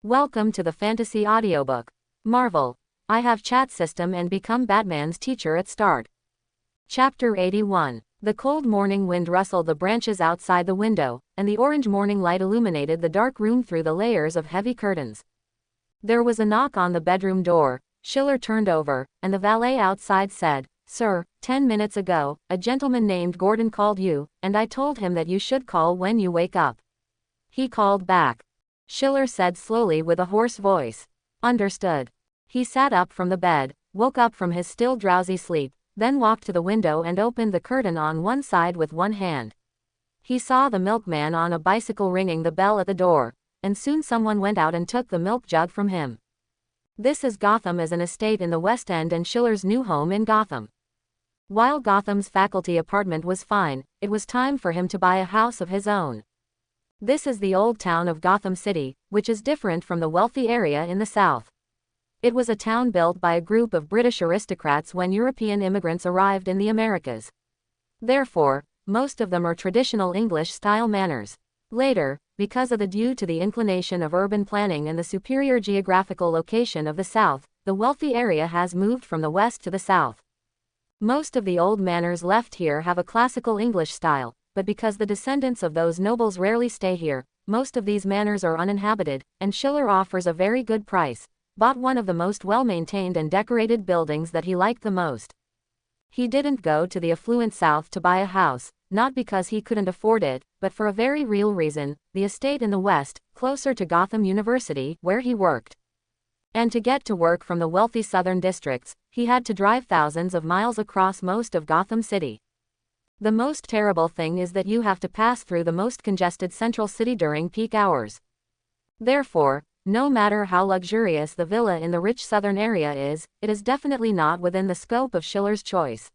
Welcome to the fantasy audiobook. Marvel. I have chat system and become Batman's teacher at start. Chapter 81. The cold morning wind rustled the branches outside the window, and the orange morning light illuminated the dark room through the layers of heavy curtains. There was a knock on the bedroom door. Schiller turned over, and the valet outside said, "Sir, 10 minutes ago, a gentleman named Gordon called you, and I told him that you should call when you wake up." He called back. Schiller said slowly with a hoarse voice. "Understood." He sat up from the bed, woke up from his still drowsy sleep, then walked to the window and opened the curtain on one side with one hand. He saw the milkman on a bicycle ringing the bell at the door, and soon someone went out and took the milk jug from him. This is Gotham as an estate in the West End and Schiller's new home in Gotham. While Gotham's faculty apartment was fine, it was time for him to buy a house of his own. This is the old town of Gotham City, which is different from the wealthy area in the South. It was a town built by a group of British aristocrats when European immigrants arrived in the Americas. Therefore, most of them are traditional English-style manners. Later, because of due to the inclination of urban planning and the superior geographical location of the South, the wealthy area has moved from the West to the South. Most of the old manors left here have a classical English style, but because the descendants of those nobles rarely stay here, most of these manors are uninhabited, and Schiller offers a very good price. Bought one of the most well-maintained and decorated buildings that he liked the most. He didn't go to the affluent South to buy a house, not because he couldn't afford it, but for a very real reason, the estate in the West, closer to Gotham University, where he worked. And to get to work from the wealthy southern districts, he had to drive thousands of miles across most of Gotham City. The most terrible thing is that you have to pass through the most congested central city during peak hours. Therefore, no matter how luxurious the villa in the rich southern area is, it is definitely not within the scope of Schiller's choice.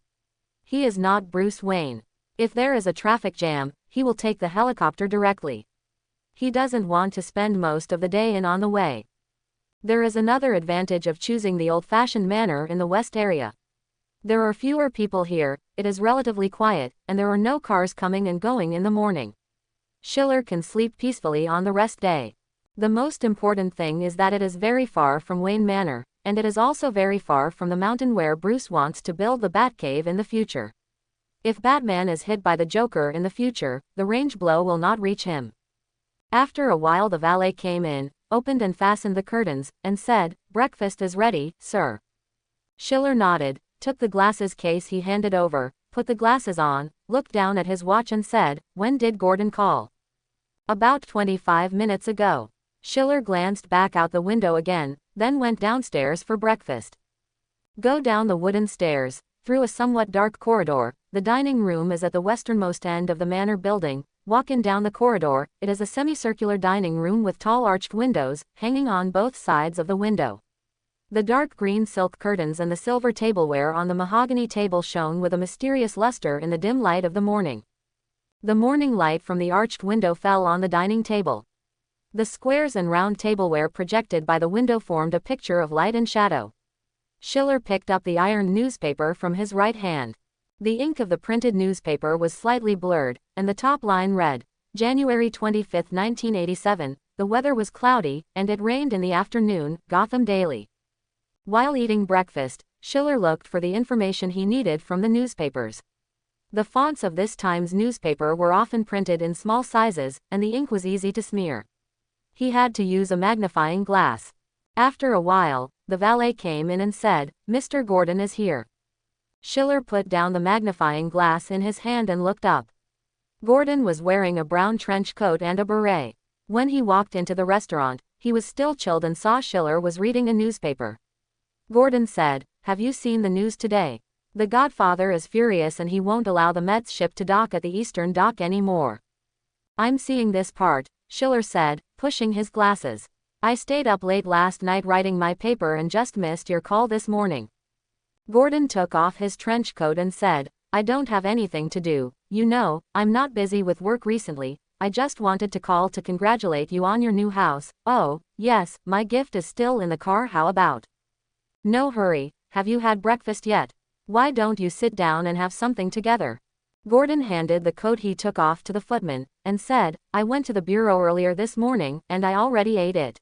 He is not Bruce Wayne. If there is a traffic jam, he will take the helicopter directly. He doesn't want to spend most of the day in on the way. There is another advantage of choosing the old-fashioned manor in the West area. There are fewer people here, it is relatively quiet, and there are no cars coming and going in the morning. Schiller can sleep peacefully on the rest day. The most important thing is that it is very far from Wayne Manor, and it is also very far from the mountain where Bruce wants to build the Batcave in the future. If Batman is hit by the Joker in the future, the range blow will not reach him. After a while the valet came in, opened and fastened the curtains, and said, "Breakfast is ready, sir." Schiller nodded, took the glasses case he handed over, put the glasses on, looked down at his watch and said, "When did Gordon call?" "About 25 minutes ago." Schiller glanced back out the window again, then went downstairs for breakfast. Go down the wooden stairs, through a somewhat dark corridor. The dining room is at the westernmost end of the manor building. Walk in down the corridor. It is a semicircular dining room with tall arched windows, hanging on both sides of the window. The dark green silk curtains and the silver tableware on the mahogany table shone with a mysterious luster in the dim light of the morning. The morning light from the arched window fell on the dining table. The squares and round tableware projected by the window formed a picture of light and shadow. Schiller picked up the ironed newspaper from his right hand. The ink of the printed newspaper was slightly blurred, and the top line read, "January 25, 1987, the weather was cloudy, and it rained in the afternoon, Gotham Daily." While eating breakfast, Schiller looked for the information he needed from the newspapers. The fonts of this Times newspaper were often printed in small sizes, and the ink was easy to smear. He had to use a magnifying glass. After a while, the valet came in and said, "Mr. Gordon is here." Schiller put down the magnifying glass in his hand and looked up. Gordon was wearing a brown trench coat and a beret. When he walked into the restaurant, he was still chilled and saw Schiller was reading a newspaper. Gordon said, "Have you seen the news today? The Godfather is furious and he won't allow the Mets ship to dock at the Eastern Dock anymore." "I'm seeing this part," Schiller said, pushing his glasses. "I stayed up late last night writing my paper and just missed your call this morning." Gordon took off his trench coat and said, "I don't have anything to do, you know, I'm not busy with work recently. I just wanted to call to congratulate you on your new house. Oh, yes, my gift is still in the car. How about?" "No hurry. Have you had breakfast yet? Why don't you sit down and have something together?" Gordon handed the coat he took off to the footman, and said, "I went to the bureau earlier this morning, and I already ate it."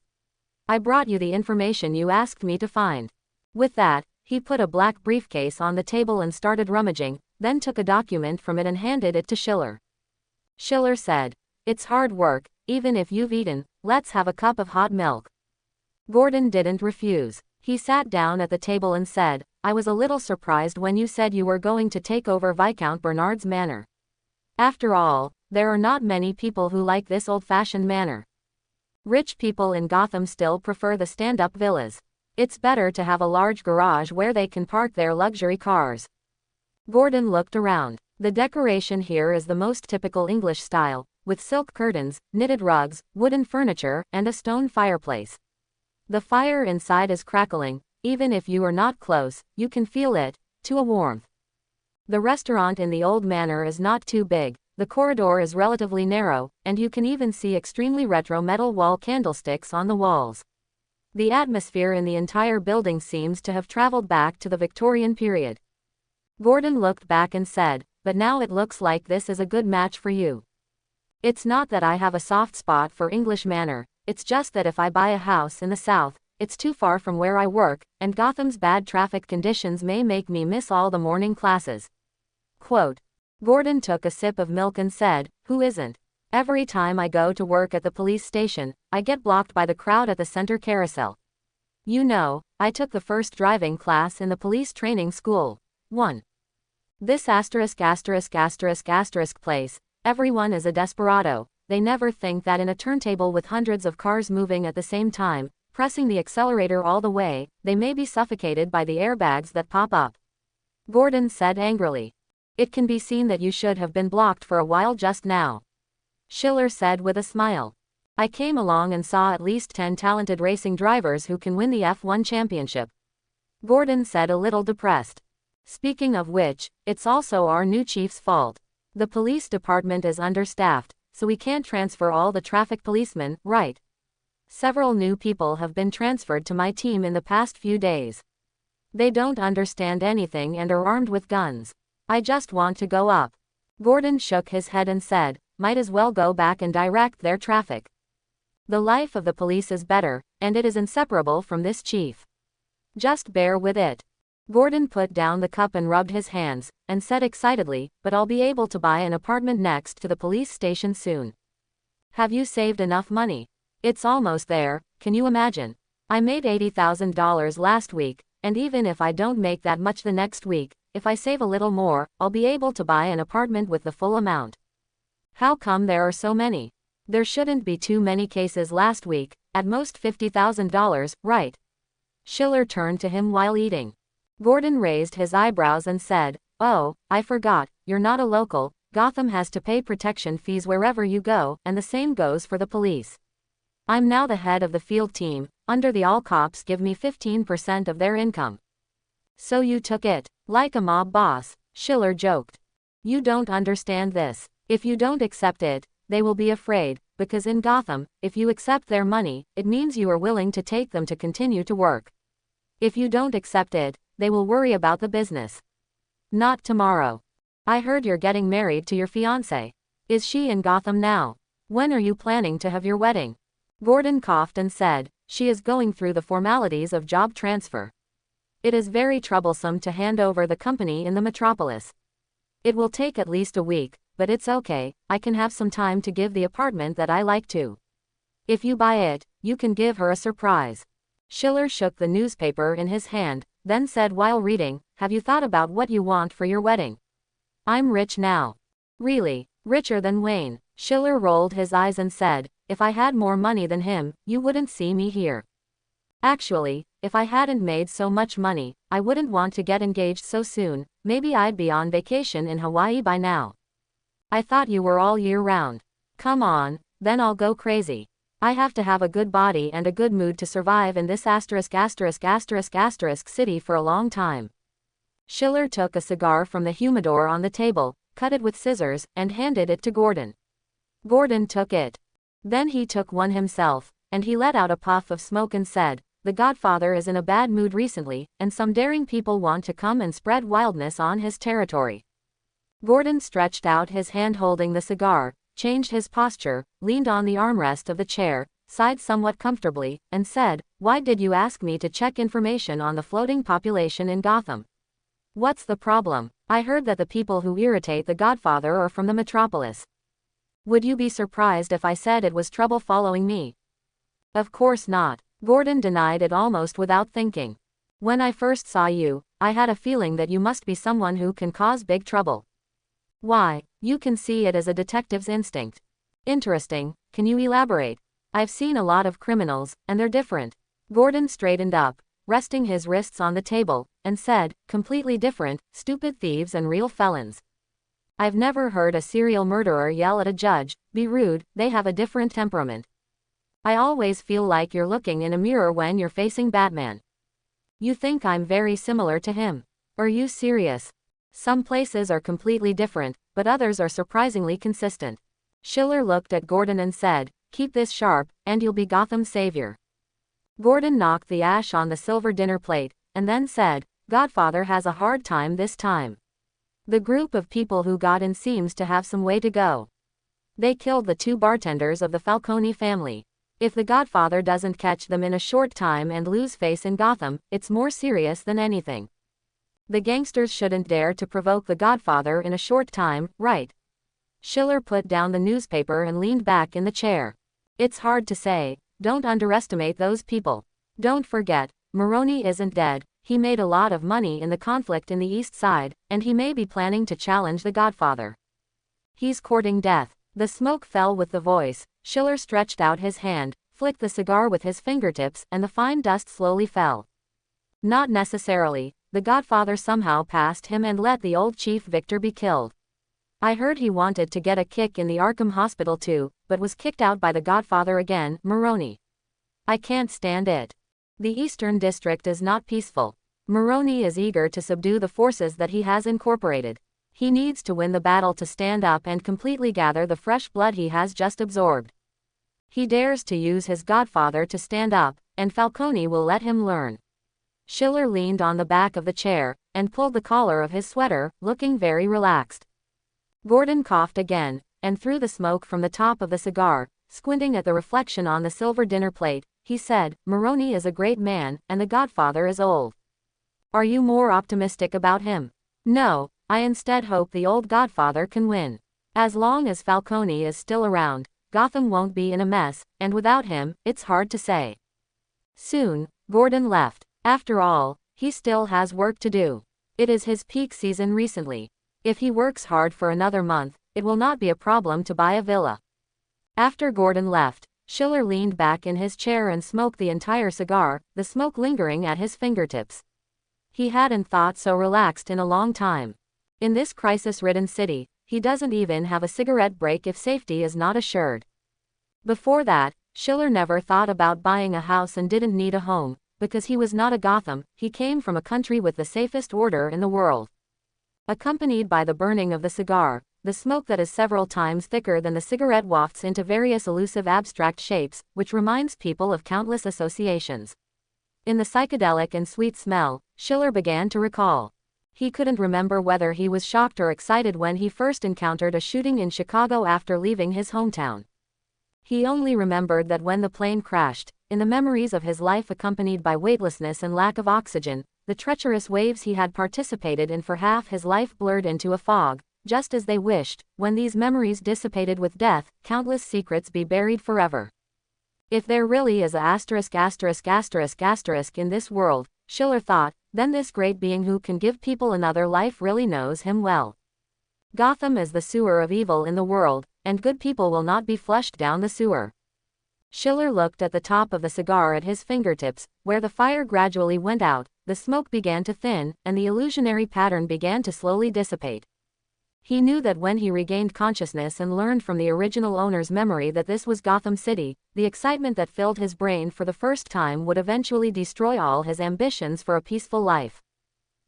I brought you the information you asked me to find. With that, he put a black briefcase on the table and started rummaging, then took a document from it and handed it to Schiller. Schiller said, "It's hard work, even if you've eaten, let's have a cup of hot milk." Gordon didn't refuse. He sat down at the table and said, "I was a little surprised when you said you were going to take over Viscount Bernard's manor. After all, there are not many people who like this old-fashioned manor. Rich people in Gotham still prefer the stand-up villas. It's better to have a large garage where they can park their luxury cars." Gordon looked around. The decoration here is the most typical English style, with silk curtains, knitted rugs, wooden furniture, and a stone fireplace. The fire inside is crackling. Even if you are not close, you can feel it, to a warmth. The restaurant in the old manor is not too big, the corridor is relatively narrow, and you can even see extremely retro metal wall candlesticks on the walls. The atmosphere in the entire building seems to have traveled back to the Victorian period. Gordon looked back and said, "But now it looks like this is a good match for you. It's not that I have a soft spot for English manor, it's just that if I buy a house in the south, it's too far from where I work, and Gotham's bad traffic conditions may make me miss all the morning classes." Quote. Gordon took a sip of milk and said, "Who isn't? Every time I go to work at the police station, I get blocked by the crowd at the center carousel. You know, I took the first driving class in the police training school. 1. This ***** place, everyone is a desperado. They never think that in a turntable with hundreds of cars moving at the same time, pressing the accelerator all the way, they may be suffocated by the airbags that pop up." Gordon said angrily. "It can be seen that you should have been blocked for a while just now." Schiller said with a smile. "I came along and saw at least 10 talented racing drivers who can win the F1 championship." Gordon said a little depressed. "Speaking of which, it's also our new chief's fault. The police department is understaffed, so we can't transfer all the traffic policemen, right? Several new people have been transferred to my team in the past few days. They don't understand anything and are armed with guns. I just want to go up." Gordon shook his head and said, "Might as well go back and direct their traffic. The life of the police is better, and it is inseparable from this chief. Just bear with it." Gordon put down the cup and rubbed his hands, and said excitedly, "But I'll be able to buy an apartment next to the police station soon." "Have you saved enough money?" "It's almost there, can you imagine? I made $80,000 last week, and even if I don't make that much the next week, if I save a little more, I'll be able to buy an apartment with the full amount." "How come there are so many? There shouldn't be too many cases last week, at most $50,000, right?" Schiller turned to him while eating. Gordon raised his eyebrows and said, "Oh, I forgot, you're not a local. Gotham has to pay protection fees wherever you go, and the same goes for the police. I'm now the head of the field team, under the all cops give me 15% of their income." "So you took it, like a mob boss," Schiller joked. "You don't understand this. If you don't accept it, they will be afraid, because in Gotham, if you accept their money, it means you are willing to take them to continue to work. If you don't accept it, they will worry about the business." "Not tomorrow. I heard you're getting married to your fiancée. Is she in Gotham now? When are you planning to have your wedding?" Gordon coughed and said, "She is going through the formalities of job transfer. It is very troublesome to hand over the company in the metropolis. It will take at least a week, but it's okay, I can have some time to give the apartment that I like to. If you buy it, you can give her a surprise." Schiller shook the newspaper in his hand, then said while reading, "Have you thought about what you want for your wedding?" "I'm rich now." "Really, richer than Wayne?" Schiller rolled his eyes and said, "If I had more money than him, you wouldn't see me here. Actually, if I hadn't made so much money, I wouldn't want to get engaged so soon. Maybe I'd be on vacation in Hawaii by now." "I thought you were all year round." "Come on, then I'll go crazy. I have to have a good body and a good mood to survive in this ***** city for a long time." Schiller took a cigar from the humidor on the table, cut it with scissors, and handed it to Gordon. Gordon took it. Then he took one himself, and he let out a puff of smoke and said, "The Godfather is in a bad mood recently, and some daring people want to come and spread wildness on his territory." Gordon stretched out his hand holding the cigar, changed his posture, leaned on the armrest of the chair, sighed somewhat comfortably, and said, "Why did you ask me to check information on the floating population in Gotham? What's the problem? I heard that the people who irritate the Godfather are from the metropolis. Would you be surprised if I said it was trouble following me?" "Of course not." Gordon denied it almost without thinking. "When I first saw you, I had a feeling that you must be someone who can cause big trouble." "Why, you can see it as a detective's instinct." "Interesting, can you elaborate? I've seen a lot of criminals, and they're different." Gordon straightened up, resting his wrists on the table, and said, "Completely different, stupid thieves and real felons. I've never heard a serial murderer yell at a judge, be rude, they have a different temperament. I always feel like you're looking in a mirror when you're facing Batman." "You think I'm very similar to him? Are you serious?" "Some places are completely different, but others are surprisingly consistent." Schiller looked at Gordon and said, "Keep this sharp, and you'll be Gotham's savior." Gordon knocked the ash on the silver dinner plate, and then said, "Godfather has a hard time this time. The group of people who got in seems to have some way to go. They killed the 2 bartenders of the Falcone family. If the Godfather doesn't catch them in a short time and lose face in Gotham, it's more serious than anything. The gangsters shouldn't dare to provoke the Godfather in a short time, right?" Schiller put down the newspaper and leaned back in the chair. "It's hard to say. Don't underestimate those people. Don't forget, Maroni isn't dead. He made a lot of money in the conflict in the East Side, and he may be planning to challenge the Godfather. He's courting death." The smoke fell with the voice. Schiller stretched out his hand, flicked the cigar with his fingertips, and the fine dust slowly fell. "Not necessarily. The Godfather somehow passed him and let the old Chief Victor be killed. I heard he wanted to get a kick in the Arkham Hospital too, but was kicked out by the Godfather again, Maroni. I can't stand it. The Eastern District is not peaceful. Maroni is eager to subdue the forces that he has incorporated. He needs to win the battle to stand up and completely gather the fresh blood he has just absorbed. He dares to use his Godfather to stand up, and Falcone will let him learn." Schiller leaned on the back of the chair, and pulled the collar of his sweater, looking very relaxed. Gordon coughed again, and through the smoke from the top of the cigar, squinting at the reflection on the silver dinner plate, he said, "Maroni is a great man, and the Godfather is old. Are you more optimistic about him?" "No, I instead hope the old Godfather can win. As long as Falcone is still around, Gotham won't be in a mess, and without him, it's hard to say." Soon, Gordon left. After all, he still has work to do. It is his peak season recently. If he works hard for another month, it will not be a problem to buy a villa. After Gordon left, Schiller leaned back in his chair and smoked the entire cigar, the smoke lingering at his fingertips. He hadn't thought so relaxed in a long time. In this crisis-ridden city, he doesn't even have a cigarette break if safety is not assured. Before that, Schiller never thought about buying a house and didn't need a home, because he was not a Gotham, he came from a country with the safest order in the world. Accompanied by the burning of the cigar, the smoke that is several times thicker than the cigarette wafts into various elusive abstract shapes, which reminds people of countless associations. In the psychedelic and sweet smell, Schiller began to recall. He couldn't remember whether he was shocked or excited when he first encountered a shooting in Chicago after leaving his hometown. He only remembered that when the plane crashed, in the memories of his life accompanied by weightlessness and lack of oxygen, the treacherous waves he had participated in for half his life blurred into a fog, just as they wished, when these memories dissipated with death, countless secrets be buried forever. If there really is a asterisk in this world, Schiller thought, then this great being who can give people another life really knows him well. Gotham is the sewer of evil in the world, and good people will not be flushed down the sewer. Schiller looked at the top of the cigar at his fingertips, where the fire gradually went out, the smoke began to thin, and the illusionary pattern began to slowly dissipate. He knew that when he regained consciousness and learned from the original owner's memory that this was Gotham City, the excitement that filled his brain for the first time would eventually destroy all his ambitions for a peaceful life.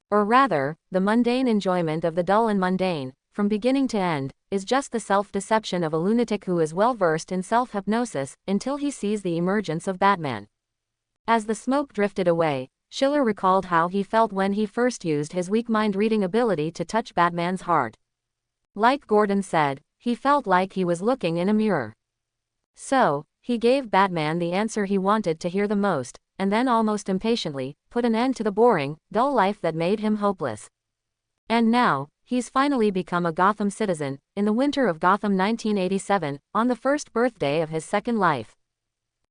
Or rather, the mundane enjoyment of the dull and mundane, from beginning to end, is just the self-deception of a lunatic who is well versed in self-hypnosis, until he sees the emergence of Batman. As the smoke drifted away, Schiller recalled how he felt when he first used his weak mind-reading ability to touch Batman's heart. Like Gordon said, he felt like he was looking in a mirror. So, He gave Batman the answer he wanted to hear the most, and then almost impatiently, put an end to the boring, dull life that made him hopeless. And now, he's finally become a Gotham citizen, in the winter of Gotham 1987, on the first birthday of his second life.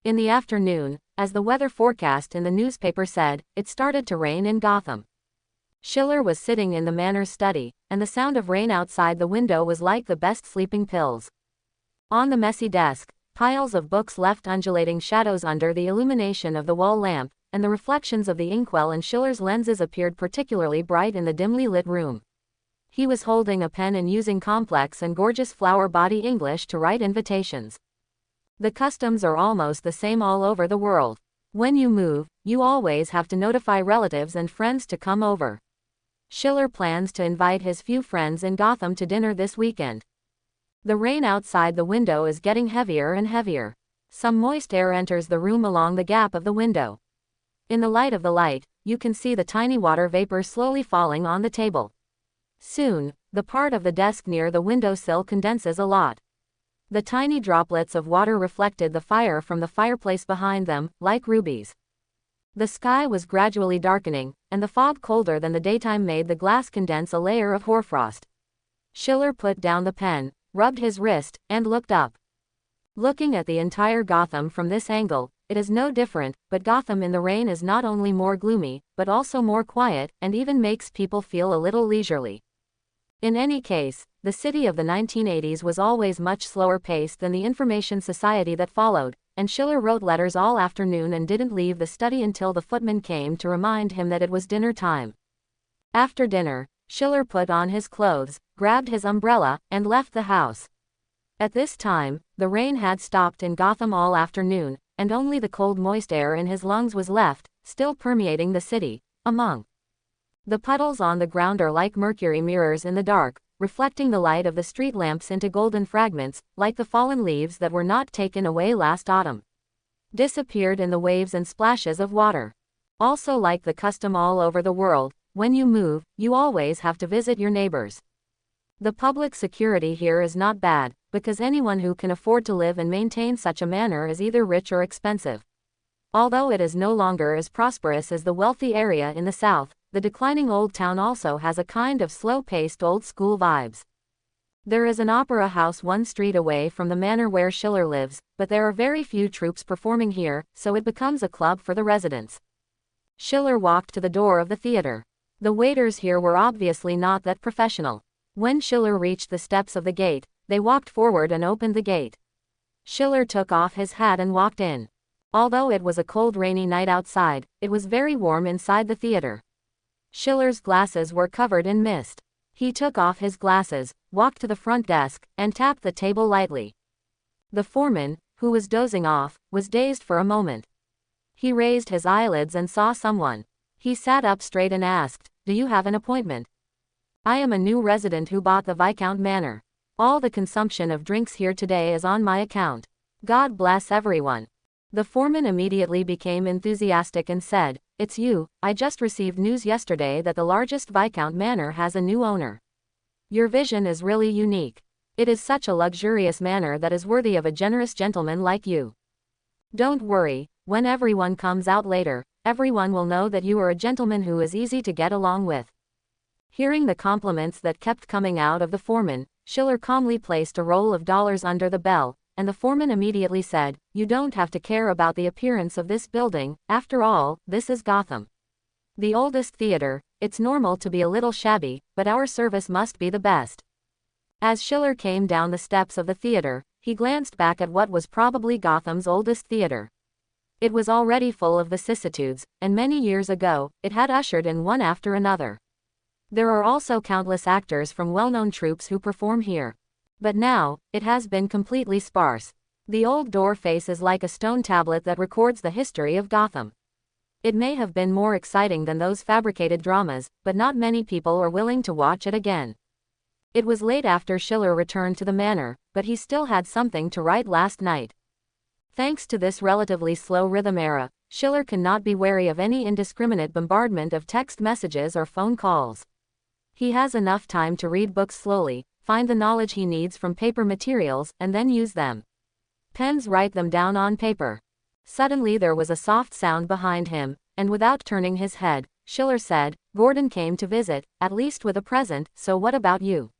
In the afternoon, as the weather forecast in the newspaper said, it started to rain in Gotham. Schiller was sitting in the Manor's study, and the sound of rain outside the window was like the best sleeping pills. On the messy desk, piles of books left undulating shadows under the illumination of the wall lamp, and the reflections of the inkwell in Schiller's lenses appeared particularly bright in the dimly lit room. He was holding a pen and using complex and gorgeous flower body English to write invitations. The customs are almost the same all over the world. When you move, you always have to notify relatives and friends to come over. Schiller plans to invite his few friends in Gotham to dinner this weekend. The rain outside the window is getting heavier and heavier. Some moist air enters the room along the gap of the window. In the light of the light, you can see the tiny water vapor slowly falling on the table. Soon, the part of the desk near the windowsill condenses a lot. The tiny droplets of water reflected the fire from the fireplace behind them, like rubies. The sky was gradually darkening, and the fog colder than the daytime made the glass condense a layer of hoarfrost. Schiller put down the pen, rubbed his wrist, and looked up. Looking at the entire Gotham from this angle, it is no different, but Gotham in the rain is not only more gloomy, but also more quiet, and even makes people feel a little leisurely. In any case, the city of the 1980s was always much slower paced than the information society that followed, and Schiller wrote letters all afternoon and didn't leave the study until the footman came to remind him that it was dinner time. After dinner, Schiller put on his clothes, grabbed his umbrella, and left the house. At this time, the rain had stopped in Gotham all afternoon, and only the cold moist air in his lungs was left, still permeating the city. The puddles on the ground are like mercury mirrors in the dark, reflecting the light of the street lamps into golden fragments, like the fallen leaves that were not taken away last autumn. Disappeared in the waves and splashes of water. Also, like the custom all over the world, when you move, you always have to visit your neighbors. The public security here is not bad, because anyone who can afford to live and maintain such a manor is either rich or expensive. Although it is no longer as prosperous as the wealthy area in the south, the declining old town also has a kind of slow-paced old-school vibes. There is an opera house one street away from the manor where Schiller lives, but there are very few troupes performing here, so it becomes a club for the residents. Schiller walked to the door of the theater. The waiters here were obviously not that professional. When Schiller reached the steps of the gate, they walked forward and opened the gate. Schiller took off his hat and walked in. Although it was a cold rainy night outside, it was very warm inside the theater. Schiller's glasses were covered in mist. He took off his glasses, walked to the front desk, and tapped the table lightly. The foreman, who was dozing off, was dazed for a moment. He raised his eyelids and saw someone. He sat up straight and asked, "Do you have an appointment?" "I am a new resident who bought the Viscount Manor. All the consumption of drinks here today is on my account. God bless everyone." The foreman immediately became enthusiastic and said, "It's you. I just received news yesterday that the largest Viscount Manor has a new owner. Your vision is really unique. It is such a luxurious manor that is worthy of a generous gentleman like you. Don't worry, when everyone comes out later, everyone will know that you are a gentleman who is easy to get along with." Hearing the compliments that kept coming out of the foreman, Schiller calmly placed a roll of dollars under the bell, and the foreman immediately said, "You don't have to care about the appearance of this building, after all, this is Gotham. The oldest theater, it's normal to be a little shabby, but our service must be the best." As Schiller came down the steps of the theater, he glanced back at what was probably Gotham's oldest theater. It was already full of vicissitudes, and many years ago, it had ushered in one after another. There are also countless actors from well-known troupes who perform here. But now, it has been completely sparse. The old door face is like a stone tablet that records the history of Gotham. It may have been more exciting than those fabricated dramas, but not many people are willing to watch it again. It was late after Schiller returned to the manor, but he still had something to write last night. Thanks to this relatively slow rhythm era, Schiller cannot be wary of any indiscriminate bombardment of text messages or phone calls. He has enough time to read books slowly, find the knowledge he needs from paper materials, and then use them. Pens write them down on paper. Suddenly there was a soft sound behind him, and without turning his head, Schiller said, Gordon came to visit, at least with a present, so what about you?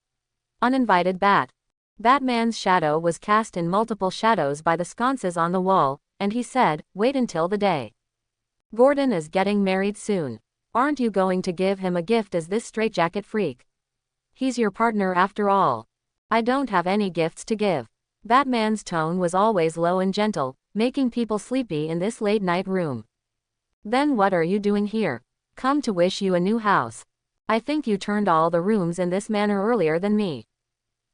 Uninvited bat. Batman's shadow was cast in multiple shadows by the sconces on the wall, and he said, wait until the day. Gordon is getting married soon. Aren't you going to give him a gift as this straitjacket freak? He's your partner after all. I don't have any gifts to give. Batman's tone was always low and gentle, making people sleepy in this late-night room. Then what are you doing here? Come to wish you a new house. I think you turned all the rooms in this manner earlier than me.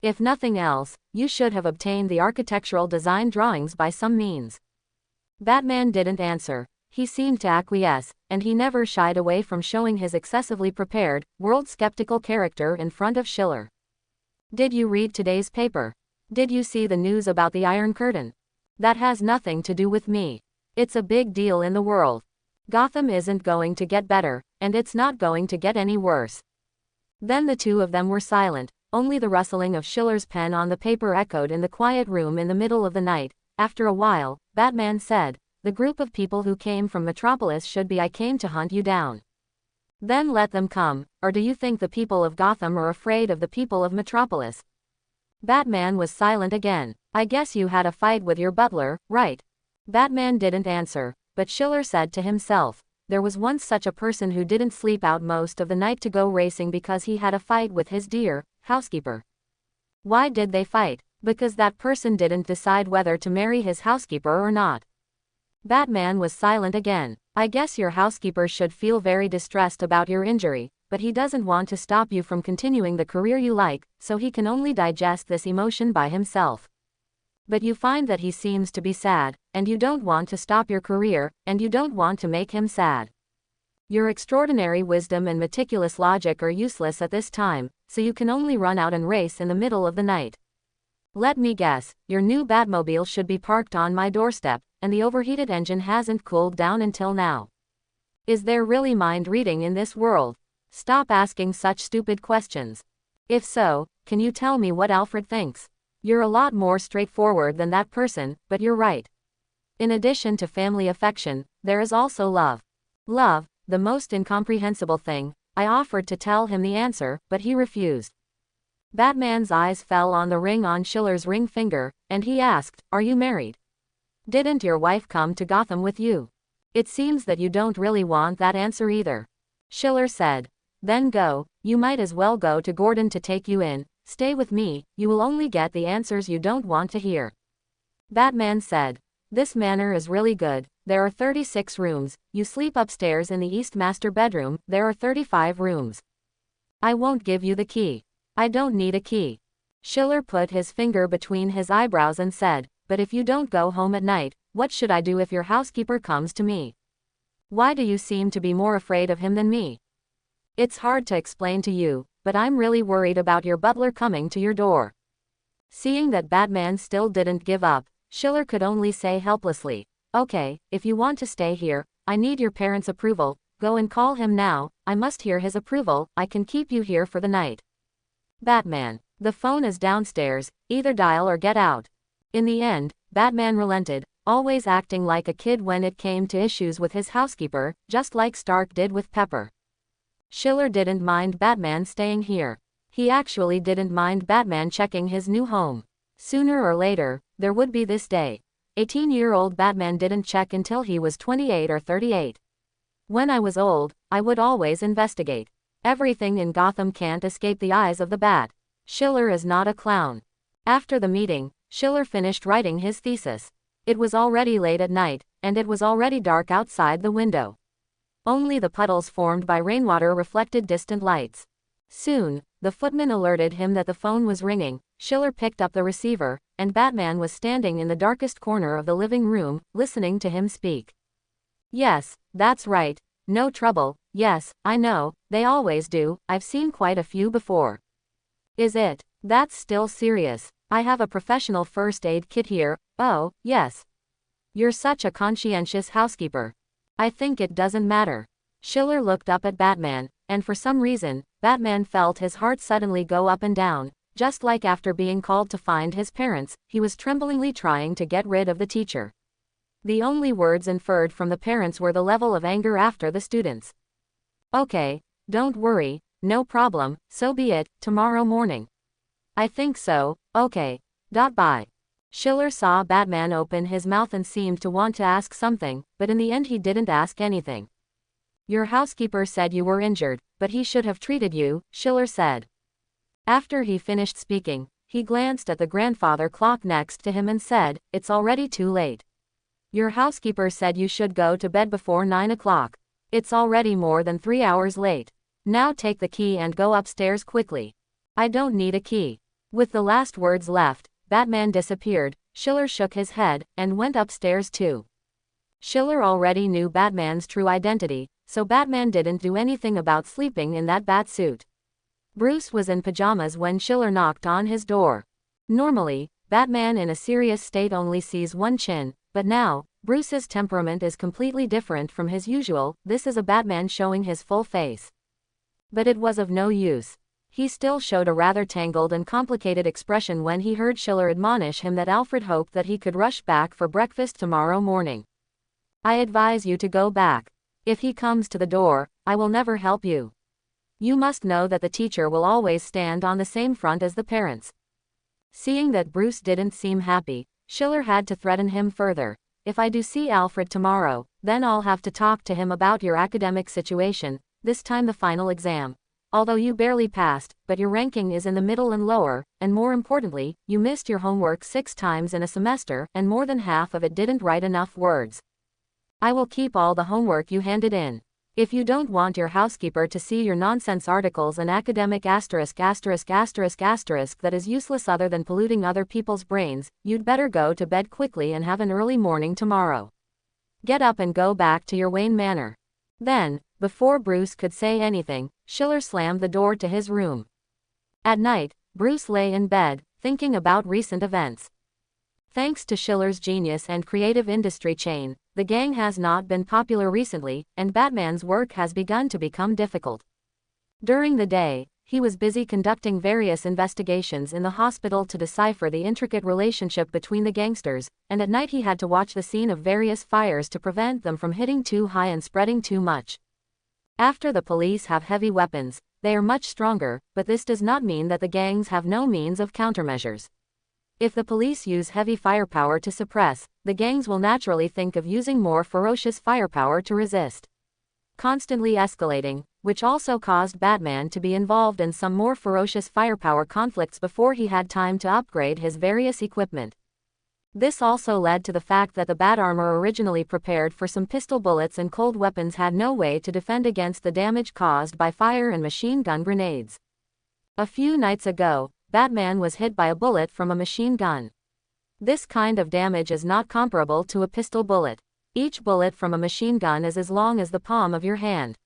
If nothing else, you should have obtained the architectural design drawings by some means. Batman didn't answer. He seemed to acquiesce, and he never shied away from showing his excessively prepared, world-skeptical character in front of Schiller. Did you read today's paper? Did you see the news about the Iron Curtain? That has nothing to do with me. It's a big deal in the world. Gotham isn't going to get better, and it's not going to get any worse. Then the two of them were silent, only the rustling of Schiller's pen on the paper echoed in the quiet room in the middle of the night. After a while, Batman said, the group of people who came from Metropolis should be I came to hunt you down. Then let them come, or do you think the people of Gotham are afraid of the people of Metropolis? Batman was silent again. I guess you had a fight with your butler, right? Batman didn't answer, but Schiller said to himself, there was once such a person who didn't sleep out most of the night to go racing because he had a fight with his dear housekeeper. Why did they fight? Because that person didn't decide whether to marry his housekeeper or not. Batman was silent again. I guess your housekeeper should feel very distressed about your injury, but he doesn't want to stop you from continuing the career you like, so he can only digest this emotion by himself. But you find that he seems to be sad, and you don't want to stop your career, and you don't want to make him sad. Your extraordinary wisdom and meticulous logic are useless at this time, so you can only run out and race in the middle of the night. Let me guess, your new Batmobile should be parked on my doorstep, and the overheated engine hasn't cooled down until now. Is there really mind reading in this world? Stop asking such stupid questions. If so, can you tell me what Alfred thinks? You're a lot more straightforward than that person, but you're right. In addition to family affection, there is also love. Love, the most incomprehensible thing. I offered to tell him the answer, but he refused. Batman's eyes fell on the ring on Schiller's ring finger, and he asked, are you married? Didn't your wife come to Gotham with you? It seems that you don't really want that answer either. Schiller said. Then go, you might as well go to Gordon to take you in. Stay with me, you will only get the answers you don't want to hear. Batman said. This manor is really good. There are 36 rooms. You sleep upstairs in the East Master bedroom. There are 35 rooms. I won't give you the key. I don't need a key. Schiller put his finger between his eyebrows and said, but if you don't go home at night, what should I do if your housekeeper comes to me? Why do you seem to be more afraid of him than me? It's hard to explain to you, but I'm really worried about your butler coming to your door. Seeing that Batman still didn't give up, Schiller could only say helplessly, okay, if you want to stay here, I need your parents' approval. Go and call him now. I must hear his approval. I can keep you here for the night. Batman. The phone is downstairs, either dial or get out. In the end, Batman relented, always acting like a kid when it came to issues with his housekeeper, just like Stark did with Pepper. Schiller didn't mind Batman staying here. He actually didn't mind Batman checking his new home. Sooner or later, there would be this day. 18-year-old Batman didn't check until he was 28 or 38. When I was old, I would always investigate. Everything in Gotham can't escape the eyes of the Bat. Schiller is not a clown. After the meeting, Schiller finished writing his thesis. It was already late at night, and it was already dark outside the window. Only the puddles formed by rainwater reflected distant lights. Soon, the footman alerted him that the phone was ringing. Schiller picked up the receiver, and Batman was standing in the darkest corner of the living room, listening to him speak. Yes, that's right. No trouble. Yes, I know, they always do. I've seen quite a few before. Is it? That's still serious. I have a professional first aid kit here. Oh, yes. You're such a conscientious housekeeper. I think it doesn't matter. Schiller looked up at Batman, and for some reason, Batman felt his heart suddenly go up and down. just like after being called to find his parents, he was tremblingly trying to get rid of the teacher. The only words inferred from the parents were the level of anger after the students. Okay, don't worry, no problem, so be it, tomorrow morning. I think so, okay. Bye. Schiller saw Batman open his mouth and seemed to want to ask something, but in the end he didn't ask anything. Your housekeeper said you were injured, but he should have treated you, Schiller said. After he finished speaking, he glanced at the grandfather clock next to him and said, it's already too late. Your housekeeper said you should go to bed before 9 o'clock. It's already more than 3 hours late. Now take the key and go upstairs quickly. I don't need a key. With the last words left, Batman disappeared. Schiller shook his head, and went upstairs too. Schiller already knew Batman's true identity, so Batman didn't do anything about sleeping in that bat suit. Bruce was in pajamas when Schiller knocked on his door. Normally, Batman in a serious state only sees one chin, but now, Bruce's temperament is completely different from his usual. This is a Batman showing his full face. But it was of no use. He still showed a rather tangled and complicated expression when he heard Schiller admonish him that Alfred hoped that he could rush back for breakfast tomorrow morning. I advise you to go back. If he comes to the door, I will never help you. You must know that the teacher will always stand on the same front as the parents. Seeing that Bruce didn't seem happy, Schiller had to threaten him further. If I do see Alfred tomorrow, then I'll have to talk to him about your academic situation, this time the final exam. Although you barely passed, but your ranking is in the middle and lower, and more importantly, you missed your homework 6 times in a semester, and more than half of it didn't write enough words. I will keep all the homework you handed in. If you don't want your housekeeper to see your nonsense articles and academic asterisk that is useless other than polluting other people's brains, you'd better go to bed quickly and have an early morning tomorrow. Get up and go back to your Wayne Manor. Then, before Bruce could say anything, Schiller slammed the door to his room. At night, Bruce lay in bed, thinking about recent events. Thanks to Schiller's genius and creative industry chain, the gang has not been popular recently, and Batman's work has begun to become difficult. During the day, he was busy conducting various investigations in the hospital to decipher the intricate relationship between the gangsters, and at night he had to watch the scene of various fires to prevent them from hitting too high and spreading too much. After the police have heavy weapons, they are much stronger, but this does not mean that the gangs have no means of countermeasures. If the police use heavy firepower to suppress, the gangs will naturally think of using more ferocious firepower to resist. Constantly escalating, which also caused Batman to be involved in some more ferocious firepower conflicts before he had time to upgrade his various equipment. This also led to the fact that the bat armor originally prepared for some pistol bullets and cold weapons had no way to defend against the damage caused by fire and machine gun grenades. A few nights ago, Batman was hit by a bullet from a machine gun. This kind of damage is not comparable to a pistol bullet. Each bullet from a machine gun is as long as the palm of your hand.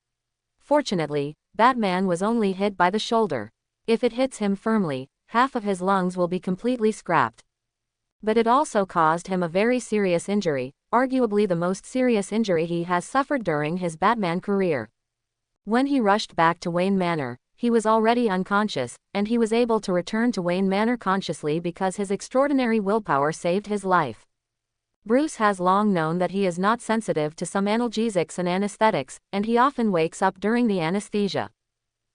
Fortunately, Batman was only hit by the shoulder. If it hits him firmly, half of his lungs will be completely scrapped. But it also caused him a very serious injury, arguably the most serious injury he has suffered during his Batman career. When he rushed back to Wayne Manor, he was already unconscious, and he was able to return to Wayne Manor consciously because his extraordinary willpower saved his life. Bruce has long known that he is not sensitive to some analgesics and anesthetics, and he often wakes up during the anesthesia.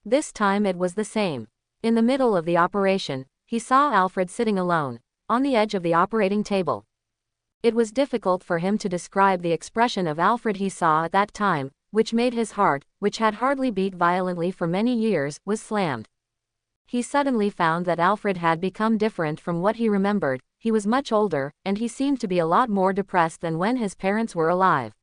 This time it was the same. In the middle of the operation, he saw Alfred sitting alone, on the edge of the operating table. It was difficult for him to describe the expression of Alfred he saw at that time, which made his heart, which had hardly beat violently for many years, was slammed. He suddenly found that Alfred had become different from what he remembered. He was much older, and he seemed to be a lot more depressed than when his parents were alive.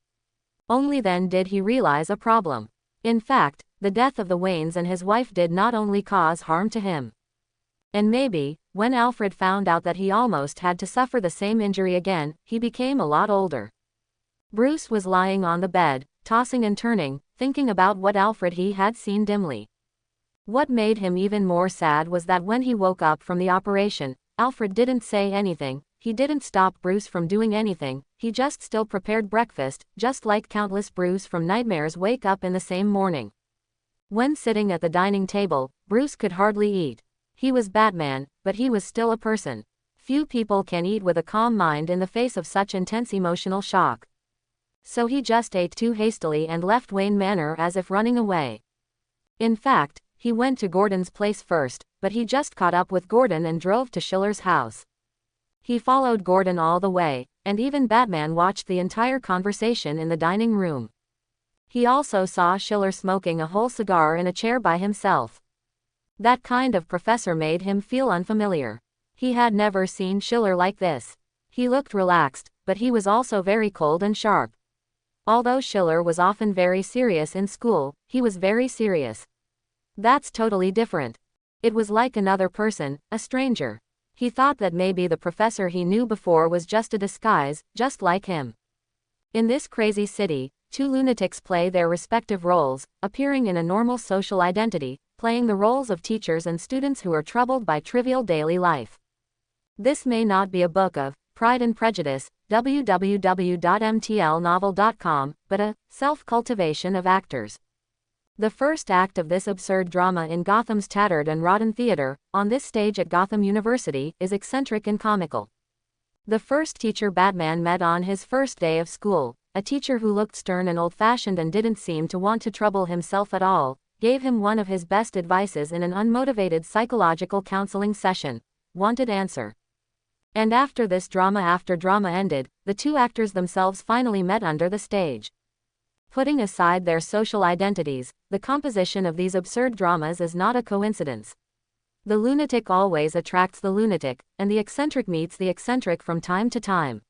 Only then did he realize a problem. In fact, the death of the Waynes and his wife did not only cause harm to him. And maybe, when Alfred found out that he almost had to suffer the same injury again, he became a lot older. Bruce was lying on the bed, tossing and turning, thinking about what Alfred he had seen dimly. What made him even more sad was that when he woke up from the operation, Alfred didn't say anything. He didn't stop Bruce from doing anything. He just still prepared breakfast, just like countless Bruce from nightmares wake up in the same morning. When sitting at the dining table, Bruce could hardly eat. He was Batman, but he was still a person. Few people can eat with a calm mind in the face of such intense emotional shock. So he just ate too hastily and left Wayne Manor as if running away. In fact, he went to Gordon's place first, but he just caught up with Gordon and drove to Schiller's house. He followed Gordon all the way, and even Batman watched the entire conversation in the dining room. He also saw Schiller smoking a whole cigar in a chair by himself. That kind of professor made him feel unfamiliar. He had never seen Schiller like this. He looked relaxed, but he was also very cold and sharp. Although Schiller was often very serious in school, he was very serious. That's totally different. It was like another person, a stranger. He thought that maybe the professor he knew before was just a disguise, just like him. In this crazy city, two lunatics play their respective roles, appearing in a normal social identity, playing the roles of teachers and students who are troubled by trivial daily life. This may not be a book of Pride and Prejudice, www.mtlnovel.com, but a self-cultivation of actors. The first act of this absurd drama in Gotham's tattered and rotten theater, on this stage at Gotham University, is eccentric and comical. The first teacher Batman met on his first day of school, a teacher who looked stern and old-fashioned and didn't seem to want to trouble himself at all, gave him one of his best advices in an unmotivated psychological counseling session. Wanted answer. And after this drama after drama ended, the two actors themselves finally met under the stage. Putting aside their social identities, the composition of these absurd dramas is not a coincidence. The lunatic always attracts the lunatic, and the eccentric meets the eccentric from time to time.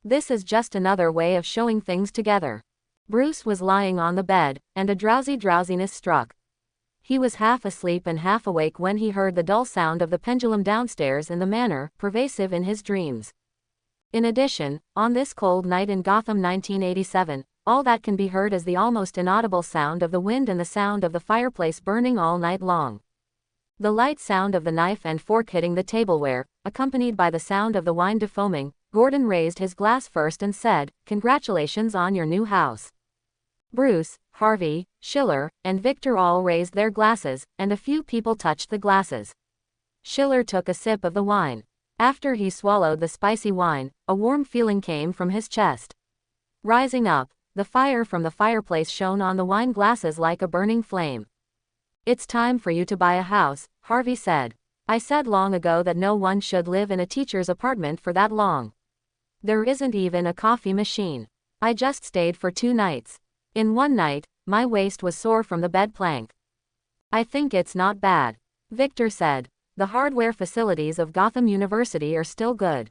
This is just another way of showing things together. Bruce was lying on the bed, and a drowsiness struck. He was half asleep and half awake when he heard the dull sound of the pendulum downstairs in the manor, pervasive in his dreams. In addition, on this cold night in Gotham 1987, all that can be heard is the almost inaudible sound of the wind and the sound of the fireplace burning all night long. The light sound of the knife and fork hitting the tableware, accompanied by the sound of the wine defoaming. Gordon raised his glass first and said, "Congratulations on your new house." Bruce, Harvey, Schiller, and Victor all raised their glasses, and a few people touched the glasses. Schiller took a sip of the wine. After he swallowed the spicy wine, a warm feeling came from his chest. Rising up, the fire from the fireplace shone on the wine glasses like a burning flame. "It's time for you to buy a house," Harvey said. "I said long ago that no one should live in a teacher's apartment for that long. There isn't even a coffee machine. I just stayed for 2 nights. In one night, my waist was sore from the bed plank." "I think it's not bad," Victor said. "The hardware facilities of Gotham University are still good.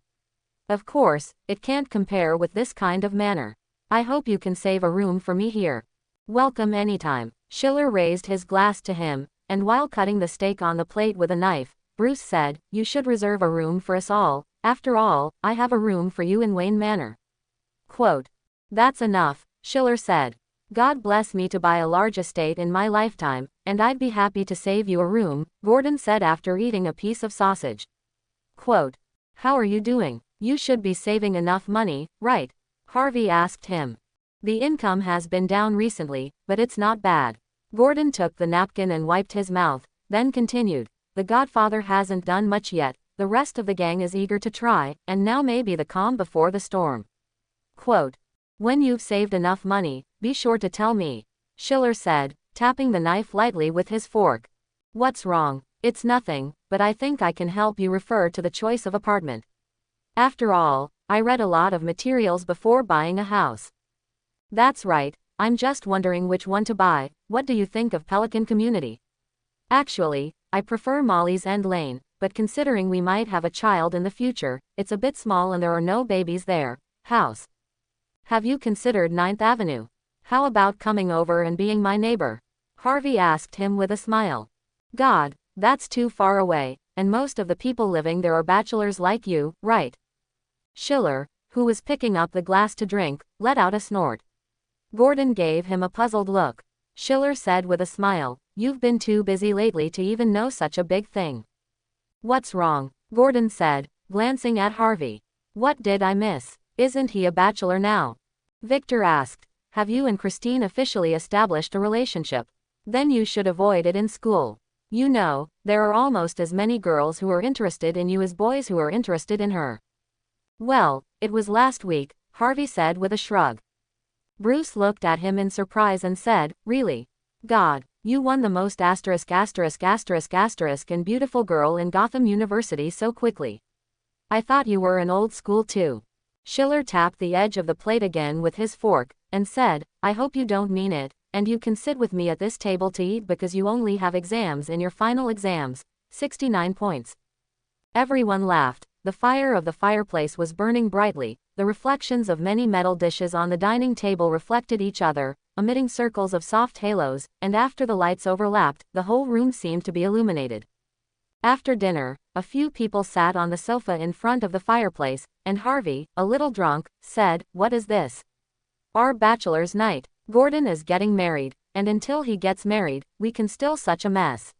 Of course, it can't compare with this kind of manor. I hope you can save a room for me here." "Welcome anytime." Schiller raised his glass to him, and while cutting the steak on the plate with a knife, Bruce said, "You should reserve a room for us all. After all, I have a room for you in Wayne Manor." Quote, "That's enough," Schiller said. "God bless me to buy a large estate in my lifetime, and I'd be happy to save you a room," Gordon said after eating a piece of sausage. Quote, "How are you doing? You should be saving enough money, right?" Harvey asked him. "The income has been down recently, but it's not bad." Gordon took the napkin and wiped his mouth, then continued, "The Godfather hasn't done much yet, the rest of the gang is eager to try, and now may be the calm before the storm." Quote, "When you've saved enough money, be sure to tell me," Schiller said, tapping the knife lightly with his fork. "What's wrong?" "It's nothing, but I think I can help you refer to the choice of apartment. After all, I read a lot of materials before buying a house." "That's right, I'm just wondering which one to buy. What do you think of Pelican Community?" "Actually, I prefer Molly's End Lane, but considering we might have a child in the future, it's a bit small and there are no babies there." House. "Have you considered 9th Avenue? How about coming over and being my neighbor?" Harvey asked him with a smile. "God, that's too far away, and most of the people living there are bachelors like you, right?" Schiller, who was picking up the glass to drink, let out a snort. Gordon gave him a puzzled look. Schiller said with a smile, "You've been too busy lately to even know such a big thing." "What's wrong?" Gordon said, glancing at Harvey. "What did I miss? Isn't he a bachelor now?" Victor asked. "Have you and Christine officially established a relationship? Then you should avoid it in school." You know, there are almost as many girls who are interested in you as boys who are interested in her. Well, it was last week, Harvey said with a shrug. Bruce looked at him in surprise and said, really? God, you won the most ***** and beautiful girl in Gotham University so quickly. I thought you were an old school too. Schiller tapped the edge of the plate again with his fork, and said, I hope you don't mean it, and you can sit with me at this table to eat because you only have exams in your final exams, 69 points. Everyone laughed. The fire of the fireplace was burning brightly, the reflections of many metal dishes on the dining table reflected each other, emitting circles of soft halos, and after the lights overlapped, the whole room seemed to be illuminated. After dinner, a few people sat on the sofa in front of the fireplace, and Harvey, a little drunk, said, what is this? Our bachelor's night. Gordon is getting married, and until he gets married, we can still such a mess.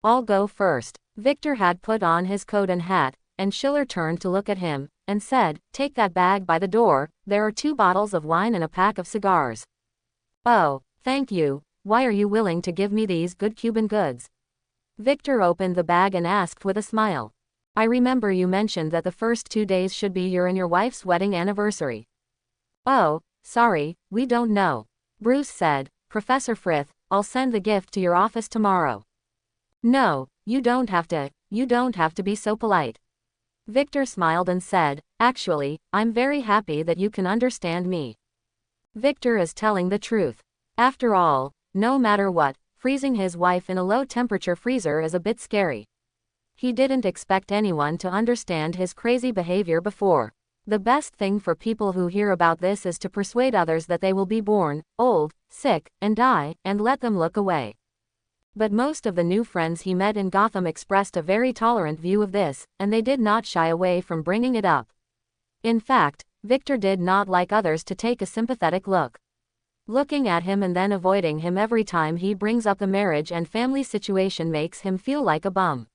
I'll go first. Victor had put on his coat and hat, and Schiller turned to look at him, and said, take that bag by the door, there are 2 bottles of wine and a pack of cigars. Oh, thank you, why are you willing to give me these good Cuban goods? Victor opened the bag and asked with a smile. I remember you mentioned that the first 2 days should be your and your wife's wedding anniversary. Oh, sorry, we don't know. Bruce said, Professor Frith, I'll send the gift to your office tomorrow. No, you don't have to be so polite. Victor smiled and said, actually, I'm very happy that you can understand me. Victor is telling the truth. After all, no matter what, freezing his wife in a low-temperature freezer is a bit scary. He didn't expect anyone to understand his crazy behavior before. The best thing for people who hear about this is to persuade others that they will be born, old, sick, and die, and let them look away. But most of the new friends he met in Gotham expressed a very tolerant view of this, and they did not shy away from bringing it up. In fact, Victor did not like others to take a sympathetic look. Looking at him and then avoiding him every time he brings up the marriage and family situation makes him feel like a bum.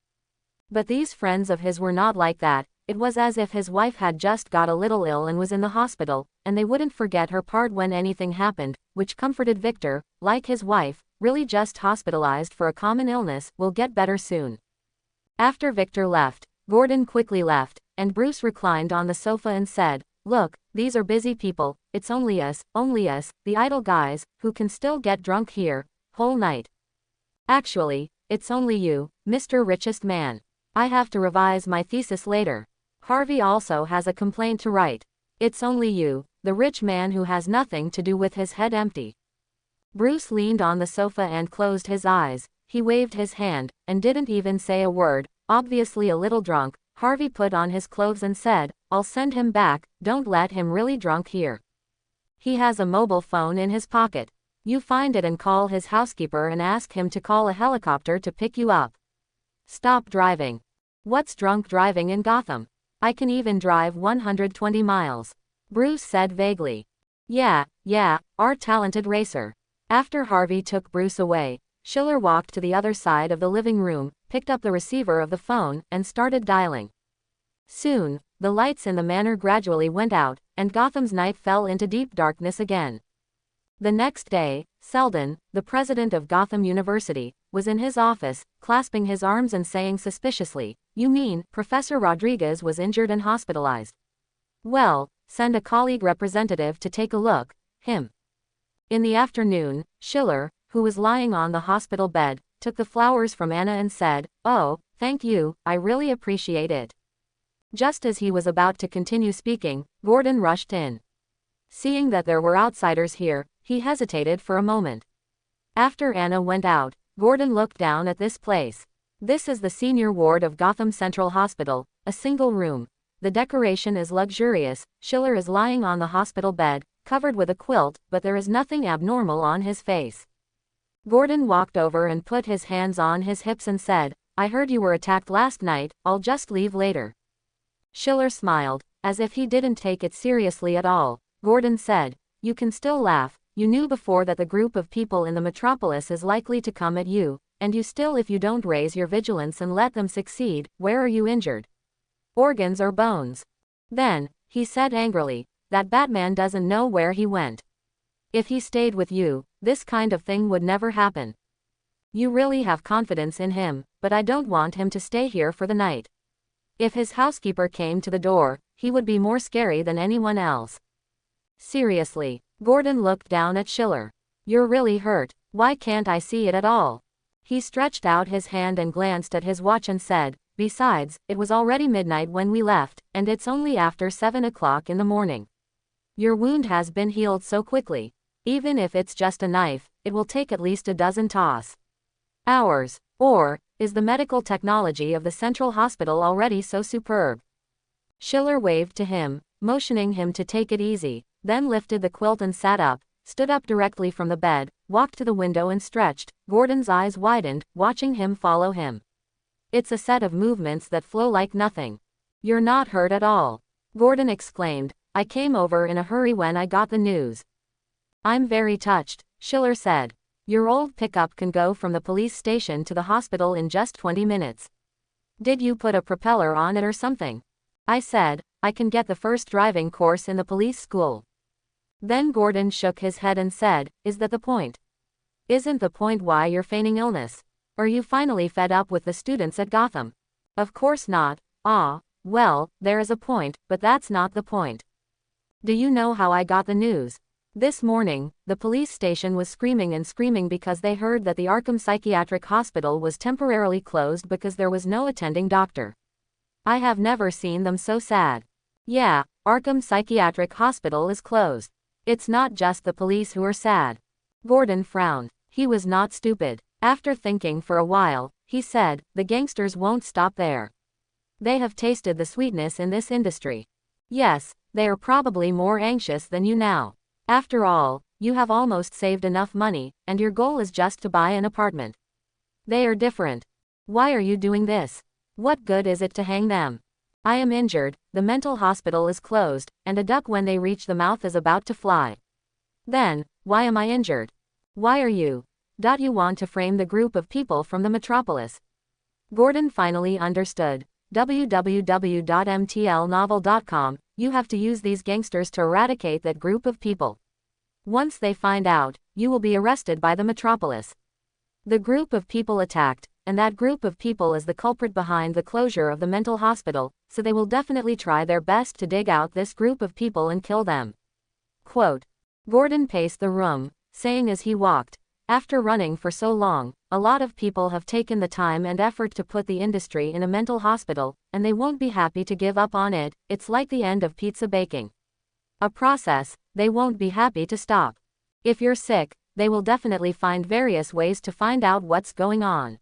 But these friends of his were not like that. It was as if his wife had just got a little ill and was in the hospital, and they wouldn't forget her part when anything happened, which comforted Victor, like his wife, really just hospitalized for a common illness, will get better soon. After Victor left, Gordon quickly left, and Bruce reclined on the sofa and said, look, these are busy people, it's only us, the idle guys, who can still get drunk here, whole night. Actually, it's only you, Mr. Richest Man. I have to revise my thesis later. Harvey also has a complaint to write. It's only you, the rich man who has nothing to do with his head empty. Bruce leaned on the sofa and closed his eyes. He waved his hand, and didn't even say a word, obviously a little drunk. Harvey put on his clothes and said, I'll send him back, don't let him really drunk here. He has a mobile phone in his pocket. You find it and call his housekeeper and ask him to call a helicopter to pick you up. Stop driving. What's drunk driving in Gotham? I can even drive 120 miles. Bruce said vaguely. Yeah, our talented racer. After Harvey took Bruce away, Schiller walked to the other side of the living room, picked up the receiver of the phone, and started dialing. Soon, the lights in the manor gradually went out, and Gotham's night fell into deep darkness again. The next day, Selden, the president of Gotham University, was in his office, clasping his arms and saying suspiciously, you mean, Professor Rodriguez was injured and hospitalized? Well, send a colleague representative to take a look, him. In the afternoon, Schiller, who was lying on the hospital bed, took the flowers from Anna and said, oh, thank you, I really appreciate it. Just as he was about to continue speaking, Gordon rushed in. Seeing that there were outsiders here, he hesitated for a moment. After Anna went out, Gordon looked down at this place. This is the senior ward of Gotham Central Hospital, a single room. The decoration is luxurious. Schiller is lying on the hospital bed, covered with a quilt, but there is nothing abnormal on his face. Gordon walked over and put his hands on his hips and said, I heard you were attacked last night, I'll just leave later. Schiller smiled, as if he didn't take it seriously at all. Gordon said, you can still laugh, you knew before that the group of people in the metropolis is likely to come at you, and you still if you don't raise your vigilance and let them succeed, where are you injured? Organs or bones? Then, he said angrily, that Batman doesn't know where he went. If he stayed with you, this kind of thing would never happen. You really have confidence in him, but I don't want him to stay here for the night. If his housekeeper came to the door, he would be more scary than anyone else. Seriously. Gordon looked down at Schiller. You're really hurt. Why can't I see it at all? He stretched out his hand and glanced at his watch and said, besides, it was already midnight when we left, and it's only after 7 o'clock in the morning. Your wound has been healed so quickly. Even if it's just a knife, it will take at least a dozen hours. Or, is the medical technology of the Central Hospital already so superb? Schiller waved to him, motioning him to take it easy, then lifted the quilt and sat up, stood up directly from the bed, walked to the window and stretched. Gordon's eyes widened, watching him follow him. It's a set of movements that flow like nothing. You're not hurt at all. Gordon exclaimed, I came over in a hurry when I got the news. I'm very touched, Schiller said. Your old pickup can go from the police station to the hospital in just 20 minutes. Did you put a propeller on it or something? I said, I can get the first driving course in the police school. Then Gordon shook his head and said, is that the point? Isn't the point why you're feigning illness? Are you finally fed up with the students at Gotham? Of course not. Ah, well, there is a point, but that's not the point. Do you know how I got the news? This morning, the police station was screaming and screaming because they heard that the Arkham Psychiatric Hospital was temporarily closed because there was no attending doctor. I have never seen them so sad. Yeah, Arkham Psychiatric Hospital is closed. It's not just the police who are sad. Gordon frowned. He was not stupid. After thinking for a while, he said, the gangsters won't stop there. They have tasted the sweetness in this industry. Yes, they are probably more anxious than you now. After all, you have almost saved enough money, and your goal is just to buy an apartment. They are different. Why are you doing this? What good is it to hang them? I am injured, the mental hospital is closed, and a duck when they reach the mouth is about to fly. Then, why am I injured? Why are you? You want to frame the group of people from the metropolis. Gordon finally understood. www.mtlnovel.com, you have to use these gangsters to eradicate that group of people. Once they find out, you will be arrested by the metropolis. The group of people attacked, and that group of people is the culprit behind the closure of the mental hospital, so they will definitely try their best to dig out this group of people and kill them. Quote. Gordon paced the room, saying as he walked, after running for so long, a lot of people have taken the time and effort to put the industry in a mental hospital, and they won't be happy to give up on it. It's like the end of pizza baking. A process they won't be happy to stop. If you're sick, they will definitely find various ways to find out what's going on.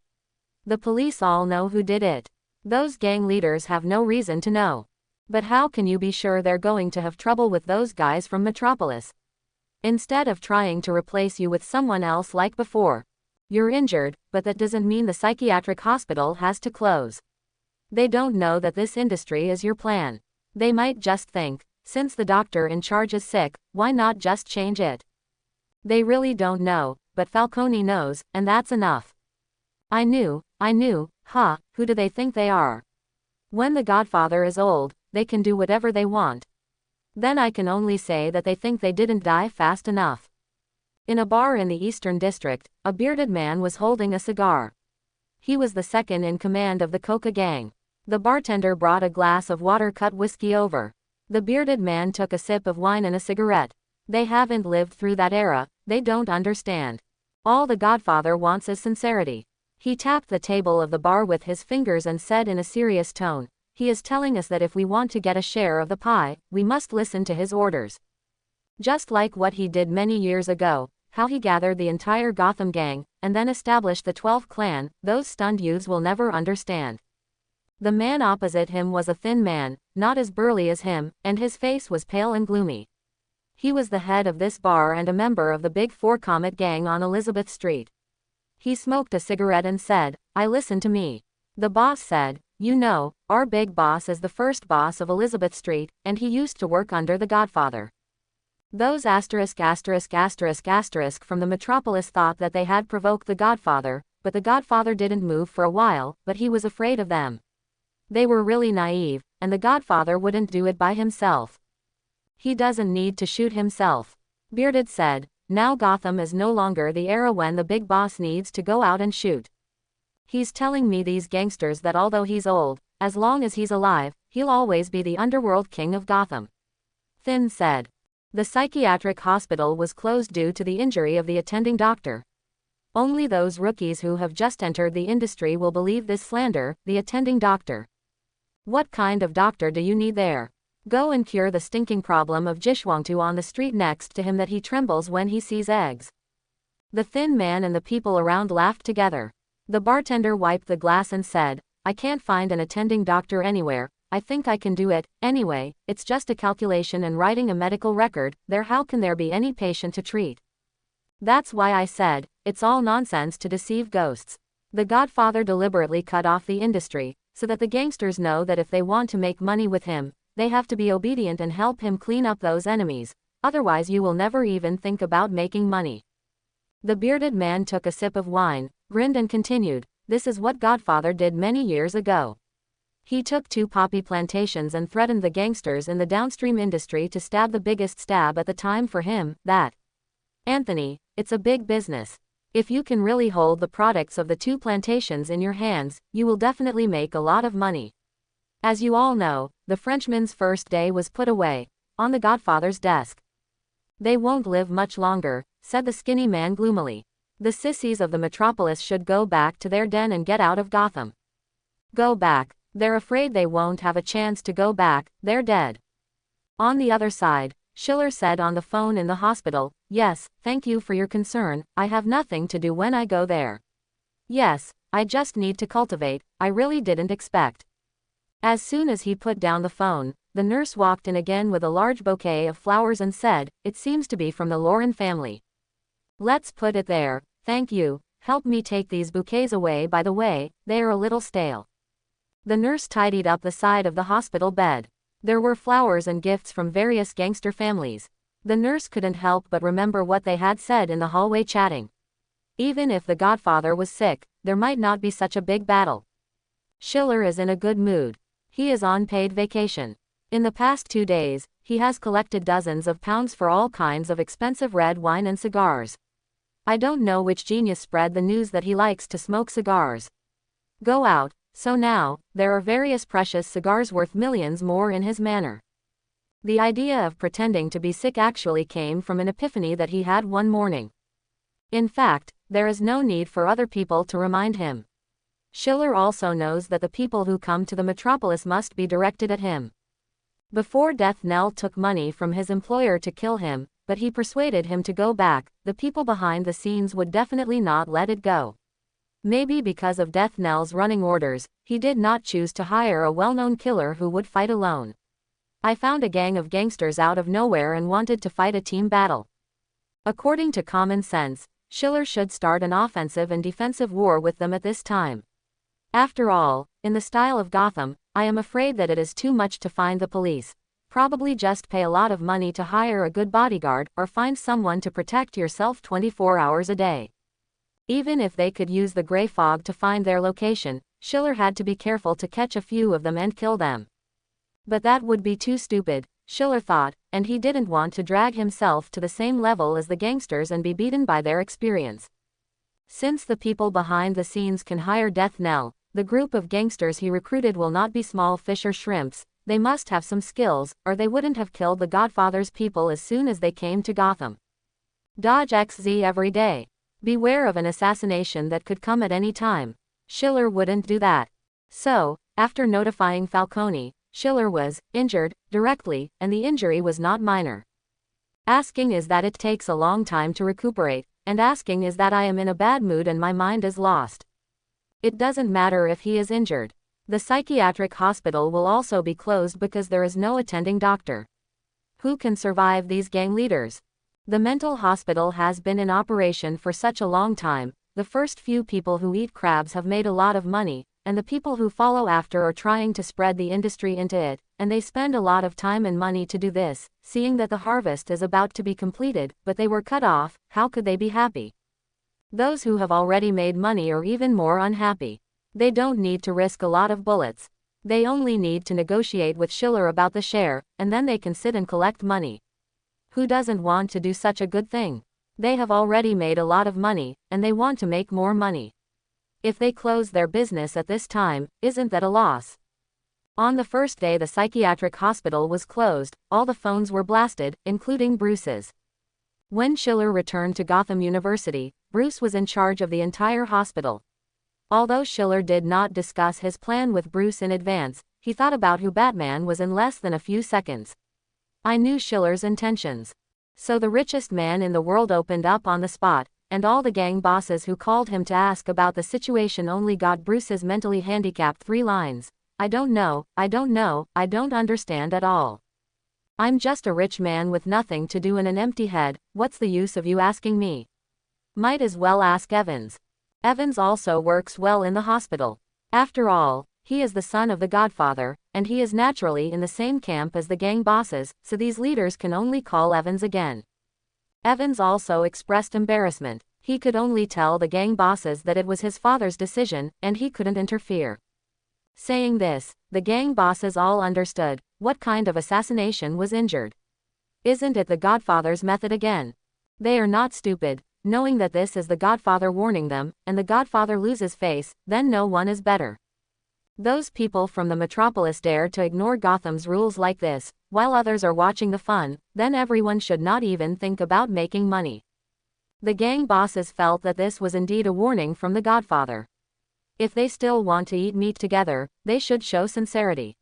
The police all know who did it. Those gang leaders have no reason to know. But how can you be sure they're going to have trouble with those guys from Metropolis? Instead of trying to replace you with someone else like before. You're injured, but that doesn't mean the psychiatric hospital has to close. They don't know that this industry is your plan. They might just think, since the doctor in charge is sick, why not just change it? They really don't know, but Falcone knows, and that's enough. I knew, who do they think they are? When the Godfather is old, they can do whatever they want. Then I can only say that they think they didn't die fast enough. In a bar in the Eastern District, a bearded man was holding a cigar. He was the second in command of the Coca gang. The bartender brought a glass of water-cut whiskey over. The bearded man took a sip of wine and a cigarette. They haven't lived through that era, they don't understand. All the Godfather wants is sincerity. He tapped the table of the bar with his fingers and said in a serious tone, he is telling us that if we want to get a share of the pie, we must listen to his orders. Just like what he did many years ago, how he gathered the entire Gotham gang, and then established the 12th clan, those stunned youths will never understand. The man opposite him was a thin man, not as burly as him, and his face was pale and gloomy. He was the head of this bar and a member of the Big Four Comet gang on Elizabeth Street. He smoked a cigarette and said, listen to me. The boss said, you know, our big boss is the first boss of Elizabeth Street, and he used to work under the Godfather. Those **** from the metropolis thought that they had provoked the Godfather, but the Godfather didn't move for a while, but he was afraid of them. They were really naive, and the Godfather wouldn't do it by himself. He doesn't need to shoot himself. Bearded said, now Gotham is no longer the era when the big boss needs to go out and shoot. He's telling me, these gangsters, that although he's old, as long as he's alive, he'll always be the underworld king of Gotham. Thin said. The psychiatric hospital was closed due to the injury of the attending doctor. Only those rookies who have just entered the industry will believe this slander, the attending doctor. What kind of doctor do you need there? Go and cure the stinking problem of Jishwangtu on the street next to him that he trembles when he sees eggs. The thin man and the people around laughed together. The bartender wiped the glass and said, I can't find an attending doctor anywhere. I think I can do it. Anyway, it's just a calculation and writing a medical record there. How can there be any patient to treat? That's why I said, it's all nonsense to deceive ghosts. The Godfather deliberately cut off the industry, so that the gangsters know that if they want to make money with him, they have to be obedient and help him clean up those enemies, otherwise you will never even think about making money. The bearded man took a sip of wine, grinned and continued, this is what Godfather did many years ago. He took 2 poppy plantations and threatened the gangsters in the downstream industry to stab the biggest stab at the time for him, that. Anthony, it's a big business. If you can really hold the products of the 2 plantations in your hands, you will definitely make a lot of money. As you all know, the Frenchman's first day was put away, on the Godfather's desk. They won't live much longer, said the skinny man gloomily. The sissies of the metropolis should go back to their den and get out of Gotham. Go back. They're afraid they won't have a chance to go back, they're dead. On the other side, Schiller said on the phone in the hospital, yes, thank you for your concern, I have nothing to do when I go there. Yes, I just need to cultivate, I really didn't expect. As soon as he put down the phone, the nurse walked in again with a large bouquet of flowers and said, it seems to be from the Lauren family. Let's put it there, thank you, help me take these bouquets away, by the way, they are a little stale. The nurse tidied up the side of the hospital bed. There were flowers and gifts from various gangster families. The nurse couldn't help but remember what they had said in the hallway chatting. Even if the Godfather was sick, there might not be such a big battle. Schiller is in a good mood. He is on paid vacation. In the past 2 days, he has collected dozens of pounds for all kinds of expensive red wine and cigars. I don't know which genius spread the news that he likes to smoke cigars. Go out. So now, there are various precious cigars worth millions more in his manor. The idea of pretending to be sick actually came from an epiphany that he had one morning. In fact, there is no need for other people to remind him. Schiller also knows that the people who come to the metropolis must be directed at him. Before death, Nell took money from his employer to kill him, but he persuaded him to go back. The people behind the scenes would definitely not let it go. Maybe because of Death Knell's running orders, he did not choose to hire a well-known killer who would fight alone. I found a gang of gangsters out of nowhere and wanted to fight a team battle. According to common sense, Schiller should start an offensive and defensive war with them at this time. After all, in the style of Gotham, I am afraid that it is too much to find the police. Probably just pay a lot of money to hire a good bodyguard or find someone to protect yourself 24 hours a day. Even if they could use the gray fog to find their location, Schiller had to be careful to catch a few of them and kill them. But that would be too stupid, Schiller thought, and he didn't want to drag himself to the same level as the gangsters and be beaten by their experience. Since the people behind the scenes can hire Death Knell, the group of gangsters he recruited will not be small fish or shrimps. They must have some skills, or they wouldn't have killed the Godfather's people as soon as they came to Gotham. Dodge XZ every day. Beware of an assassination that could come at any time. Schiller wouldn't do that. So, after notifying Falcone, Schiller was injured directly, and the injury was not minor. Asking is that it takes a long time to recuperate, and asking is that I am in a bad mood and my mind is lost. It doesn't matter if he is injured. The psychiatric hospital will also be closed because there is no attending doctor. Who can survive these gang leaders? The mental hospital has been in operation for such a long time. The first few people who eat crabs have made a lot of money, and the people who follow after are trying to spread the industry into it, and they spend a lot of time and money to do this, seeing that the harvest is about to be completed, but they were cut off. How could they be happy? Those who have already made money are even more unhappy. They don't need to risk a lot of bullets. They only need to negotiate with Schiller about the share, and then they can sit and collect money. Who doesn't want to do such a good thing? They have already made a lot of money, and they want to make more money. If they close their business at this time, isn't that a loss? On the first day the psychiatric hospital was closed, all the phones were blasted, including Bruce's. When Schiller returned to Gotham University, Bruce was in charge of the entire hospital. Although Schiller did not discuss his plan with Bruce in advance, he thought about who Batman was in less than a few seconds. I knew Schiller's intentions. So the richest man in the world opened up on the spot, and all the gang bosses who called him to ask about the situation only got Bruce's mentally handicapped 3 lines. I don't know, I don't know, I don't understand at all. I'm just a rich man with nothing to do and an empty head, what's the use of you asking me? Might as well ask Evans. Evans also works well in the hospital. After all, he is the son of the Godfather, and he is naturally in the same camp as the gang bosses, so these leaders can only call Evans again. Evans also expressed embarrassment. He could only tell the gang bosses that it was his father's decision, and he couldn't interfere. Saying this, the gang bosses all understood what kind of assassination was injured. Isn't it the Godfather's method again? They are not stupid, knowing that this is the Godfather warning them, and the Godfather loses face, then no one is better. Those people from the metropolis dare to ignore Gotham's rules like this, while others are watching the fun, then everyone should not even think about making money. The gang bosses felt that this was indeed a warning from the Godfather. If they still want to eat meat together, they should show sincerity.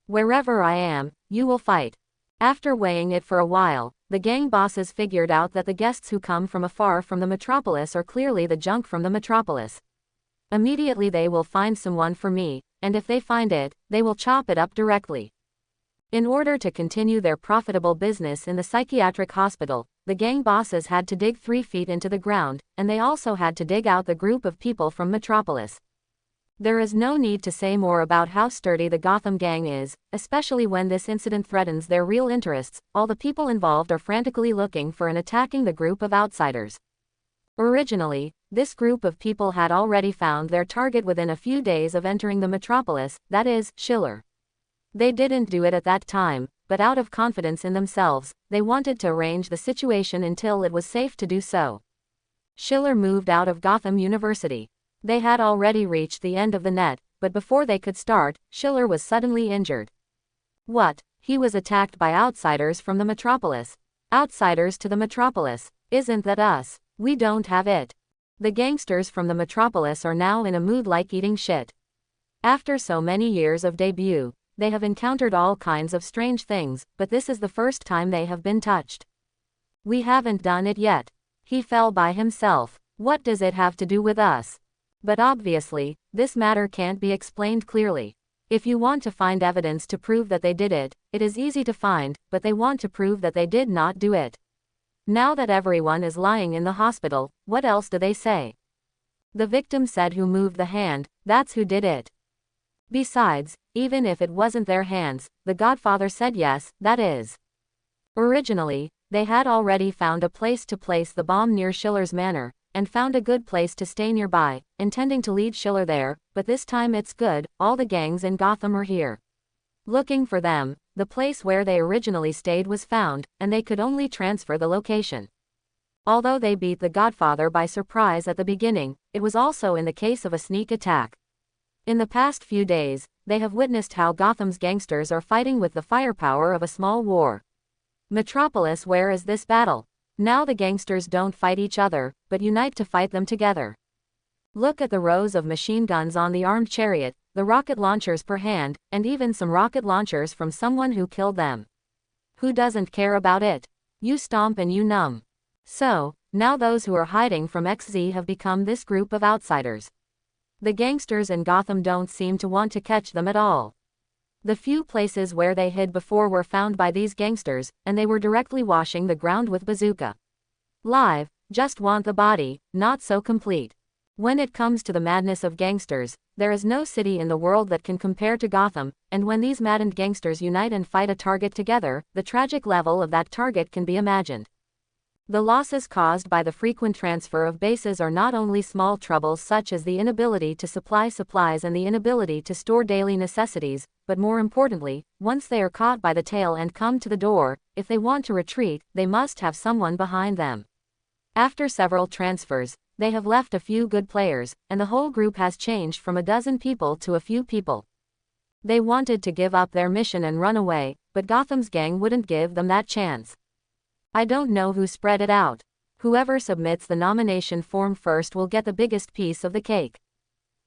Wherever I am, you will fight. After weighing it for a while, the gang bosses figured out that the guests who come from afar from the metropolis are clearly the junk from the metropolis. Immediately they will find someone for me, and if they find it, they will chop it up directly. In order to continue their profitable business in the psychiatric hospital, the gang bosses had to dig 3 feet into the ground, and they also had to dig out the group of people from Metropolis. There is no need to say more about how sturdy the Gotham gang is, especially when this incident threatens their real interests. All the people involved are frantically looking for and attacking the group of outsiders. Originally, this group of people had already found their target within a few days of entering the metropolis, that is, Schiller. They didn't do it at that time, but out of confidence in themselves, they wanted to arrange the situation until it was safe to do so. Schiller moved out of Gotham University. They had already reached the end of the net, but before they could start, Schiller was suddenly injured. What? He was attacked by outsiders from the metropolis. Outsiders to the metropolis. Isn't that us? We don't have it. The gangsters from the metropolis are now in a mood like eating shit. After so many years of debut, they have encountered all kinds of strange things, but this is the first time they have been touched. We haven't done it yet. He fell by himself. What does it have to do with us? But obviously, this matter can't be explained clearly. If you want to find evidence to prove that they did it, it is easy to find, but they want to prove that they did not do it. Now that everyone is lying in the hospital, what else do they say? The victim said who moved the hand, that's who did it. Besides, even if it wasn't their hands, the Godfather said yes, that is. Originally, they had already found a place to place the bomb near Schiller's manor, and found a good place to stay nearby, intending to lead Schiller there, but this time it's good, all the gangs in Gotham are here. Looking for them, the place where they originally stayed was found, and they could only transfer the location. Although they beat the Godfather by surprise at the beginning, it was also in the case of a sneak attack. In the past few days, they have witnessed how Gotham's gangsters are fighting with the firepower of a small war. Metropolis, where is this battle? Now the gangsters don't fight each other, but unite to fight them together. Look at the rows of machine guns on the armed chariot, the rocket launchers per hand, and even some rocket launchers from someone who killed them. Who doesn't care about it? You stomp and you numb. So, now those who are hiding from XZ have become this group of outsiders. The gangsters in Gotham don't seem to want to catch them at all. The few places where they hid before were found by these gangsters, and they were directly washing the ground with bazooka. Live, just want the body, not so complete. When it comes to the madness of gangsters, there is no city in the world that can compare to Gotham, and when these maddened gangsters unite and fight a target together, the tragic level of that target can be imagined. The losses caused by the frequent transfer of bases are not only small troubles such as the inability to supply supplies and the inability to store daily necessities, but more importantly, once they are caught by the tail and come to the door, if they want to retreat, they must have someone behind them. After several transfers, they have left a few good players, and the whole group has changed from a dozen people to a few people. They wanted to give up their mission and run away, but Gotham's gang wouldn't give them that chance. I don't know who spread it out. Whoever submits the nomination form first will get the biggest piece of the cake.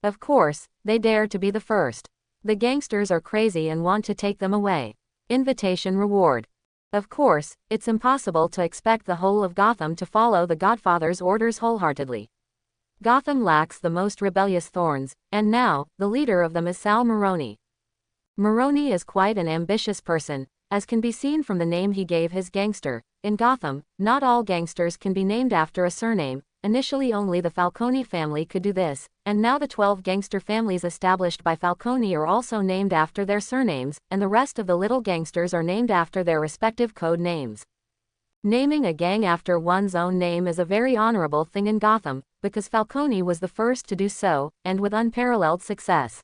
Of course, they dare to be the first. The gangsters are crazy and want to take them away. Invitation reward. Of course, it's impossible to expect the whole of Gotham to follow the Godfather's orders wholeheartedly. Gotham lacks the most rebellious thorns, and now, the leader of them is Sal Maroni. Maroni is quite an ambitious person, as can be seen from the name he gave his gangster. In Gotham, not all gangsters can be named after a surname. Initially only the Falcone family could do this, and now the 12 gangster families established by Falcone are also named after their surnames, and the rest of the little gangsters are named after their respective code names. Naming a gang after one's own name is a very honorable thing in Gotham, because Falcone was the first to do so, and with unparalleled success.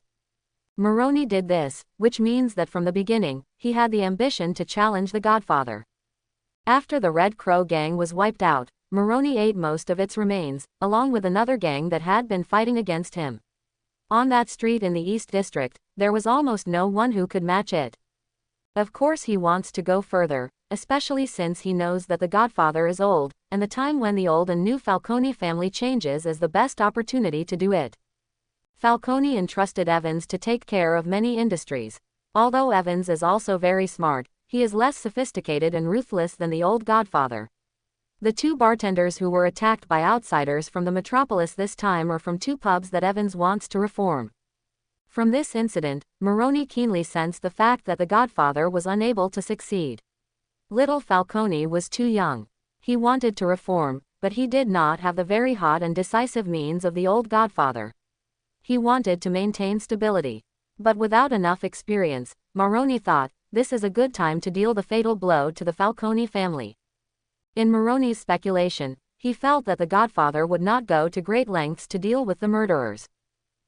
Maroni did this, which means that from the beginning, he had the ambition to challenge the Godfather. After the Red Crow gang was wiped out, Maroni ate most of its remains, along with another gang that had been fighting against him. On that street in the East District, there was almost no one who could match it. Of course he wants to go further, especially since he knows that the Godfather is old, and the time when the old and new Falcone family changes is the best opportunity to do it. Falcone entrusted Evans to take care of many industries. Although Evans is also very smart, he is less sophisticated and ruthless than the old Godfather. The two bartenders who were attacked by outsiders from the metropolis this time are from two pubs that Evans wants to reform. From this incident, Maroni keenly sensed the fact that the Godfather was unable to succeed. Little Falcone was too young. He wanted to reform, but he did not have the very hot and decisive means of the old Godfather. He wanted to maintain stability. But without enough experience, Maroni thought, this is a good time to deal the fatal blow to the Falcone family. In Maroni's speculation, he felt that the Godfather would not go to great lengths to deal with the murderers.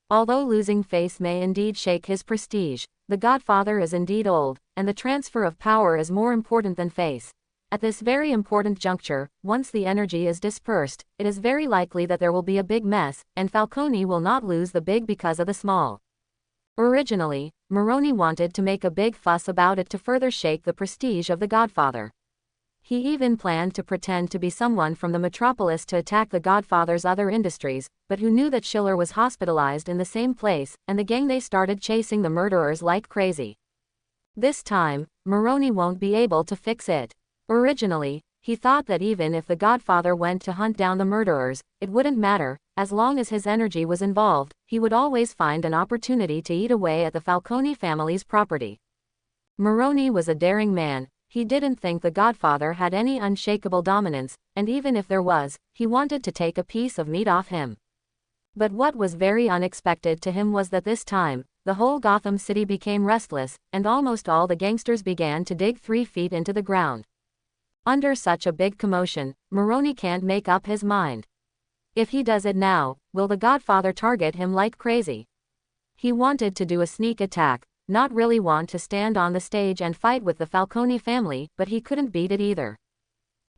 Although losing face may indeed shake his prestige, the Godfather is indeed old, and the transfer of power is more important than face. At this very important juncture, once the energy is dispersed, it is very likely that there will be a big mess, and Falcone will not lose the big because of the small. Originally, Maroni wanted to make a big fuss about it to further shake the prestige of the Godfather. He even planned to pretend to be someone from the metropolis to attack the Godfather's other industries, but who knew that Schiller was hospitalized in the same place, and the gang they started chasing the murderers like crazy. This time, Maroni won't be able to fix it. Originally, he thought that even if the Godfather went to hunt down the murderers, it wouldn't matter, as long as his energy was involved, he would always find an opportunity to eat away at the Falcone family's property. Maroni was a daring man. He didn't think the Godfather had any unshakable dominance, and even if there was, he wanted to take a piece of meat off him. But what was very unexpected to him was that this time, the whole Gotham City became restless, and almost all the gangsters began to dig 3 feet into the ground. Under such a big commotion, Maroni can't make up his mind. If he does it now, will the Godfather target him like crazy? He wanted to do a sneak attack, not really want to stand on the stage and fight with the Falcone family, but he couldn't beat it either.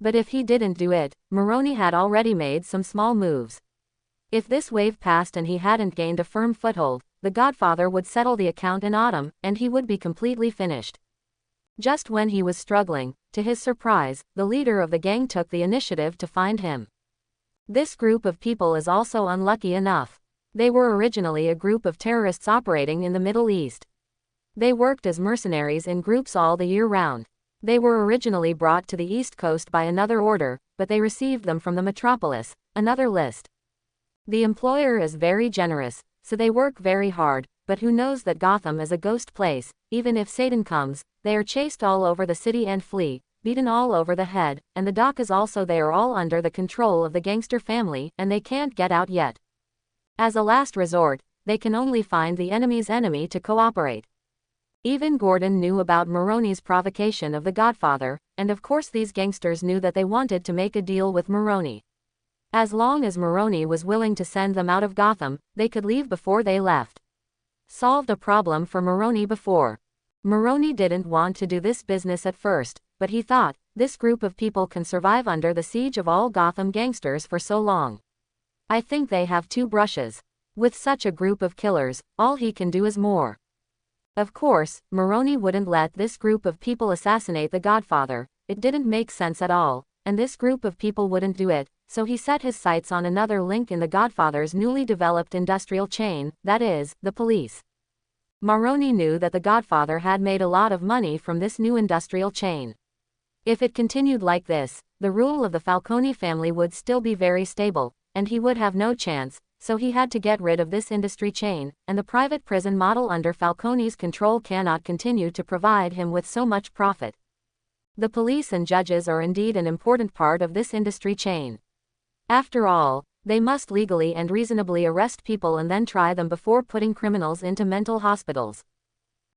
But if he didn't do it, Maroni had already made some small moves. If this wave passed and he hadn't gained a firm foothold, the Godfather would settle the account in autumn, and he would be completely finished. Just when he was struggling, to his surprise, the leader of the gang took the initiative to find him. This group of people is also unlucky enough. They were originally a group of terrorists operating in the Middle East. They worked as mercenaries in groups all the year round. They were originally brought to the East Coast by another order, but they received them from the metropolis, another list. The employer is very generous, so they work very hard, but who knows that Gotham is a ghost place. Even if Satan comes, they are chased all over the city and flee, beaten all over the head, and the dock is also they are all under the control of the gangster family, and they can't get out yet. As a last resort, they can only find the enemy's enemy to cooperate. Even Gordon knew about Maroni's provocation of the Godfather, and of course these gangsters knew that they wanted to make a deal with Maroni. As long as Maroni was willing to send them out of Gotham, they could leave before they left. Solved a problem for Maroni before. Maroni didn't want to do this business at first, but he thought, this group of people can survive under the siege of all Gotham gangsters for so long. I think they have two brushes. With such a group of killers, all he can do is more. Of course, Maroni wouldn't let this group of people assassinate the Godfather. It didn't make sense at all, and this group of people wouldn't do it, so he set his sights on another link in the Godfather's newly developed industrial chain, that is, the police. Maroni knew that the Godfather had made a lot of money from this new industrial chain. If it continued like this, the rule of the Falcone family would still be very stable, and he would have no chance, so he had to get rid of this industry chain, and the private prison model under Falcone's control cannot continue to provide him with so much profit. The police and judges are indeed an important part of this industry chain. After all, they must legally and reasonably arrest people and then try them before putting criminals into mental hospitals.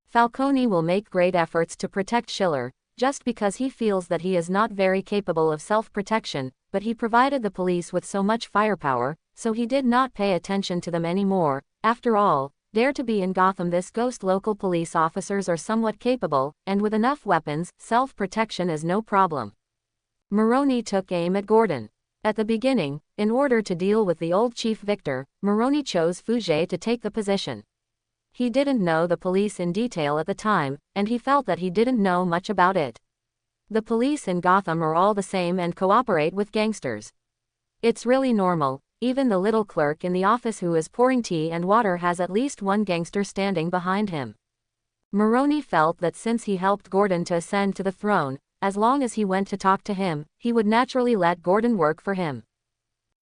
Falcone will make great efforts to protect Schiller, just because he feels that he is not very capable of self-protection, but he provided the police with so much firepower, so he did not pay attention to them anymore. After all, dare to be in Gotham, this ghost local police officers are somewhat capable, and with enough weapons, self-protection is no problem. Maroni took aim at Gordon. At the beginning, in order to deal with the old Chief Victor, Maroni chose Fouché to take the position. He didn't know the police in detail at the time, and he felt that he didn't know much about it. The police in Gotham are all the same and cooperate with gangsters. It's really normal. Even the little clerk in the office who is pouring tea and water has at least one gangster standing behind him. Maroni felt that since he helped Gordon to ascend to the throne, as long as he went to talk to him, he would naturally let Gordon work for him.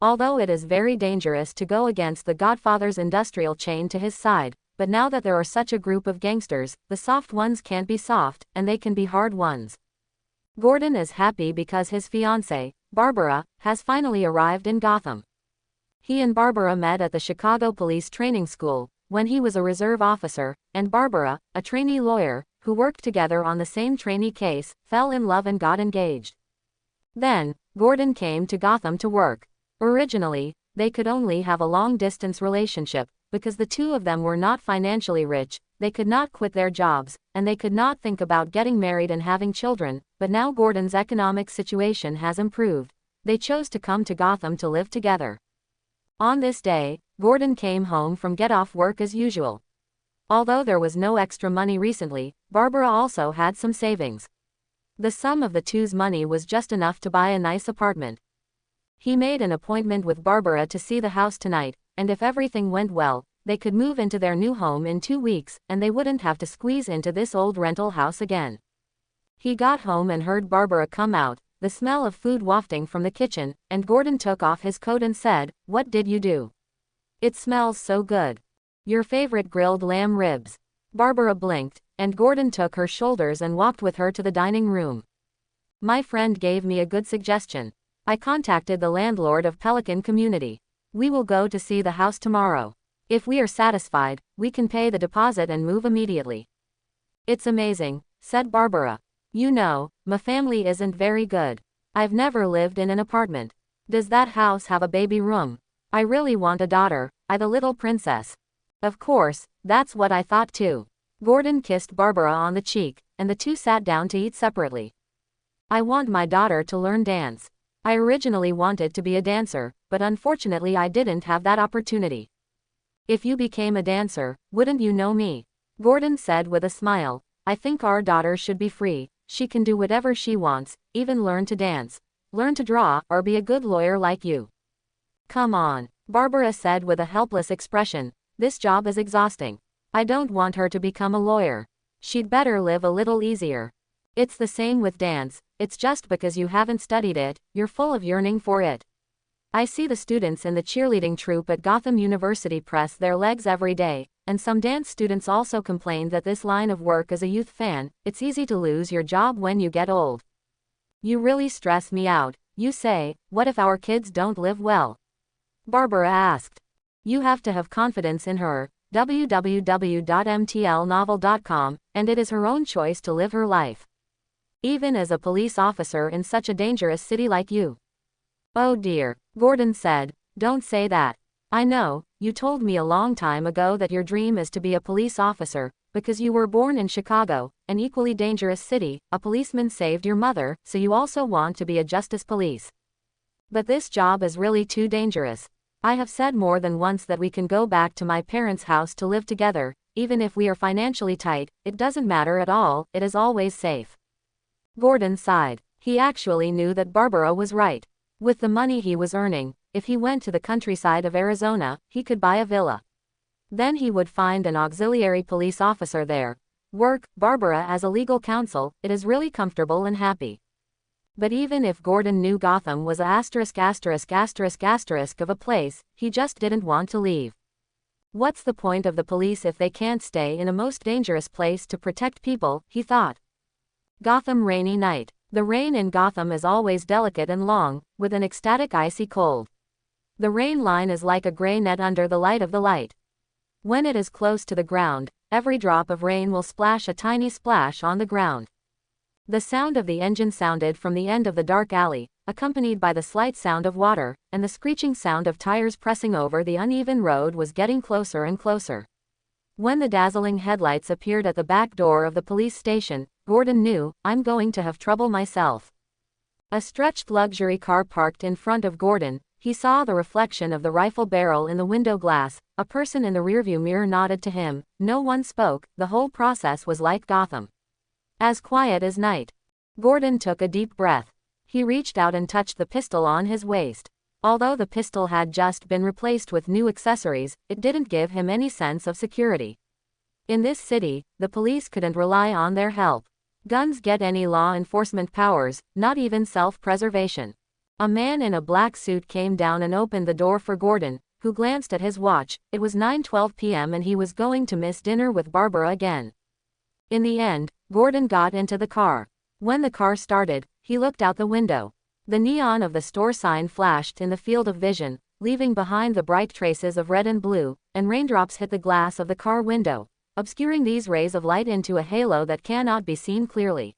Although it is very dangerous to go against the Godfather's industrial chain to his side, but now that there are such a group of gangsters, the soft ones can't be soft, and they can be hard ones. Gordon is happy because his fiancée, Barbara, has finally arrived in Gotham. He and Barbara met at the Chicago Police Training School, when he was a reserve officer, and Barbara, a trainee lawyer, who worked together on the same trainee case, fell in love and got engaged. Then, Gordon came to Gotham to work. Originally, they could only have a long-distance relationship, because the two of them were not financially rich, they could not quit their jobs, and they could not think about getting married and having children, but now Gordon's economic situation has improved. They chose to come to Gotham to live together. On this day, Gordon came home from get-off work as usual. Although there was no extra money recently, Barbara also had some savings. The sum of the two's money was just enough to buy a nice apartment. He made an appointment with Barbara to see the house tonight, and if everything went well, they could move into their new home in 2 weeks, and they wouldn't have to squeeze into this old rental house again. He got home and heard Barbara come out, the smell of food wafting from the kitchen, and Gordon took off his coat and said, "What did you do? It smells so good. Your favorite grilled lamb ribs." Barbara blinked, and Gordon took her shoulders and walked with her to the dining room. "My friend gave me a good suggestion. I contacted the landlord of Pelican Community. We will go to see the house tomorrow. If we are satisfied, we can pay the deposit and move immediately." "It's amazing," said Barbara. "You know, my family isn't very good. I've never lived in an apartment. Does that house have a baby room? I really want a daughter, the little princess." "Of course, that's what I thought too." Gordon kissed Barbara on the cheek, and the two sat down to eat separately. "I want my daughter to learn dance. I originally wanted to be a dancer, but unfortunately I didn't have that opportunity." "If you became a dancer, wouldn't you know me?" Gordon said with a smile. "I think our daughter should be free. She can do whatever she wants, even learn to dance, learn to draw, or be a good lawyer like you." "Come on," Barbara said with a helpless expression. "This job is exhausting. I don't want her to become a lawyer. She'd better live a little easier." "It's the same with dance, it's just because you haven't studied it, you're full of yearning for it. I see the students in the cheerleading troupe at Gotham University press their legs every day, and some dance students also complain that this line of work as a youth fan, it's easy to lose your job when you get old. You really stress me out." "You say, what if our kids don't live well?" Barbara asked. "You have to have confidence in her, www.mtlnovel.com, and it is her own choice to live her life. Even as a police officer in such a dangerous city like you." "Oh dear," Gordon said, "don't say that. I know, you told me a long time ago that your dream is to be a police officer, because you were born in Chicago, an equally dangerous city. A policeman saved your mother, so you also want to be a justice police. But this job is really too dangerous. I have said more than once that we can go back to my parents' house to live together, even if we are financially tight. It doesn't matter at all, it is always safe. Gordon sighed. He actually knew that Barbara was right. With the money he was earning, if he went to the countryside of Arizona, he could buy a villa. Then he would find an auxiliary police officer there. Work, Barbara as a legal counsel, it is really comfortable and happy. But even if Gordon knew Gotham was a **** of a place, he just didn't want to leave. What's the point of the police if they can't stay in a most dangerous place to protect people, he thought. Gotham rainy night. The rain in Gotham is always delicate and long, with an ecstatic icy cold. The rain line is like a gray net under the light of the light. When it is close to the ground, every drop of rain will splash a tiny splash on the ground. The sound of the engine sounded from the end of the dark alley, accompanied by the slight sound of water, and the screeching sound of tires pressing over the uneven road was getting closer and closer. When the dazzling headlights appeared at the back door of the police station, Gordon knew, I'm going to have trouble myself. A stretched luxury car parked in front of Gordon. He saw the reflection of the rifle barrel in the window glass. A person in the rearview mirror nodded to him. No one spoke. The whole process was like Gotham. As quiet as night. Gordon took a deep breath. He reached out and touched the pistol on his waist. Although the pistol had just been replaced with new accessories, it didn't give him any sense of security. In this city, the police couldn't rely on their help. Guns get any law enforcement powers, not even self-preservation. A man in a black suit came down and opened the door for Gordon, who glanced at his watch. It was 9:12 p.m. and he was going to miss dinner with Barbara again. In the end, Gordon got into the car. When the car started, he looked out the window. The neon of the store sign flashed in the field of vision, leaving behind the bright traces of red and blue, and raindrops hit the glass of the car window, obscuring these rays of light into a halo that cannot be seen clearly.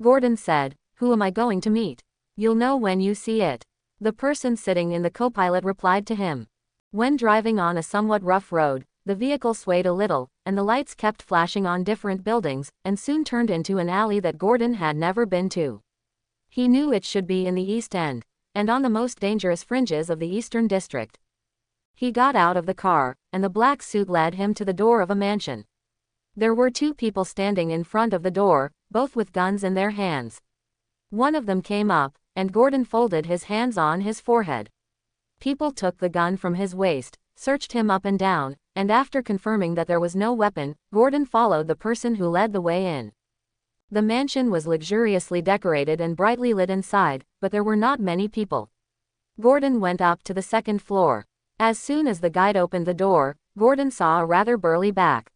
Gordon said, "Who am I going to meet?" "You'll know when you see it." The person sitting in the co-pilot replied to him. When driving on a somewhat rough road, the vehicle swayed a little, and the lights kept flashing on different buildings, and soon turned into an alley that Gordon had never been to. He knew it should be in the East End, and on the most dangerous fringes of the Eastern District. He got out of the car, and the black suit led him to the door of a mansion. There were two people standing in front of the door, both with guns in their hands. One of them came up, and Gordon folded his hands on his forehead. People took the gun from his waist, searched him up and down, and after confirming that there was no weapon, Gordon followed the person who led the way in. The mansion was luxuriously decorated and brightly lit inside, but there were not many people. Gordon went up to the second floor. As soon as the guide opened the door, Gordon saw a rather burly back.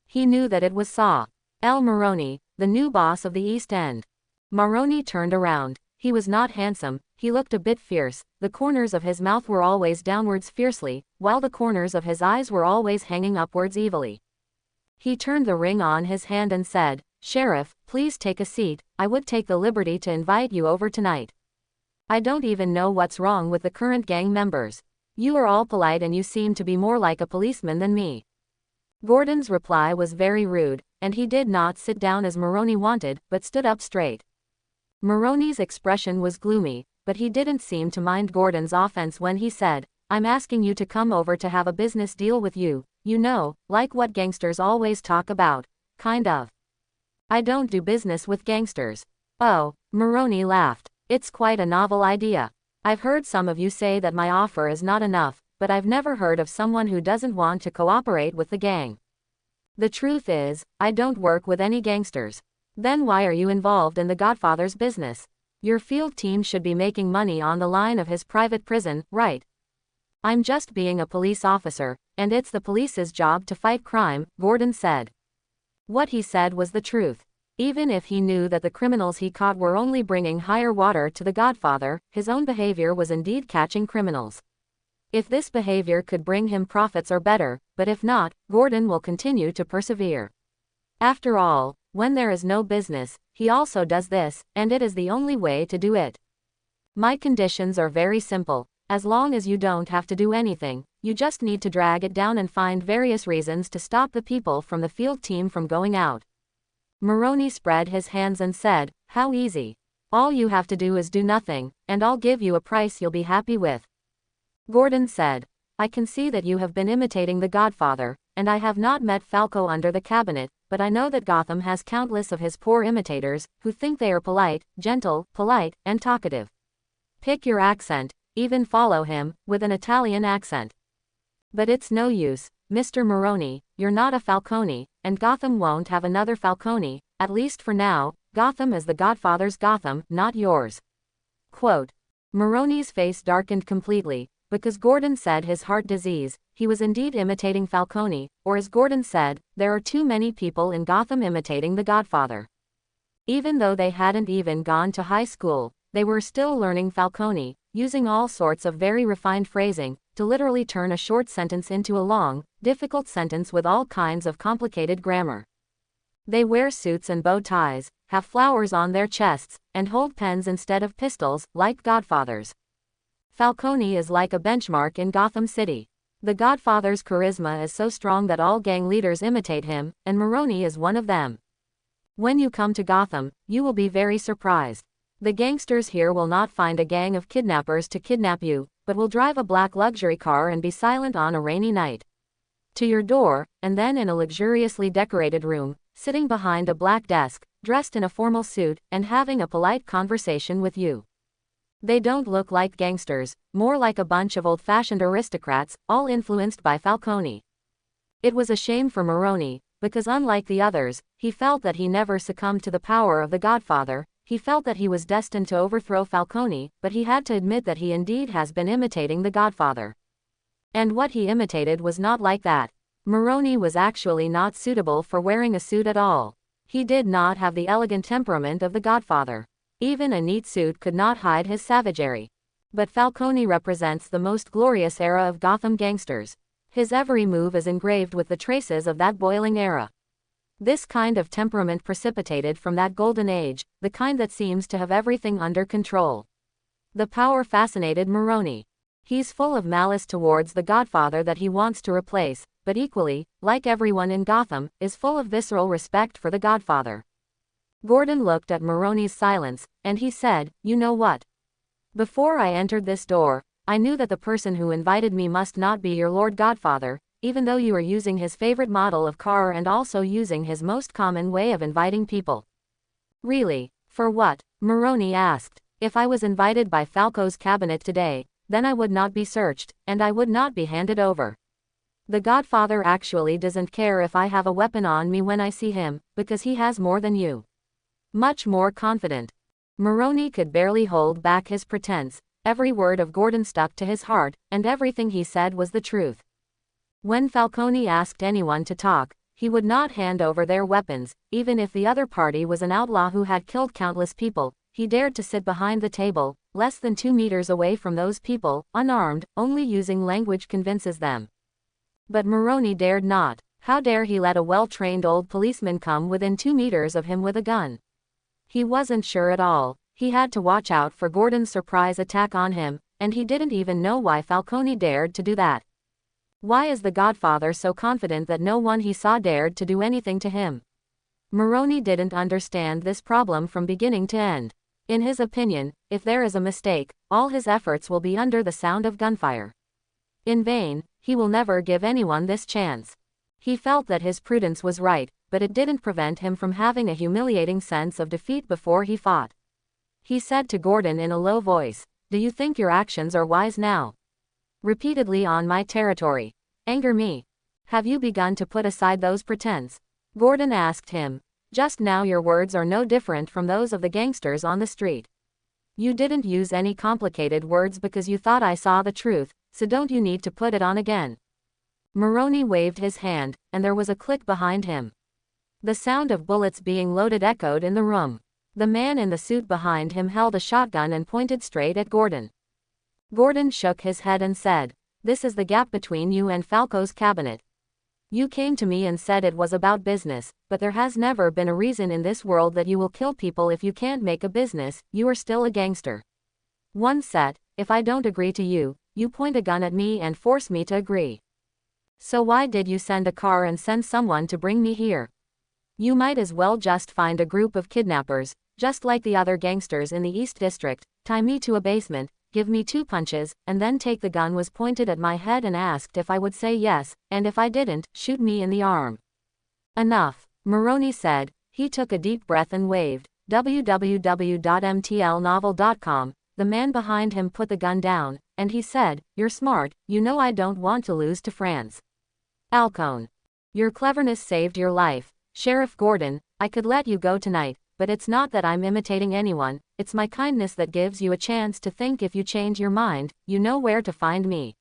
He knew that it was Saw L. Maroney, the new boss of the East End. Maroney turned around. He was not handsome, he looked a bit fierce. The corners of his mouth were always downwards fiercely, while the corners of his eyes were always hanging upwards evilly. He turned the ring on his hand and said, "Sheriff, please take a seat. I would take the liberty to invite you over tonight. I don't even know what's wrong with the current gang members. You are all polite and you seem to be more like a policeman than me." Gordon's reply was very rude, and he did not sit down as Maroney wanted, but stood up straight. Maroney's expression was gloomy, but he didn't seem to mind Gordon's offense when he said, "I'm asking you to come over to have a business deal with you, you know, like what gangsters always talk about, kind of." "I don't do business with gangsters." "Oh," Maroney laughed. "It's quite a novel idea. I've heard some of you say that my offer is not enough, but I've never heard of someone who doesn't want to cooperate with the gang. The truth is, I don't work with any gangsters." "Then why are you involved in the Godfather's business? Your field team should be making money on the line of his private prison, right?" "I'm just being a police officer, and it's the police's job to fight crime," Gordon said. What he said was the truth. Even if he knew that the criminals he caught were only bringing higher water to the Godfather, his own behavior was indeed catching criminals. If this behavior could bring him profits or better, but if not, Gordon will continue to persevere. After all, when there is no business, he also does this, and it is the only way to do it. "My conditions are very simple. As long as you don't have to do anything, you just need to drag it down and find various reasons to stop the people from the field team from going out. Maroney spread his hands and said, "How easy. All you have to do is do nothing, and I'll give you a price you'll be happy with." Gordon said, "I can see that you have been imitating the Godfather, and I have not met Falco under the cabinet, but I know that Gotham has countless of his poor imitators, who think they are gentle, polite, and talkative. Pick your accent, even follow him, with an Italian accent. But it's no use, Mr. Maroney, you're not a Falcone, and Gotham won't have another Falcone, at least for now. Gotham is the Godfather's Gotham, not yours." Quote. Maroney's face darkened completely, because Gordon said his heart disease, he was indeed imitating Falcone, or as Gordon said, there are too many people in Gotham imitating the Godfather. Even though they hadn't even gone to high school, they were still learning Falcone, using all sorts of very refined phrasing, to literally turn a short sentence into a long, difficult sentence with all kinds of complicated grammar. They wear suits and bow ties, have flowers on their chests, and hold pens instead of pistols, like Godfathers. Falcone is like a benchmark in Gotham City. The Godfather's charisma is so strong that all gang leaders imitate him, and Maroney is one of them. When you come to Gotham, you will be very surprised. The gangsters here will not find a gang of kidnappers to kidnap you, but will drive a black luxury car and be silent on a rainy night to your door, and then in a luxuriously decorated room, sitting behind a black desk, dressed in a formal suit, and having a polite conversation with you. They don't look like gangsters, more like a bunch of old-fashioned aristocrats, all influenced by Falcone. It was a shame for Maroney, because unlike the others, he felt that he never succumbed to the power of the Godfather. He felt that he was destined to overthrow Falcone, but he had to admit that he indeed has been imitating the Godfather. And what he imitated was not like that. Maroney was actually not suitable for wearing a suit at all. He did not have the elegant temperament of the Godfather. Even a neat suit could not hide his savagery. But Falcone represents the most glorious era of Gotham gangsters. His every move is engraved with the traces of that boiling era. This kind of temperament precipitated from that golden age, the kind that seems to have everything under control. The power fascinated Maroney. He's full of malice towards the Godfather that he wants to replace, but equally, like everyone in Gotham, is full of visceral respect for the Godfather. Gordon looked at Maroney's silence, and he said, "You know what? Before I entered this door, I knew that the person who invited me must not be your Lord Godfather, even though you are using his favorite model of car and also using his most common way of inviting people." "Really? For what?" Maroney asked. "If I was invited by Falco's cabinet today, then I would not be searched, and I would not be handed over. The Godfather actually doesn't care if I have a weapon on me when I see him, because he has more than you." Much more confident. Maroney could barely hold back his pretense. Every word of Gordon stuck to his heart, and everything he said was the truth. When Falcone asked anyone to talk, he would not hand over their weapons, even if the other party was an outlaw who had killed countless people. He dared to sit behind the table, less than 2 meters away from those people, unarmed, only using language convinces them. But Maroney dared not. How dare he let a well-trained old policeman come within 2 meters of him with a gun? He wasn't sure at all. He had to watch out for Gordon's surprise attack on him, and he didn't even know why Falcone dared to do that. Why is the Godfather so confident that no one he saw dared to do anything to him? Maroney didn't understand this problem from beginning to end. In his opinion, if there is a mistake, all his efforts will be under the sound of gunfire. In vain, he will never give anyone this chance. He felt that his prudence was right, but it didn't prevent him from having a humiliating sense of defeat before he fought. He said to Gordon in a low voice, "Do you think your actions are wise now? Repeatedly on my territory. Anger me. Have you begun to put aside those pretense?" Gordon asked him. "Just now your words are no different from those of the gangsters on the street. You didn't use any complicated words because you thought I saw the truth, so don't you need to put it on again." Maroney waved his hand, and there was a click behind him. The sound of bullets being loaded echoed in the room. The man in the suit behind him held a shotgun and pointed straight at Gordon. Gordon shook his head and said, "This is the gap between you and Falco's cabinet. You came to me and said it was about business, but there has never been a reason in this world that you will kill people if you can't make a business. You are still a gangster. One set, if I don't agree to you, you point a gun at me and force me to agree. So why did you send a car and send someone to bring me here? You might as well just find a group of kidnappers, just like the other gangsters in the East District, tie me to a basement, give me 2 punches, and then take the gun was pointed at my head and asked if I would say yes, and if I didn't, shoot me in the arm. Enough, Maroney said. He took a deep breath and waved. www.mtlnovel.com. The man behind him put the gun down, and he said, "You're smart, you know I don't want to lose to France. Alcone. Your cleverness saved your life. Sheriff Gordon, I could let you go tonight, but it's not that I'm imitating anyone, it's my kindness that gives you a chance to think. If you change your mind, you know where to find me."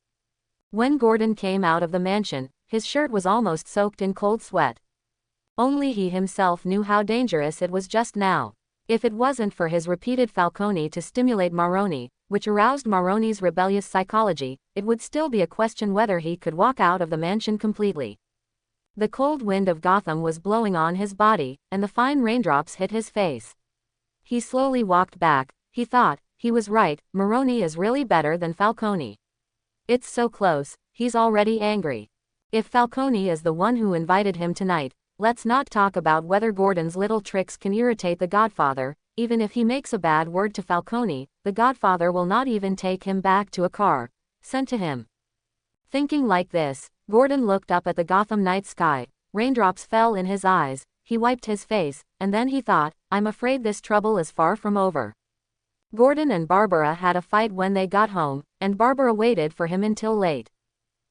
When Gordon came out of the mansion, his shirt was almost soaked in cold sweat. Only he himself knew how dangerous it was just now. If it wasn't for his repeated Falcone to stimulate Maroney, which aroused Maroney's rebellious psychology, it would still be a question whether he could walk out of the mansion completely. The cold wind of Gotham was blowing on his body, and the fine raindrops hit his face. He slowly walked back. He thought, he was right, Maroney is really better than Falcone. It's so close, he's already angry. If Falcone is the one who invited him tonight, let's not talk about whether Gordon's little tricks can irritate the Godfather. Even if he makes a bad word to Falcone, the Godfather will not even take him back to a car sent to him. Thinking like this, Gordon looked up at the Gotham night sky. Raindrops fell in his eyes. He wiped his face, and then he thought, I'm afraid this trouble is far from over. Gordon and Barbara had a fight when they got home, and Barbara waited for him until late.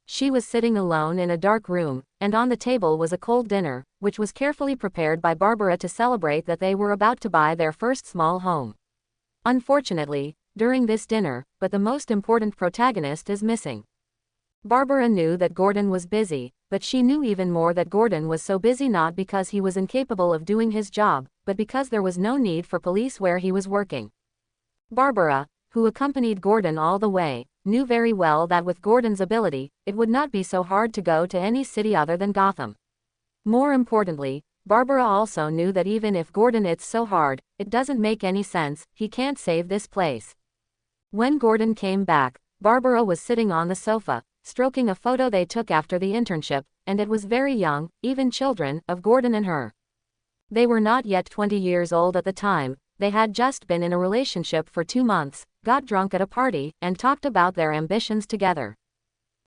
She was sitting alone in a dark room, and on the table was a cold dinner, which was carefully prepared by Barbara to celebrate that they were about to buy their first small home. Unfortunately, during this dinner, but the most important protagonist is missing. Barbara knew that Gordon was busy, but she knew even more that Gordon was so busy not because he was incapable of doing his job, but because there was no need for police where he was working. Barbara, who accompanied Gordon all the way, knew very well that with Gordon's ability, it would not be so hard to go to any city other than Gotham. More importantly, Barbara also knew that even if Gordon it's so hard, it doesn't make any sense, he can't save this place. When Gordon came back, Barbara was sitting on the sofa, stroking a photo they took after the internship, and it was very young, even children, of Gordon and her. They were not yet 20 years old at the time, they had just been in a relationship for 2 months, got drunk at a party, and talked about their ambitions together.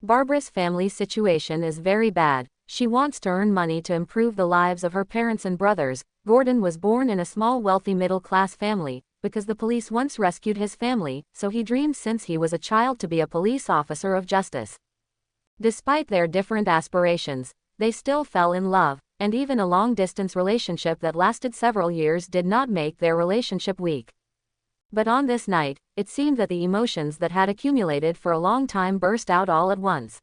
Barbara's family situation is very bad. She wants to earn money to improve the lives of her parents and brothers. Gordon was born in a small wealthy middle-class family, because the police once rescued his family, so he dreamed since he was a child to be a police officer of justice. Despite their different aspirations, they still fell in love, and even a long-distance relationship that lasted several years did not make their relationship weak. But on this night, it seemed that the emotions that had accumulated for a long time burst out all at once.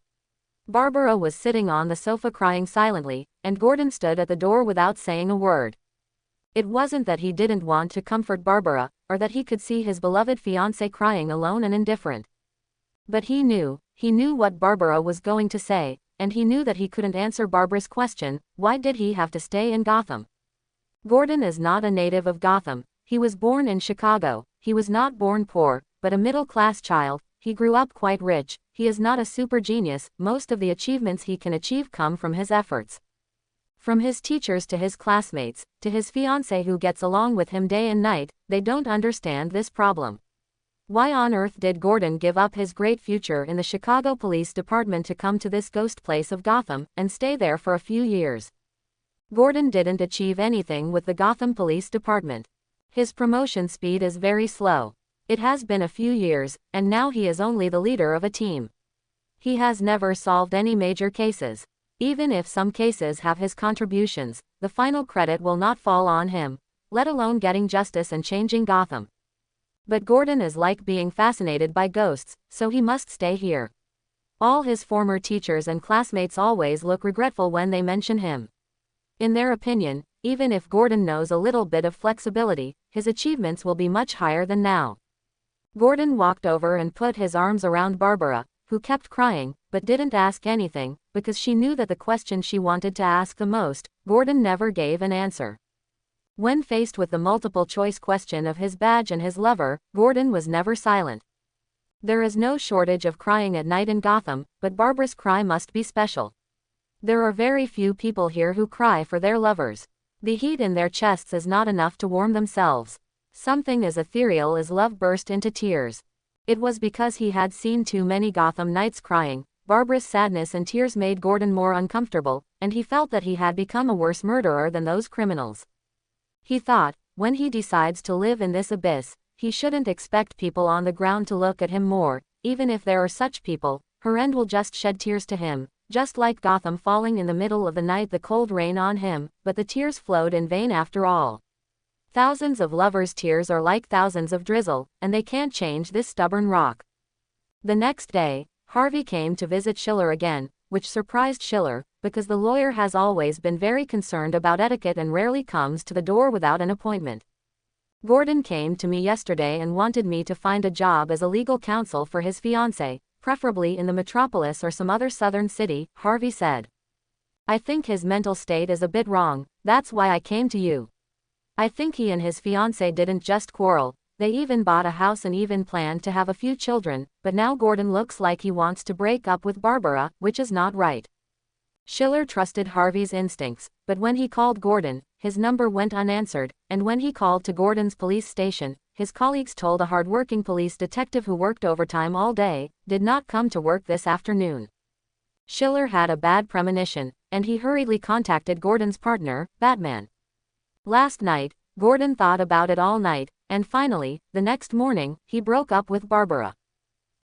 Barbara was sitting on the sofa crying silently, and Gordon stood at the door without saying a word. It wasn't that he didn't want to comfort Barbara, or that he could see his beloved fiancée crying alone and indifferent. But he knew what Barbara was going to say, and he knew that he couldn't answer Barbara's question, why did he have to stay in Gotham? Gordon is not a native of Gotham, he was born in Chicago, he was not born poor, but a middle-class child, he grew up quite rich, he is not a super genius, most of the achievements he can achieve come from his efforts. From his teachers to his classmates, to his fiancée who gets along with him day and night, they don't understand this problem. Why on earth did Gordon give up his great future in the Chicago Police Department to come to this ghost place of Gotham, and stay there for a few years? Gordon didn't achieve anything with the Gotham Police Department. His promotion speed is very slow. It has been a few years, and now he is only the leader of a team. He has never solved any major cases. Even if some cases have his contributions, the final credit will not fall on him, let alone getting justice and changing Gotham. But Gordon is like being fascinated by ghosts, so he must stay here. All his former teachers and classmates always look regretful when they mention him. In their opinion, even if Gordon knows a little bit of flexibility, his achievements will be much higher than now. Gordon walked over and put his arms around Barbara, who kept crying, but didn't ask anything, because she knew that the question she wanted to ask the most, Gordon never gave an answer. When faced with the multiple-choice question of his badge and his lover, Gordon was never silent. There is no shortage of crying at night in Gotham, but Barbara's cry must be special. There are very few people here who cry for their lovers. The heat in their chests is not enough to warm themselves. Something as ethereal as love burst into tears. It was because he had seen too many Gotham Knights crying. Barbara's sadness and tears made Gordon more uncomfortable, and he felt that he had become a worse murderer than those criminals. He thought, when he decides to live in this abyss, he shouldn't expect people on the ground to look at him more. Even if there are such people, her end will just shed tears to him, just like Gotham falling in the middle of the night, the cold rain on him, but the tears flowed in vain after all. Thousands of lovers' tears are like thousands of drizzle, and they can't change this stubborn rock. The next day, Harvey came to visit Schiller again, which surprised Schiller, because the lawyer has always been very concerned about etiquette and rarely comes to the door without an appointment. Gordon came to me yesterday and wanted me to find a job as a legal counsel for his fiancée, preferably in the metropolis or some other southern city, Harvey said. I think his mental state is a bit wrong, that's why I came to you. I think he and his fiancée didn't just quarrel, they even bought a house and even planned to have a few children, but now Gordon looks like he wants to break up with Barbara, which is not right. Schiller trusted Harvey's instincts, but when he called Gordon, his number went unanswered, and when he called to Gordon's police station, his colleagues told a hard-working police detective who worked overtime all day, did not come to work this afternoon. Schiller had a bad premonition, and he hurriedly contacted Gordon's partner, Batman. Last night, Gordon thought about it all night, and finally, the next morning, he broke up with Barbara.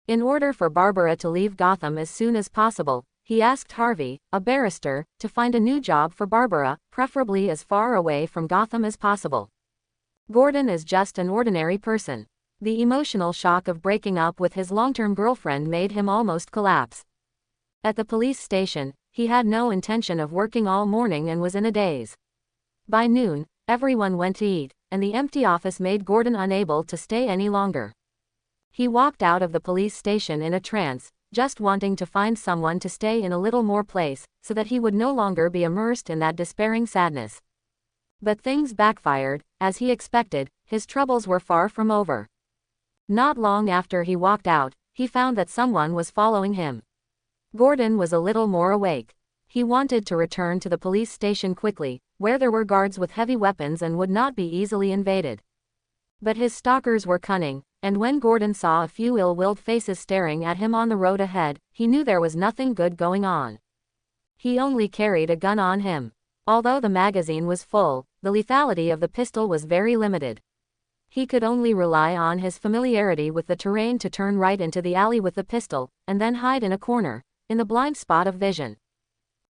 In order for Barbara to leave Gotham as soon as possible, he asked Harvey, a barrister, to find a new job for Barbara, preferably as far away from Gotham as possible. Gordon is just an ordinary person. The emotional shock of breaking up with his long-term girlfriend made him almost collapse. At the police station, he had no intention of working all morning and was in a daze. By noon, everyone went to eat, and the empty office made Gordon unable to stay any longer. He walked out of the police station in a trance, just wanting to find someone to stay in a little more place, so that he would no longer be immersed in that despairing sadness. But things backfired, as he expected, his troubles were far from over. Not long after he walked out, he found that someone was following him. Gordon was a little more awake. He wanted to return to the police station quickly, where there were guards with heavy weapons and would not be easily invaded. But his stalkers were cunning, and when Gordon saw a few ill-willed faces staring at him on the road ahead, he knew there was nothing good going on. He only carried a gun on him. Although the magazine was full, the lethality of the pistol was very limited. He could only rely on his familiarity with the terrain to turn right into the alley with the pistol, and then hide in a corner, in the blind spot of vision.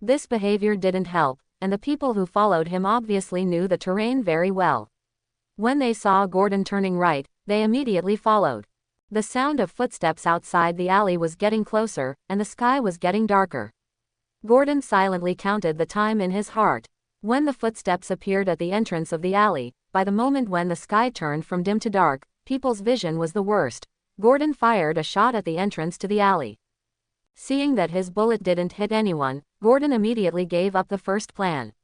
This behavior didn't help, and the people who followed him obviously knew the terrain very well. When they saw Gordon turning right, they immediately followed. The sound of footsteps outside the alley was getting closer, and the sky was getting darker. Gordon silently counted the time in his heart. When the footsteps appeared at the entrance of the alley, by the moment when the sky turned from dim to dark, people's vision was the worst. Gordon fired a shot at the entrance to the alley. Seeing that his bullet didn't hit anyone, Gordon immediately gave up the first plan.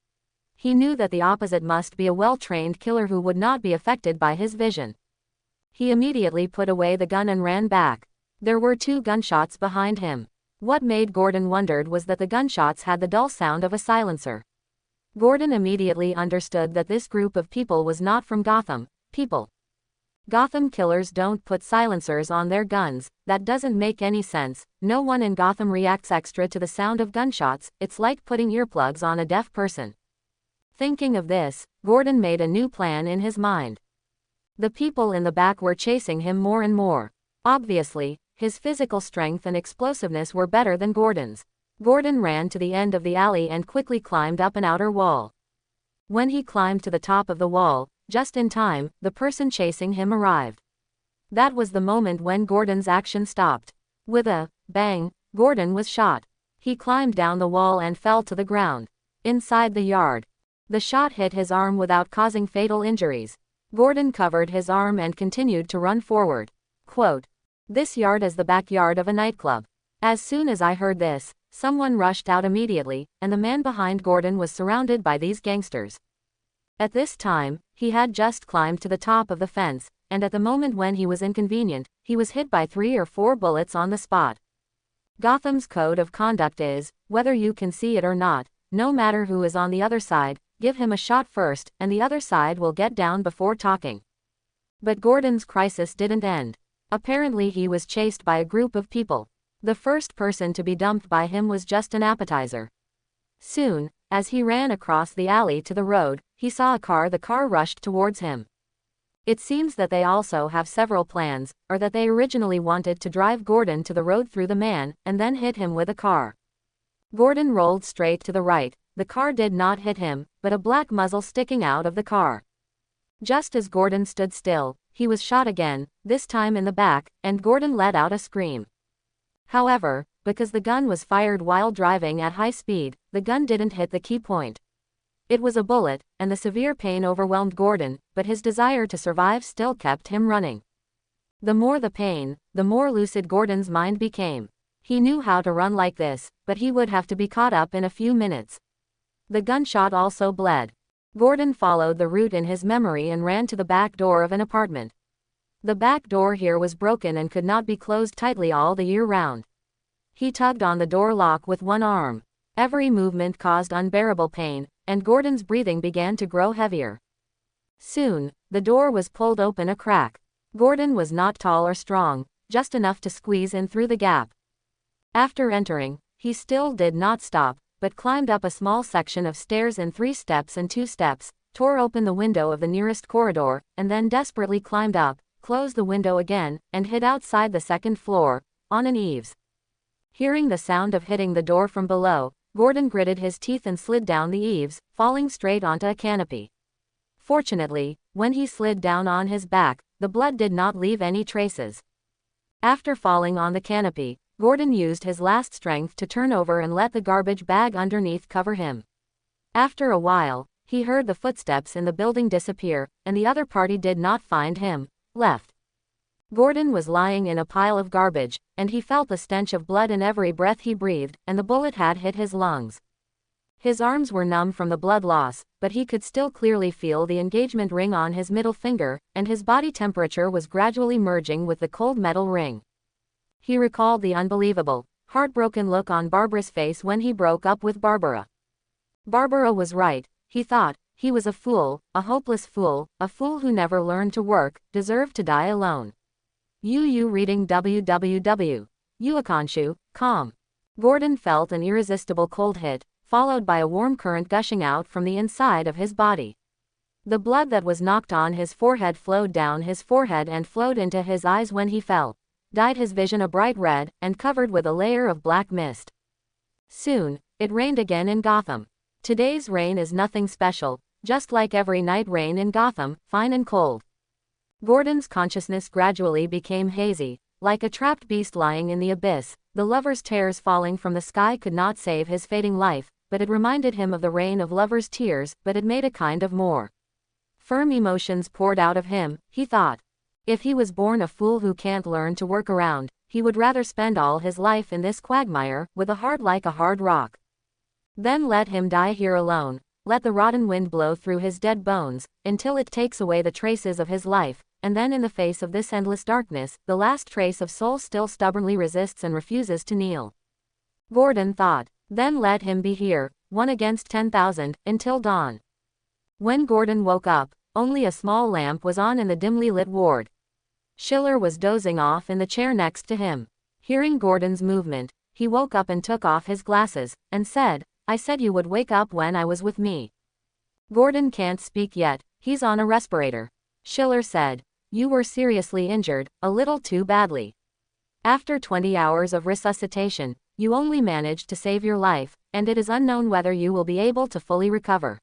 He knew that the opposite must be a well-trained killer who would not be affected by his vision. He immediately put away the gun and ran back. There were 2 gunshots behind him. What made Gordon wondered was that the gunshots had the dull sound of a silencer. Gordon immediately understood that this group of people was not from Gotham. Gotham killers don't put silencers on their guns, that doesn't make any sense. No one in Gotham reacts extra to the sound of gunshots, it's like putting earplugs on a deaf person. Thinking of this, Gordon made a new plan in his mind. The people in the back were chasing him more and more. Obviously, his physical strength and explosiveness were better than Gordon's. Gordon ran to the end of the alley and quickly climbed up an outer wall. When he climbed to the top of the wall, just in time, the person chasing him arrived. That was the moment when Gordon's action stopped. With a bang, Gordon was shot. He climbed down the wall and fell to the ground. Inside the yard, the shot hit his arm without causing fatal injuries. Gordon covered his arm and continued to run forward. Quote, "This yard is the backyard of a nightclub. As soon as I heard this, someone rushed out immediately, and the man behind Gordon was surrounded by these gangsters. At this time, he had just climbed to the top of the fence, and at the moment when he was inconvenient, he was hit by 3 or 4 bullets on the spot. Gotham's code of conduct is, whether you can see it or not, no matter who is on the other side, give him a shot first, and the other side will get down before talking. But Gordon's crisis didn't end. Apparently he was chased by a group of people. The first person to be dumped by him was just an appetizer. Soon, as he ran across the alley to the road, he saw a car. The car rushed towards him. It seems that they also have several plans, or that they originally wanted to drive Gordon to the road through the man, and then hit him with a car. Gordon rolled straight to the right. The car did not hit him, but a black muzzle sticking out of the car. Just as Gordon stood still, he was shot again, this time in the back, and Gordon let out a scream. However, because the gun was fired while driving at high speed, the gun didn't hit the key point. It was a bullet, and the severe pain overwhelmed Gordon, but his desire to survive still kept him running. The more the pain, the more lucid Gordon's mind became. He knew how to run like this, but he would have to be caught up in a few minutes. The gunshot also bled. Gordon followed the route in his memory and ran to the back door of an apartment. The back door here was broken and could not be closed tightly all the year round. He tugged on the door lock with one arm. Every movement caused unbearable pain, and Gordon's breathing began to grow heavier. Soon, the door was pulled open a crack. Gordon was not tall or strong, just enough to squeeze in through the gap. After entering, he still did not stop, but climbed up a small section of stairs in 3 steps and 2 steps, tore open the window of the nearest corridor, and then desperately climbed up, closed the window again, and hid outside the 2nd floor, on an eaves. Hearing the sound of hitting the door from below, Gordon gritted his teeth and slid down the eaves, falling straight onto a canopy. Fortunately, when he slid down on his back, the blood did not leave any traces. After falling on the canopy, Gordon used his last strength to turn over and let the garbage bag underneath cover him. After a while, he heard the footsteps in the building disappear, and the other party did not find him, left. Gordon was lying in a pile of garbage, and he felt the stench of blood in every breath he breathed, and the bullet had hit his lungs. His arms were numb from the blood loss, but he could still clearly feel the engagement ring on his middle finger, and his body temperature was gradually merging with the cold metal ring. He recalled the unbelievable, heartbroken look on Barbara's face when he broke up with Barbara. Barbara was right, he thought. He was a fool, a hopeless fool, a fool who never learned to work, deserved to die alone. Reading www.uakanshu.com. Gordon felt an irresistible cold hit, followed by a warm current gushing out from the inside of his body. The blood that was knocked on his forehead flowed down his forehead and flowed into his eyes when he fell, dyed his vision a bright red, and covered with a layer of black mist. Soon, it rained again in Gotham. Today's rain is nothing special, just like every night rain in Gotham, fine and cold. Gordon's consciousness gradually became hazy, like a trapped beast lying in the abyss. The lover's tears falling from the sky could not save his fading life, but it reminded him of the rain of lovers' tears, but it made a kind of more firm emotions poured out of him, he thought. If he was born a fool who can't learn to work around, he would rather spend all his life in this quagmire, with a heart like a hard rock. Then let him die here alone, let the rotten wind blow through his dead bones, until it takes away the traces of his life, and then in the face of this endless darkness, the last trace of soul still stubbornly resists and refuses to kneel. Gordon thought, then let him be here, 1 against 10,000, until dawn. When Gordon woke up, only a small lamp was on in the dimly lit ward. Schiller was dozing off in the chair next to him. Hearing Gordon's movement, he woke up and took off his glasses, and said, I said you would wake up when I was with me. Gordon can't speak yet, he's on a respirator. Schiller said, you were seriously injured, a little too badly. After 20 hours of resuscitation, you only managed to save your life, and it is unknown whether you will be able to fully recover.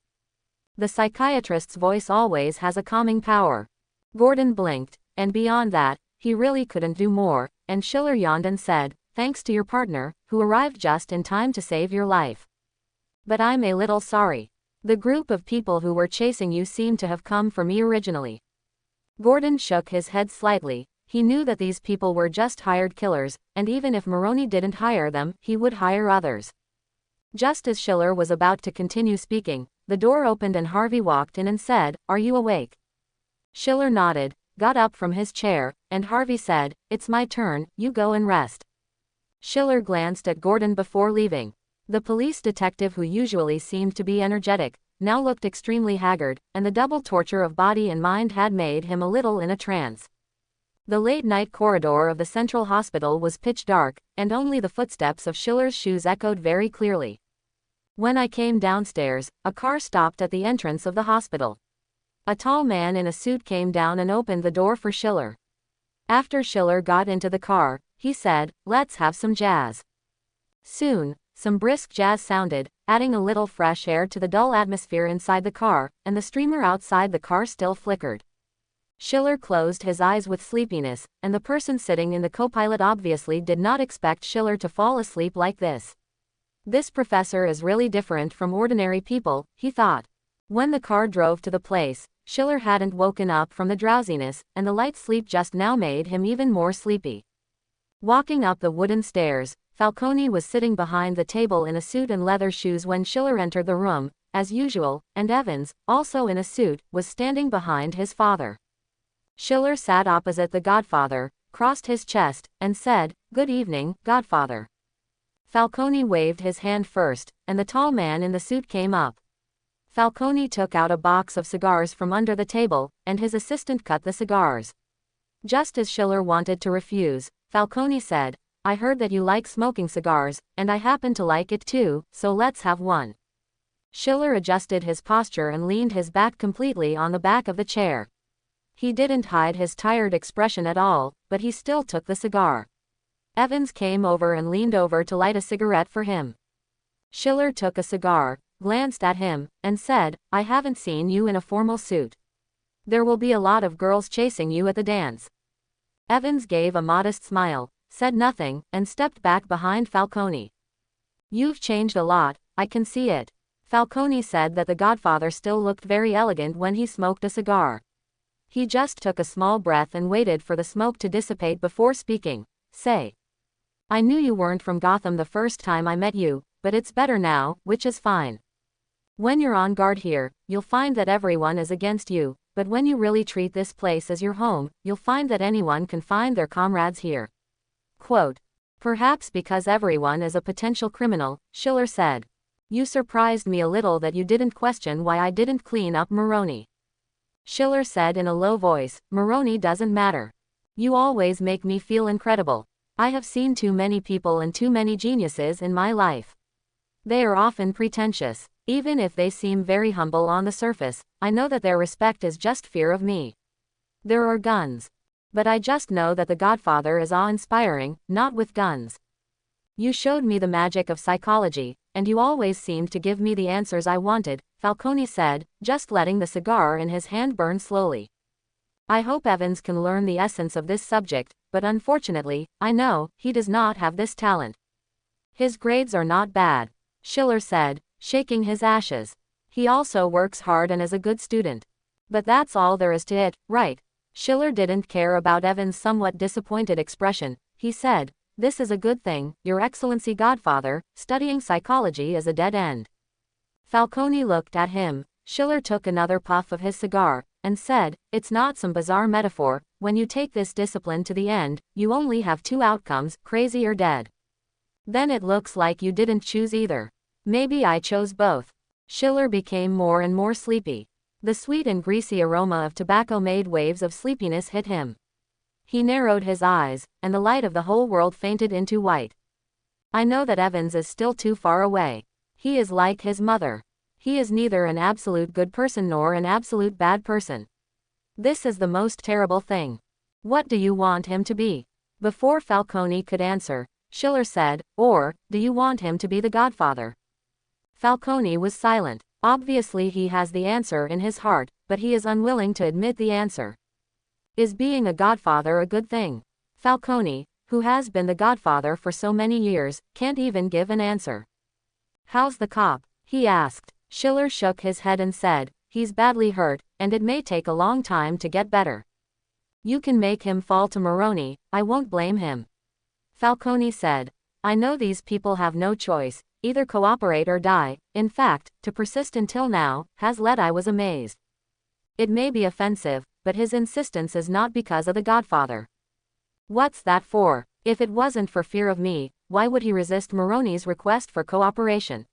The psychiatrist's voice always has a calming power. Gordon blinked, and beyond that, he really couldn't do more, and Schiller yawned and said, thanks to your partner, who arrived just in time to save your life. But I'm a little sorry. The group of people who were chasing you seemed to have come for me originally. Gordon shook his head slightly. He knew that these people were just hired killers, and even if Maroney didn't hire them, he would hire others. Just as Schiller was about to continue speaking, the door opened and Harvey walked in and said, are you awake? Schiller nodded, got up from his chair, and Harvey said, it's my turn, you go and rest. Schiller glanced at Gordon before leaving. The police detective, who usually seemed to be energetic, now looked extremely haggard, and the double torture of body and mind had made him a little in a trance. The late-night corridor of the central hospital was pitch dark, and only the footsteps of Schiller's shoes echoed very clearly. When I came downstairs, a car stopped at the entrance of the hospital. A tall man in a suit came down and opened the door for Schiller. After Schiller got into the car, he said, "Let's have some jazz." Soon, some brisk jazz sounded, adding a little fresh air to the dull atmosphere inside the car, and the streamer outside the car still flickered. Schiller closed his eyes with sleepiness, and the person sitting in the co-pilot obviously did not expect Schiller to fall asleep like this. This professor is really different from ordinary people, he thought. When the car drove to the place, Schiller hadn't woken up from the drowsiness, and the light sleep just now made him even more sleepy. Walking up the wooden stairs, Falcone was sitting behind the table in a suit and leather shoes when Schiller entered the room, as usual, and Evans, also in a suit, was standing behind his father. Schiller sat opposite the godfather, crossed his chest, and said, "Good evening, godfather." Falcone waved his hand first, and the tall man in the suit came up. Falcone took out a box of cigars from under the table, and his assistant cut the cigars. Just as Schiller wanted to refuse, Falcone said, "I heard that you like smoking cigars, and I happen to like it too, so let's have one." Schiller adjusted his posture and leaned his back completely on the back of the chair. He didn't hide his tired expression at all, but he still took the cigar. Evans came over and leaned over to light a cigarette for him. Schiller took a cigar, glanced at him, and said, "I haven't seen you in a formal suit. There will be a lot of girls chasing you at the dance." Evans gave a modest smile, said nothing, and stepped back behind Falcone. "You've changed a lot, I can see it." Falcone said that the godfather still looked very elegant when he smoked a cigar. He just took a small breath and waited for the smoke to dissipate before speaking. "Say, I knew you weren't from Gotham the first time I met you, but it's better now, which is fine. When you're on guard here, you'll find that everyone is against you, but when you really treat this place as your home, you'll find that anyone can find their comrades here." Quote, "Perhaps because everyone is a potential criminal," Schiller said. "You surprised me a little that you didn't question why I didn't clean up Moroni." Schiller said in a low voice, "Moroni doesn't matter. You always make me feel incredible. I have seen too many people and too many geniuses in my life. They are often pretentious. Even if they seem very humble on the surface, I know that their respect is just fear of me. There are guns. But I just know that the Godfather is awe-inspiring, not with guns. You showed me the magic of psychology, and you always seemed to give me the answers I wanted," Falcone said, just letting the cigar in his hand burn slowly. "I hope Evans can learn the essence of this subject, but unfortunately, I know, he does not have this talent. His grades are not bad," Schiller said, shaking his ashes. "He also works hard and is a good student. But that's all there is to it, right?" Schiller didn't care about Evans' somewhat disappointed expression. He said, "This is a good thing, Your Excellency Godfather, studying psychology is a dead end." Falcone looked at him. Schiller took another puff of his cigar, and said, "It's not some bizarre metaphor. When you take this discipline to the end, you only have two outcomes, crazy or dead. Then it looks like you didn't choose either. Maybe I chose both." Schiller became more and more sleepy. The sweet and greasy aroma of tobacco made waves of sleepiness hit him. He narrowed his eyes, and the light of the whole world fainted into white. "I know that Evans is still too far away. He is like his mother. He is neither an absolute good person nor an absolute bad person. This is the most terrible thing. What do you want him to be?" Before Falcone could answer, Schiller said, "Or, do you want him to be the Godfather?" Falcone was silent. Obviously he has the answer in his heart, but he is unwilling to admit the answer. Is being a godfather a good thing? Falcone, who has been the godfather for so many years, can't even give an answer. "How's the cop?" he asked. Schiller shook his head and said, "He's badly hurt, and it may take a long time to get better. You can make him fall to Moroni, I won't blame him." Falcone said, "I know these people have no choice, either cooperate or die. In fact, to persist until now, has led I was amazed. It may be offensive, but his insistence is not because of the Godfather. What's that for? If it wasn't for fear of me, why would he resist Moroni's request for cooperation?"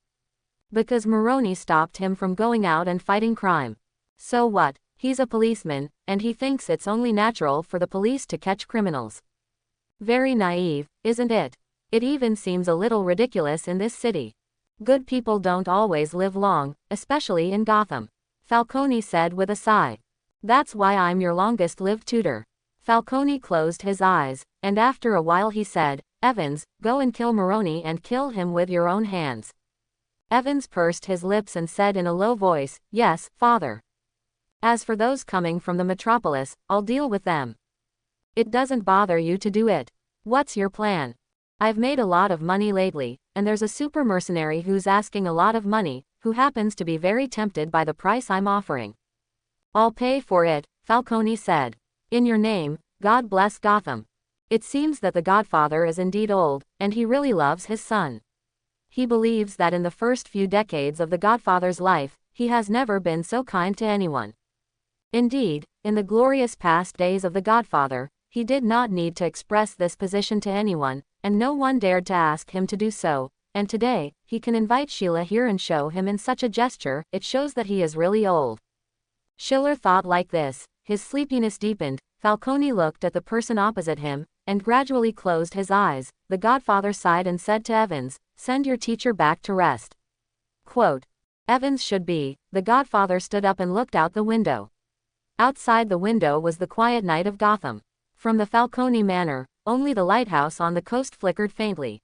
Because Maroney stopped him from going out and fighting crime. So what? He's a policeman, and he thinks it's only natural for the police to catch criminals. Very naive, isn't it? It even seems a little ridiculous in this city. Good people don't always live long, especially in Gotham. Falcone said with a sigh. That's why I'm your longest-lived tutor. Falcone closed his eyes, and after a while he said, Evans, go and kill Maroney and kill him with your own hands. Evans pursed his lips and said in a low voice, Yes, Father. As for those coming from the metropolis, I'll deal with them. It doesn't bother you to do it. What's your plan? I've made a lot of money lately, and there's a super mercenary who's asking a lot of money, who happens to be very tempted by the price I'm offering. I'll pay for it, Falcone said. In your name, God bless Gotham. It seems that the Godfather is indeed old, and he really loves his son. He believes that in the first few decades of the Godfather's life, he has never been so kind to anyone. Indeed, in the glorious past days of the Godfather, he did not need to express this position to anyone, and no one dared to ask him to do so, and today, he can invite Sheila here and show him in such a gesture, it shows that he is really old. Schiller thought like this, his sleepiness deepened, Falcone looked at the person opposite him, and gradually closed his eyes. The Godfather sighed and said to Evans, Send your teacher back to rest. Quote. Evans should be. The Godfather stood up and looked out the window. Outside the window was the quiet night of Gotham. From the Falcone Manor, only the lighthouse on the coast flickered faintly.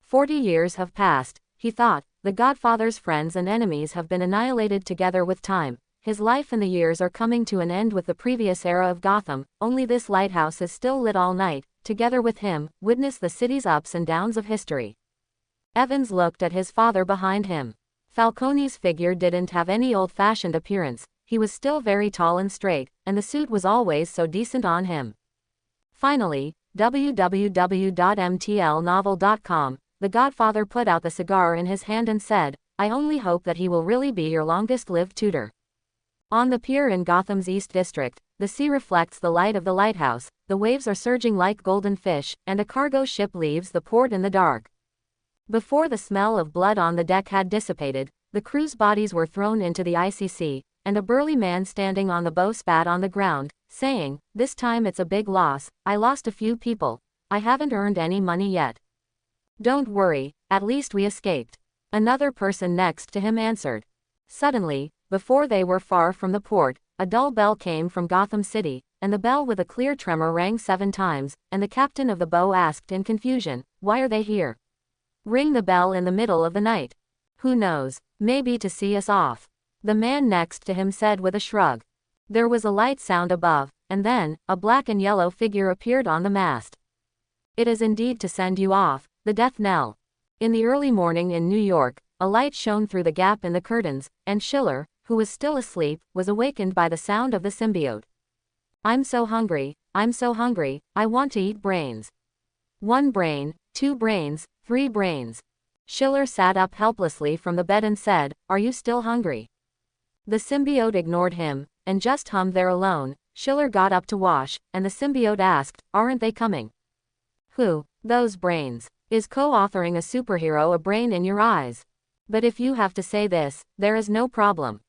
40 years have passed, he thought, the Godfather's friends and enemies have been annihilated together with time. His life and the years are coming to an end with the previous era of Gotham, only this lighthouse is still lit all night, together with him, witness the city's ups and downs of history. Evans looked at his father behind him. Falcone's figure didn't have any old-fashioned appearance, he was still very tall and straight, and the suit was always so decent on him. Finally, www.mtlnovel.com, the Godfather put out the cigar in his hand and said, I only hope that he will really be your longest-lived tutor. On the pier in Gotham's East District, the sea reflects the light of the lighthouse, the waves are surging like golden fish, and a cargo ship leaves the port in the dark. Before the smell of blood on the deck had dissipated, the crew's bodies were thrown into the icy sea, and a burly man standing on the bow spat on the ground, saying, This time it's a big loss, I lost a few people, I haven't earned any money yet. Don't worry, at least we escaped. Another person next to him answered. Suddenly, before they were far from the port, a dull bell came from Gotham City, and the bell with a clear tremor rang 7 times, and the captain of the bow asked in confusion, Why are they here? Ring the bell in the middle of the night. Who knows, maybe to see us off. The man next to him said with a shrug. There was a light sound above, and then, a black and yellow figure appeared on the mast. It is indeed to send you off, the death knell. In the early morning in New York, a light shone through the gap in the curtains, and Schiller, who was still asleep, was awakened by the sound of the symbiote. I'm so hungry, I want to eat brains. 1 brain, 2 brains, 3 brains. Schiller sat up helplessly from the bed and said, Are you still hungry? The symbiote ignored him, and just hummed there alone. Schiller got up to wash, and the symbiote asked, Aren't they coming? Who? Those brains. Is co-authoring a superhero a brain in your eyes? But if you have to say this, there is no problem.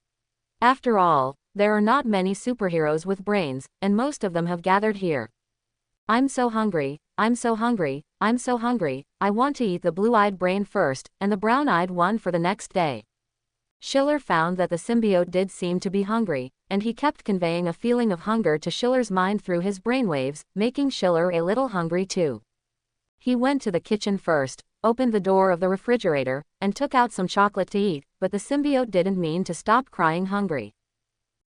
After all, there are not many superheroes with brains, and most of them have gathered here. I'm so hungry, I want to eat the blue-eyed brain first, and the brown-eyed one for the next day. Schiller found that the symbiote did seem to be hungry, and he kept conveying a feeling of hunger to Schiller's mind through his brainwaves, making Schiller a little hungry too. He went to the kitchen first, opened the door of the refrigerator, and took out some chocolate to eat, but the symbiote didn't mean to stop crying hungry.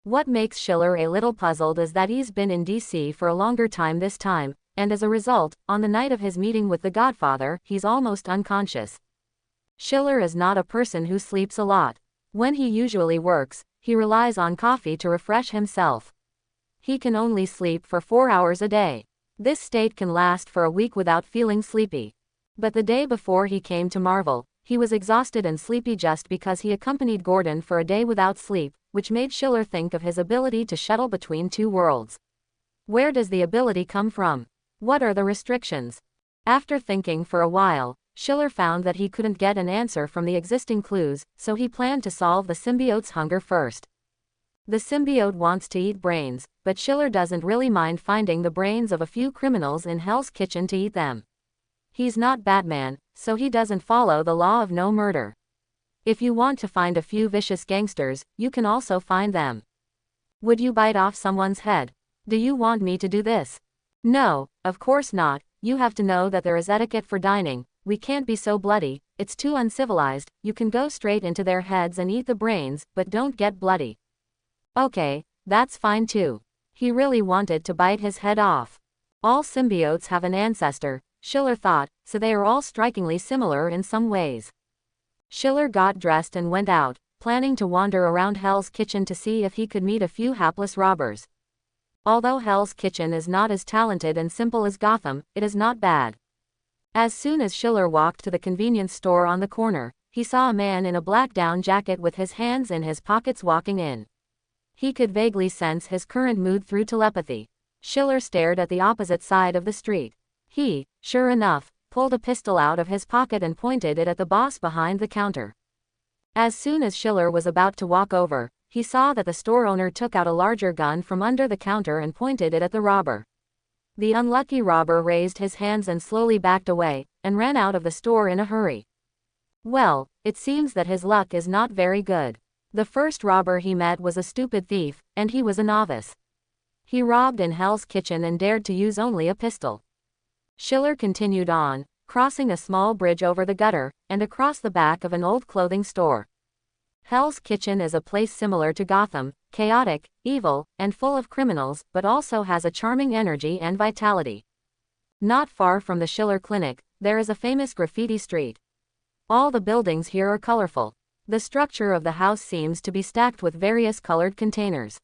What makes Schiller a little puzzled is that he's been in D.C. for a longer time this time, and as a result, on the night of his meeting with the Godfather, he's almost unconscious. Schiller is not a person who sleeps a lot. When he usually works, he relies on coffee to refresh himself. He can only sleep for 4 hours a day. This state can last for a week without feeling sleepy. But the day before he came to Marvel, he was exhausted and sleepy just because he accompanied Gordon for a day without sleep, which made Schiller think of his ability to shuttle between 2 worlds. Where does the ability come from? What are the restrictions? After thinking for a while, Schiller found that he couldn't get an answer from the existing clues, so he planned to solve the symbiote's hunger first. The symbiote wants to eat brains, but Schiller doesn't really mind finding the brains of a few criminals in Hell's Kitchen to eat them. He's not Batman, so he doesn't follow the law of no murder. If you want to find a few vicious gangsters, you can also find them. Would you bite off someone's head? Do you want me to do this? No, of course not. You have to know that there is etiquette for dining. We can't be so bloody, it's too uncivilized. You can go straight into their heads and eat the brains, but don't get bloody. Okay, that's fine too. He really wanted to bite his head off. All symbiotes have an ancestor, Schiller thought, so they are all strikingly similar in some ways. Schiller got dressed and went out, planning to wander around Hell's Kitchen to see if he could meet a few hapless robbers. Although Hell's Kitchen is not as talented and simple as Gotham, it is not bad. As soon as Schiller walked to the convenience store on the corner, he saw a man in a black down jacket with his hands in his pockets walking in. He could vaguely sense his current mood through telepathy. Schiller stared at the opposite side of the street. He, sure enough, pulled a pistol out of his pocket and pointed it at the boss behind the counter. As soon as Schiller was about to walk over, he saw that the store owner took out a larger gun from under the counter and pointed it at the robber. The unlucky robber raised his hands and slowly backed away, and ran out of the store in a hurry. Well, it seems that his luck is not very good. The first robber he met was a stupid thief, and he was a novice. He robbed in Hell's Kitchen and dared to use only a pistol. Schiller continued on, crossing a small bridge over the gutter, and across the back of an old clothing store. Hell's Kitchen is a place similar to Gotham, chaotic, evil, and full of criminals, but also has a charming energy and vitality. Not far from the Schiller Clinic, there is a famous graffiti street. All the buildings here are colorful. The structure of the house seems to be stacked with various colored containers.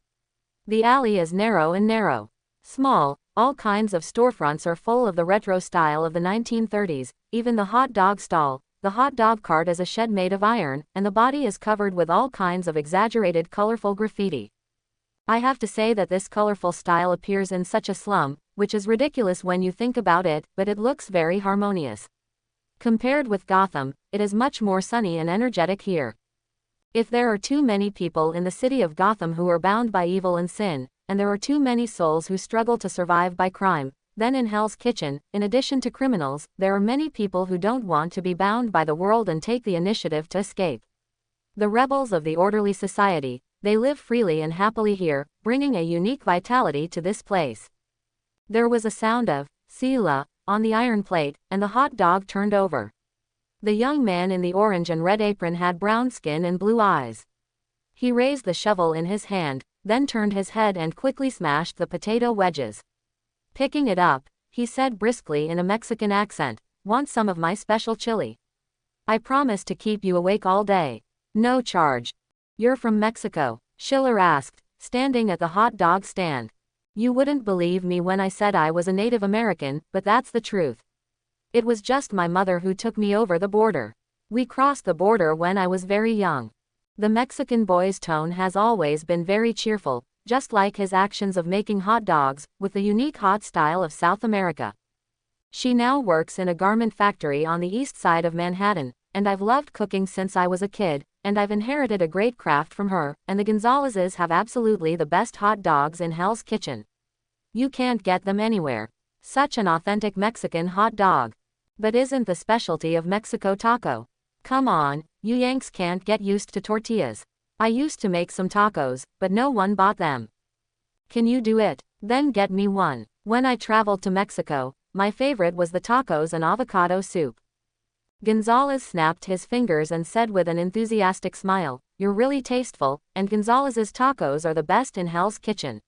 The alley is narrow and narrow. Small, all kinds of storefronts are full of the retro style of the 1930s, even the hot dog stall. The hot dog cart is a shed made of iron, and the body is covered with all kinds of exaggerated colorful graffiti. I have to say that this colorful style appears in such a slum, which is ridiculous when you think about it, but it looks very harmonious. Compared with Gotham, it is much more sunny and energetic here. If there are too many people in the city of Gotham who are bound by evil and sin, and there are too many souls who struggle to survive by crime, then in Hell's Kitchen, in addition to criminals, there are many people who don't want to be bound by the world and take the initiative to escape. The rebels of the orderly society, they live freely and happily here, bringing a unique vitality to this place. There was a sound of "Sila" on the iron plate, and the hot dog turned over. The young man in the orange and red apron had brown skin and blue eyes. He raised the shovel in his hand, then turned his head and quickly smashed the potato wedges. Picking it up, he said briskly in a Mexican accent, "Want some of my special chili? I promise to keep you awake all day. No charge." "You're from Mexico?" Schiller asked, standing at the hot dog stand. "You wouldn't believe me when I said I was a Native American, but that's the truth. It was just my mother who took me over the border. We crossed the border when I was very young." The Mexican boy's tone has always been very cheerful, just like his actions of making hot dogs, with the unique hot style of South America. "She now works in a garment factory on the east side of Manhattan, and I've loved cooking since I was a kid, and I've inherited a great craft from her, and the Gonzaleses have absolutely the best hot dogs in Hell's Kitchen. You can't get them anywhere. Such an authentic Mexican hot dog. But isn't the specialty of Mexico taco? Come on, you Yanks can't get used to tortillas. I used to make some tacos, but no one bought them. Can you do it? Then get me one." "When I traveled to Mexico, my favorite was the tacos and avocado soup." Gonzalez snapped his fingers and said with an enthusiastic smile, "You're really tasteful, and Gonzalez's tacos are the best in Hell's Kitchen."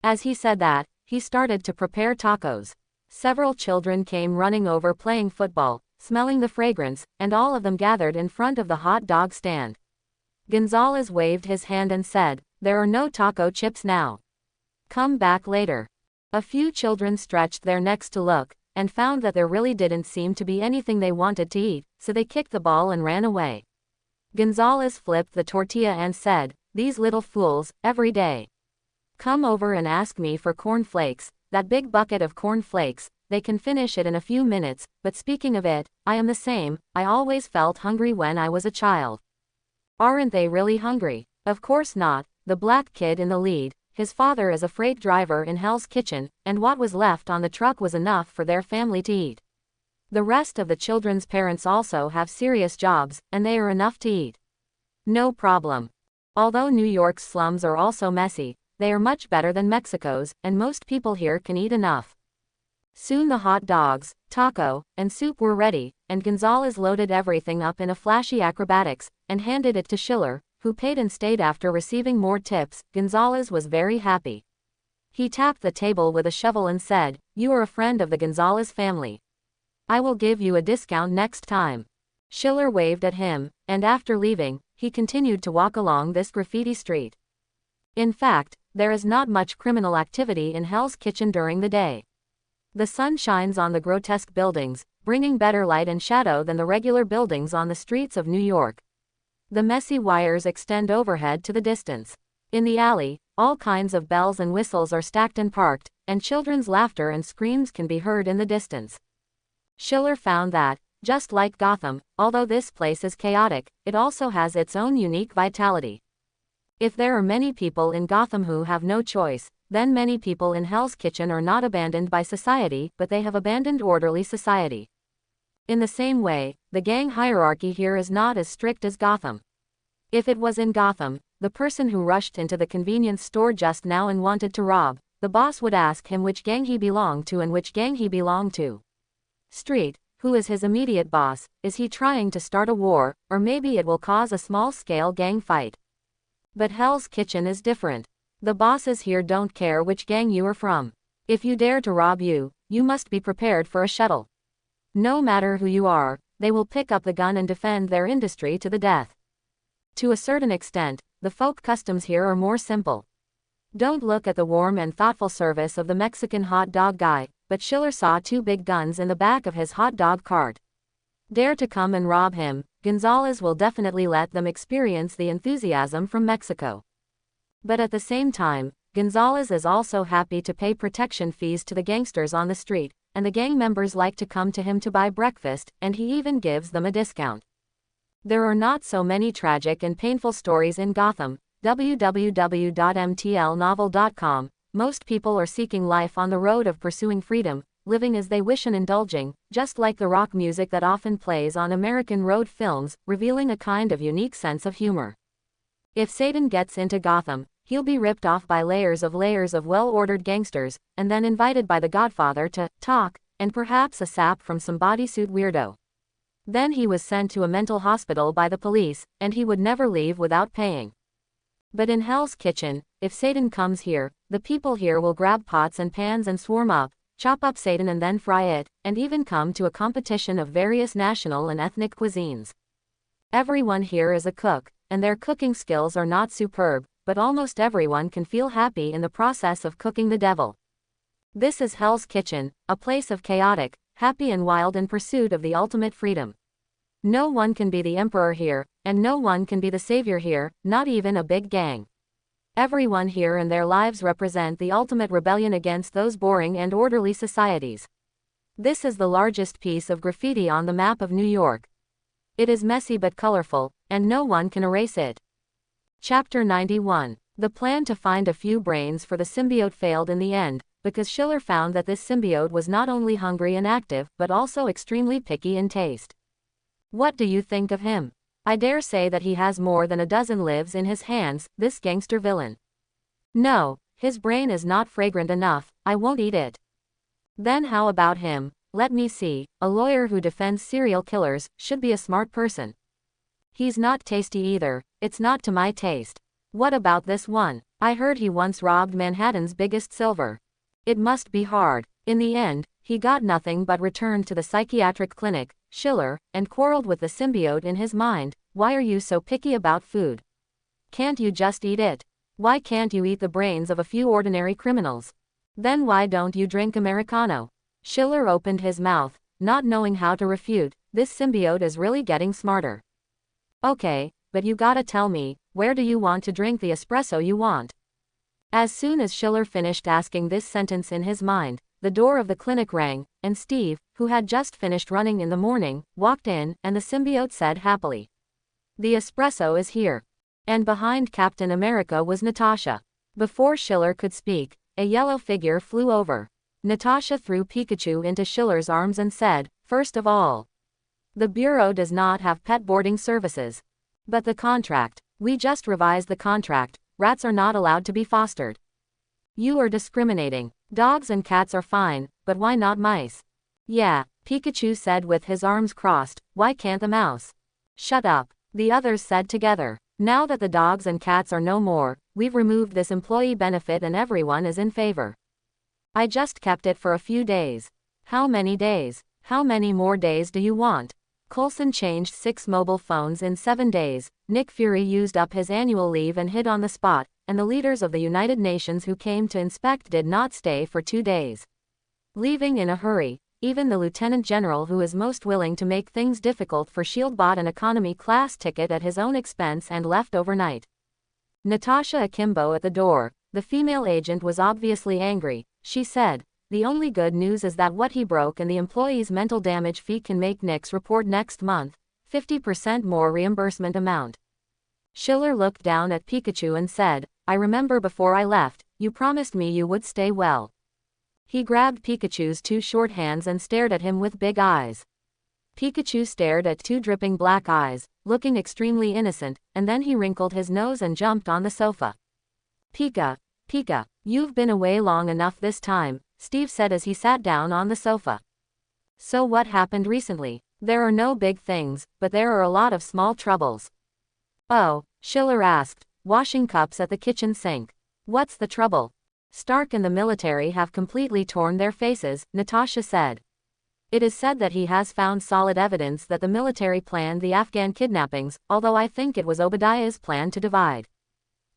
As he said that, he started to prepare tacos. Several children came running over playing football, smelling the fragrance, and all of them gathered in front of the hot dog stand. Gonzalez waved his hand and said, "There are no taco chips now. Come back later." A few children stretched their necks to look, and found that there really didn't seem to be anything they wanted to eat, so they kicked the ball and ran away. Gonzalez flipped the tortilla and said, "These little fools, every day. Come over and ask me for corn flakes, that big bucket of corn flakes, they can finish it in a few minutes, but speaking of it, I am the same, I always felt hungry when I was a child. Aren't they really hungry? Of course not, the black kid in the lead, his father is a freight driver in Hell's Kitchen, and what was left on the truck was enough for their family to eat. The rest of the children's parents also have serious jobs, and they are enough to eat. No problem. Although New York's slums are also messy, they are much better than Mexico's, and most people here can eat enough. Soon the hot dogs, taco, and soup were ready, and Gonzalez loaded everything up in a flashy acrobatics, and handed it to Schiller, who paid and stayed after receiving more tips. Gonzalez was very happy. He tapped the table with a shovel and said, "You are a friend of the Gonzalez family. I will give you a discount next time." Schiller waved at him, and after leaving, he continued to walk along this graffiti street. In fact, there is not much criminal activity in Hell's Kitchen during the day. The sun shines on the grotesque buildings, bringing better light and shadow than the regular buildings on the streets of New York. The messy wires extend overhead to the distance. In the alley, all kinds of bells and whistles are stacked and parked, and children's laughter and screams can be heard in the distance. Schiller found that, just like Gotham, although this place is chaotic, it also has its own unique vitality. If there are many people in Gotham who have no choice, then many people in Hell's Kitchen are not abandoned by society, but they have abandoned orderly society. In the same way, the gang hierarchy here is not as strict as Gotham. If it was in Gotham, the person who rushed into the convenience store just now and wanted to rob, the boss would ask him which gang he belonged to and which gang he belonged to. Street, who is his immediate boss, is he trying to start a war, or maybe it will cause a small-scale gang fight? But Hell's Kitchen is different. The bosses here don't care which gang you are from. If you dare to rob you must be prepared for a shuttle. No matter who you are, they will pick up the gun and defend their industry to the death. To a certain extent, the folk customs here are more simple. Don't look at the warm and thoughtful service of the Mexican hot dog guy, but Schiller saw two big guns in the back of his hot dog cart. Dare to come and rob him, Gonzalez will definitely let them experience the enthusiasm from Mexico. But at the same time, Gonzalez is also happy to pay protection fees to the gangsters on the street, and the gang members like to come to him to buy breakfast, and he even gives them a discount. There are not so many tragic and painful stories in Gotham. www.mtlnovel.com. Most people are seeking life on the road of pursuing freedom, living as they wish and indulging, just like the rock music that often plays on American road films, revealing a kind of unique sense of humor. If Satan gets into Gotham, he'll be ripped off by layers of well-ordered gangsters, and then invited by the Godfather to talk, and perhaps a sap from some bodysuit weirdo. Then he was sent to a mental hospital by the police, and he would never leave without paying. But in Hell's Kitchen, if Satan comes here, the people here will grab pots and pans and swarm up, chop up Satan and then fry it, and even come to a competition of various national and ethnic cuisines. Everyone here is a cook, and their cooking skills are not superb, but almost everyone can feel happy in the process of cooking the devil. This is Hell's Kitchen, a place of chaotic, happy and wild in pursuit of the ultimate freedom. No one can be the emperor here, and no one can be the savior here, not even a big gang. Everyone here and their lives represent the ultimate rebellion against those boring and orderly societies. This is the largest piece of graffiti on the map of New York. It is messy but colorful, and no one can erase it. Chapter 91. The plan to find a few brains for the symbiote failed in the end, because Schiller found that this symbiote was not only hungry and active, but also extremely picky in taste. What do you think of him? I dare say that he has more than a dozen lives in his hands, this gangster villain. No, his brain is not fragrant enough, I won't eat it. Then how about him? Let me see, a lawyer who defends serial killers should be a smart person. He's not tasty either, it's not to my taste. What about this one? I heard he once robbed Manhattan's biggest silver. It must be hard. In the end, he got nothing but returned to the psychiatric clinic, Schiller, and quarreled with the symbiote in his mind. Why are you so picky about food? Can't you just eat it? Why can't you eat the brains of a few ordinary criminals? Then why don't you drink Americano? Schiller opened his mouth, not knowing how to refute. This symbiote is really getting smarter. Okay, but you gotta tell me, where do you want to drink the espresso you want? As soon as Schiller finished asking this sentence in his mind, the door of the clinic rang, and Steve, who had just finished running in the morning, walked in, and the symbiote said happily, "The espresso is here." And behind Captain America was Natasha. Before Schiller could speak, a yellow figure flew over. Natasha threw Pikachu into Schiller's arms and said, "First of all, the Bureau does not have pet boarding services. But the contract. We just revised the contract. Rats are not allowed to be fostered. You are discriminating. Dogs and cats are fine, but why not mice?" "Yeah," Pikachu said with his arms crossed, "why can't the mouse?" "Shut up," the others said together. "Now that the dogs and cats are no more, we've removed this employee benefit and everyone is in favor. I just kept it for a few days." "How many days? How many more days do you want?" Coulson changed 6 mobile phones in 7 days, Nick Fury used up his annual leave and hid on the spot, and the leaders of the United Nations who came to inspect did not stay for 2 days. Leaving in a hurry, even the Lieutenant General who is most willing to make things difficult for S.H.I.E.L.D. bought an economy class ticket at his own expense and left overnight. Natasha akimbo at the door, the female agent was obviously angry. She said, "The only good news is that what he broke and the employee's mental damage fee can make Nick's report next month, 50% more reimbursement amount." Schiller looked down at Pikachu and said, "I remember before I left, you promised me you would stay well." He grabbed Pikachu's 2 short hands and stared at him with big eyes. Pikachu stared at 2 dripping black eyes, looking extremely innocent, and then he wrinkled his nose and jumped on the sofa. Pika, you've been away long enough this time," Steve said as he sat down on the sofa. "So what happened recently?" "There are no big things, but there are a lot of small troubles." "Oh," Schiller asked, washing cups at the kitchen sink. "What's the trouble?" "Stark and the military have completely torn their faces," Natasha said. "It is said that he has found solid evidence that the military planned the Afghan kidnappings, although I think it was Obadiah's plan to divide."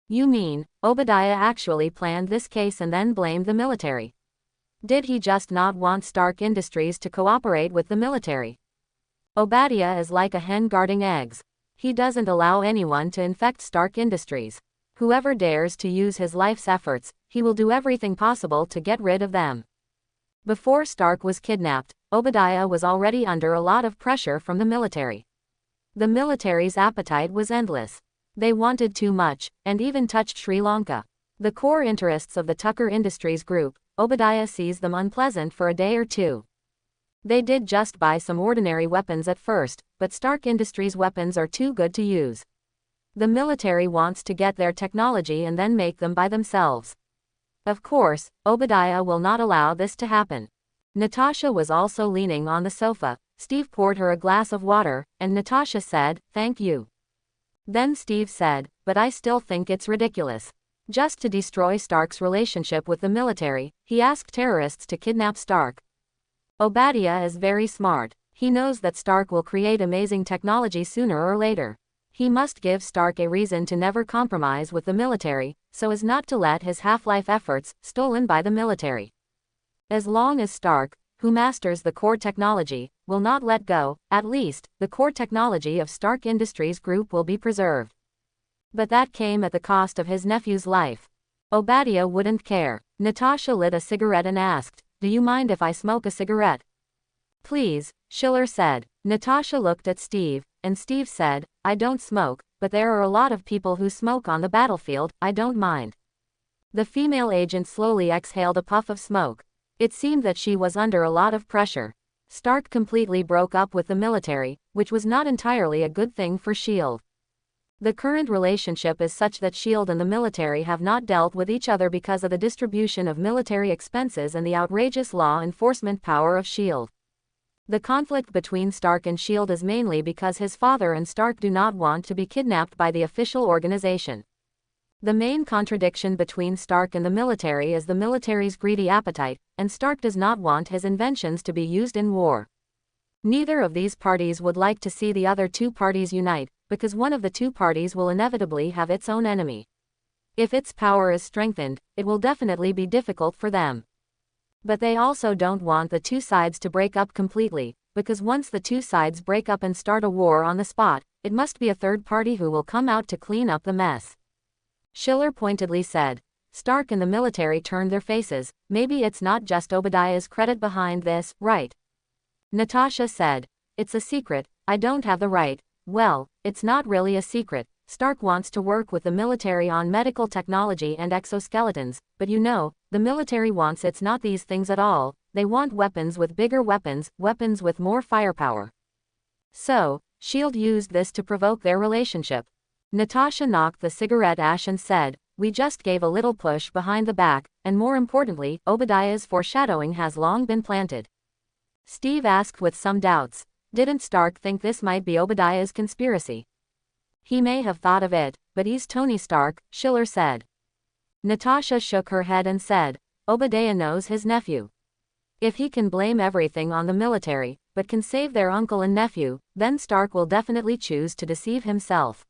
"You mean, Obadiah actually planned this case and then blamed the military? Did he just not want Stark Industries to cooperate with the military?" "Obadiah is like a hen guarding eggs. He doesn't allow anyone to infect Stark Industries. Whoever dares to use his life's efforts, he will do everything possible to get rid of them." Before Stark was kidnapped, Obadiah was already under a lot of pressure from the military. The military's appetite was endless. They wanted too much, and even touched Sri Lanka. The core interests of the Tucker Industries group, Obadiah sees them unpleasant for a day or two. They did just buy some ordinary weapons at first, but Stark Industries weapons are too good to use. The military wants to get their technology and then make them by themselves. Of course, Obadiah will not allow this to happen. Natasha was also leaning on the sofa. Steve poured her a glass of water, and Natasha said, "Thank you." Then Steve said, "But I still think it's ridiculous. Just to destroy Stark's relationship with the military, he asked terrorists to kidnap Stark. Obadiah is very smart. He knows that Stark will create amazing technology sooner or later. He must give Stark a reason to never compromise with the military, so as not to let his half-life efforts stolen by the military. As long as Stark, who masters the core technology, will not let go, at least, the core technology of Stark Industries Group will be preserved. But that came at the cost of his nephew's life. Obadiah wouldn't care." Natasha lit a cigarette and asked, "Do you mind if I smoke a cigarette?" "Please," Schiller said. Natasha looked at Steve, and Steve said, "I don't smoke, but there are a lot of people who smoke on the battlefield, I don't mind." The female agent slowly exhaled a puff of smoke. It seemed that she was under a lot of pressure. Stark completely broke up with the military, which was not entirely a good thing for S.H.I.E.L.D. The current relationship is such that S.H.I.E.L.D. and the military have not dealt with each other because of the distribution of military expenses and the outrageous law enforcement power of S.H.I.E.L.D. The conflict between Stark and S.H.I.E.L.D. is mainly because his father and Stark do not want to be kidnapped by the official organization. The main contradiction between Stark and the military is the military's greedy appetite, and Stark does not want his inventions to be used in war. Neither of these parties would like to see the other two parties unite, because one of the two parties will inevitably have its own enemy. If its power is strengthened, it will definitely be difficult for them. But they also don't want the two sides to break up completely, because once the two sides break up and start a war on the spot, it must be a third party who will come out to clean up the mess. Schiller pointedly said. Stark and the military turned their faces. Maybe it's not just Obadiah's credit behind this, right? Natasha said. It's a secret, I don't have the right. Well, it's not really a secret. Stark wants to work with the military on medical technology and exoskeletons, but you know, the military wants it's not these things at all. They want weapons with bigger weapons, weapons with more firepower. So, S.H.I.E.L.D. used this to provoke their relationship. Natasha knocked the cigarette ash and said, we just gave a little push behind the back, and more importantly, Obadiah's foreshadowing has long been planted. Steve asked with some doubts. Didn't Stark think this might be Obadiah's conspiracy? He may have thought of it, but he's Tony Stark, Schiller said. Natasha shook her head and said, Obadiah knows his nephew. If he can blame everything on the military, but can save their uncle and nephew, then Stark will definitely choose to deceive himself.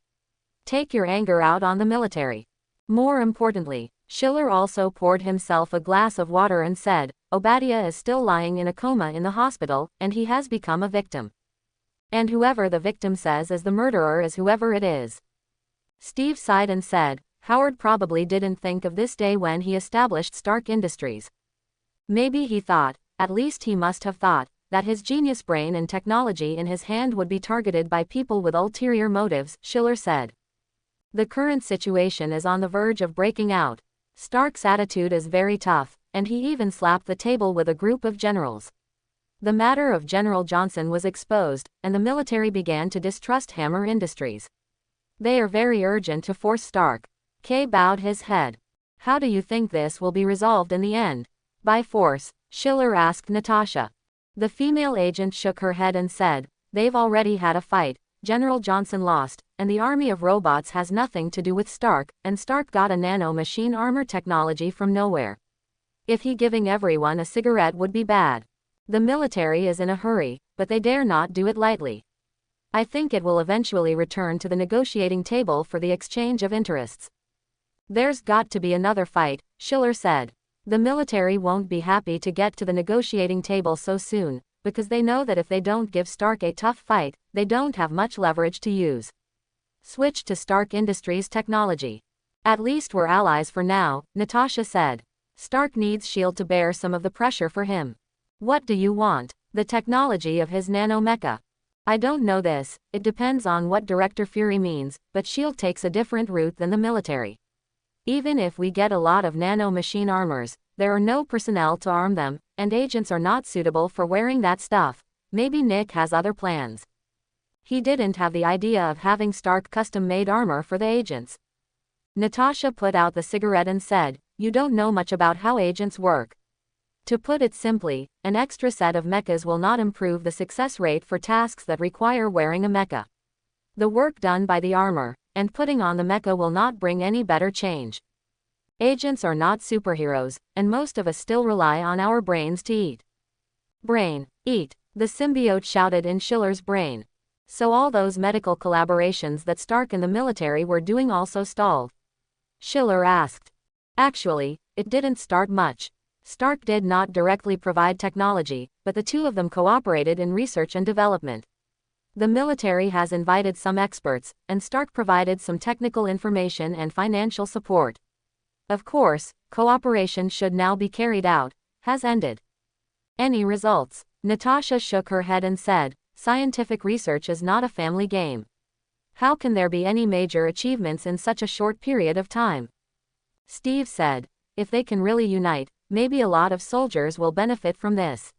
Take your anger out on the military. More importantly, Schiller also poured himself a glass of water and said, Obadiah is still lying in a coma in the hospital, and he has become a victim. And whoever the victim says is the murderer is whoever it is. Steve sighed and said, Howard probably didn't think of this day when he established Stark Industries. Maybe he thought, at least he must have thought, that his genius brain and technology in his hand would be targeted by people with ulterior motives, Schiller said. The current situation is on the verge of breaking out. Stark's attitude is very tough, and he even slapped the table with a group of generals. The matter of General Johnson was exposed, and the military began to distrust Hammer Industries. They are very urgent to force Stark. Kay bowed his head. How do you think this will be resolved in the end? By force, Schiller asked Natasha. The female agent shook her head and said, they've already had a fight, General Johnson lost, and the army of robots has nothing to do with Stark, and Stark got a nano-machine armor technology from nowhere. If he giving everyone a cigarette would be bad. The military is in a hurry, but they dare not do it lightly. I think it will eventually return to the negotiating table for the exchange of interests. There's got to be another fight, Schiller said. The military won't be happy to get to the negotiating table so soon, because they know that if they don't give Stark a tough fight, they don't have much leverage to use. Switch to Stark Industries technology. At least we're allies for now, Natasha said. Stark needs S.H.I.E.L.D. to bear some of the pressure for him. What do you want? The technology of his nano-mecha. I don't know this, it depends on what Director Fury means, but S.H.I.E.L.D. takes a different route than the military. Even if we get a lot of nano-machine armors, there are no personnel to arm them, and agents are not suitable for wearing that stuff. Maybe Nick has other plans. He didn't have the idea of having Stark custom-made armor for the agents. Natasha put out the cigarette and said, you don't know much about how agents work. To put it simply, an extra set of mechas will not improve the success rate for tasks that require wearing a mecha. The work done by the armor, and putting on the mecha will not bring any better change. Agents are not superheroes, and most of us still rely on our brains to eat. Brain, eat, the symbiote shouted in Schiller's brain. So all those medical collaborations that Stark and the military were doing also stalled? Schiller asked. Actually, it didn't start much. Stark did not directly provide technology, but the two of them cooperated in research and development. The military has invited some experts, and Stark provided some technical information and financial support. Of course, cooperation should now be carried out, has ended. Any results? Natasha shook her head and said, scientific research is not a family game. How can there be any major achievements in such a short period of time? Steve said, if they can really unite, maybe a lot of soldiers will benefit from this.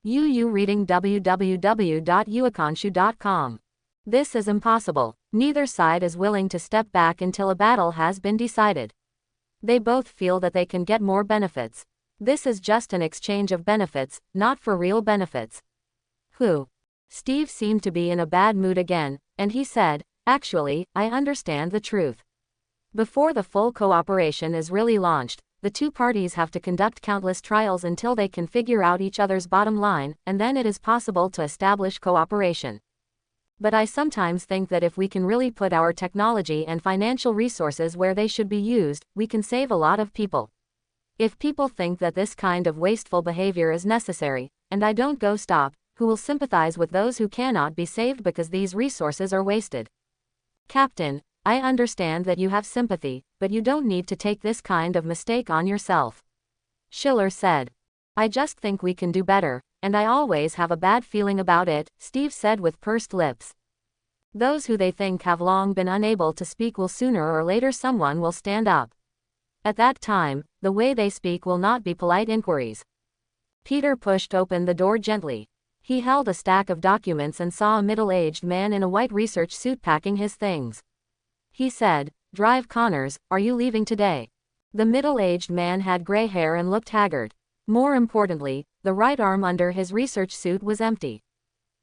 Reading www.uakanshu.com. This is impossible. Neither side is willing to step back until a battle has been decided. They both feel that they can get more benefits. This is just an exchange of benefits, not for real benefits. Who? Steve seemed to be in a bad mood again, and he said, actually, I understand the truth. Before the full cooperation is really launched, the two parties have to conduct countless trials until they can figure out each other's bottom line, and then it is possible to establish cooperation. But I sometimes think that if we can really put our technology and financial resources where they should be used, we can save a lot of people. If people think that this kind of wasteful behavior is necessary, and I don't go stop, who will sympathize with those who cannot be saved because these resources are wasted? Captain, I understand that you have sympathy, but you don't need to take this kind of mistake on yourself. Schiller said. I just think we can do better, and I always have a bad feeling about it, Steve said with pursed lips. Those who they think have long been unable to speak will sooner or later someone will stand up. At that time, the way they speak will not be polite inquiries. Peter pushed open the door gently. He held a stack of documents and saw a middle-aged man in a white research suit packing his things. He said, "Drive Connors, are you leaving today?" The middle-aged man had gray hair and looked haggard. More importantly, the right arm under his research suit was empty.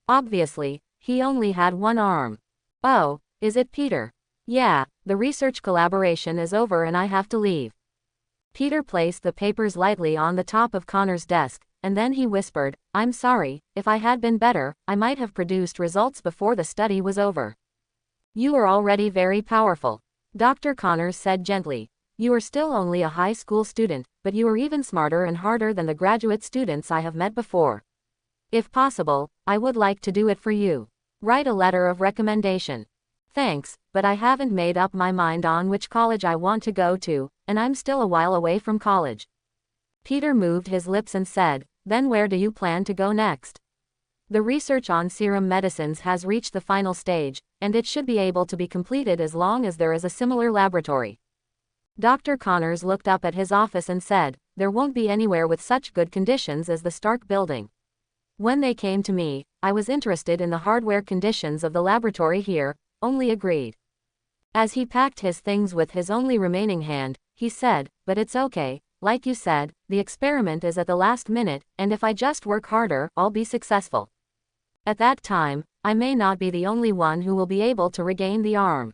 Obviously, he only had one arm. Oh, is it Peter? Yeah, the research collaboration is over and I have to leave. Peter placed the papers lightly on the top of Connor's desk, and then he whispered, "I'm sorry, if I had been better, I might have produced results before the study was over." "You are already very powerful," Dr. Connors said gently. "You are still only a high school student, but you are even smarter and harder than the graduate students I have met before. If possible, I would like to do it for you. Write a letter of recommendation." "Thanks, but I haven't made up my mind on which college I want to go to, and I'm still a while away from college." Peter moved his lips and said, "Then where do you plan to go next?" "The research on serum medicines has reached the final stage, and it should be able to be completed as long as there is a similar laboratory." Dr. Connors looked up at his office and said, "There won't be anywhere with such good conditions as the Stark building. When they came to me, I was interested in the hardware conditions of the laboratory here, only agreed." As he packed his things with his only remaining hand, he said, "But it's okay, like you said, the experiment is at the last minute, and if I just work harder, I'll be successful. At that time, I may not be the only one who will be able to regain the arm.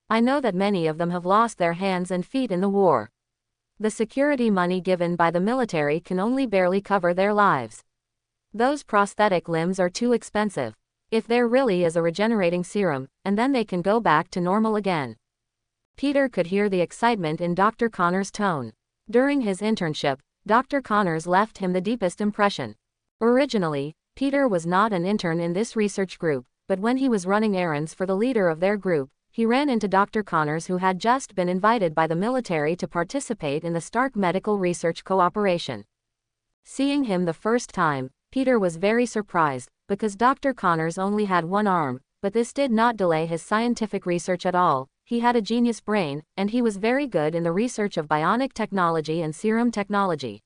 I know that many of them have lost their hands and feet in the war. The security money given by the military can only barely cover their lives. Those prosthetic limbs are too expensive. If there really is a regenerating serum, and then they can go back to normal again." Peter could hear the excitement in Dr. Connors' tone. During his internship, Dr. Connors left him the deepest impression. Originally, Peter was not an intern in this research group, but when he was running errands for the leader of their group, he ran into Dr. Connors, who had just been invited by the military to participate in the Stark Medical Research Cooperation. Seeing him the first time, Peter was very surprised, because Dr. Connors only had one arm, but this did not delay his scientific research at all. He had a genius brain, and he was very good in the research of bionic technology and serum technology.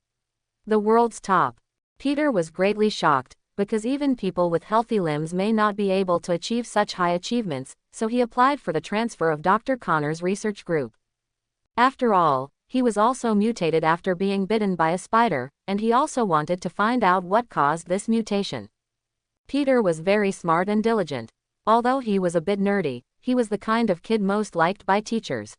The world's top. Peter was greatly shocked, because even people with healthy limbs may not be able to achieve such high achievements, so he applied for the transfer of Dr. Connors' research group. After all, he was also mutated after being bitten by a spider, and he also wanted to find out what caused this mutation. Peter was very smart and diligent. Although he was a bit nerdy, he was the kind of kid most liked by teachers.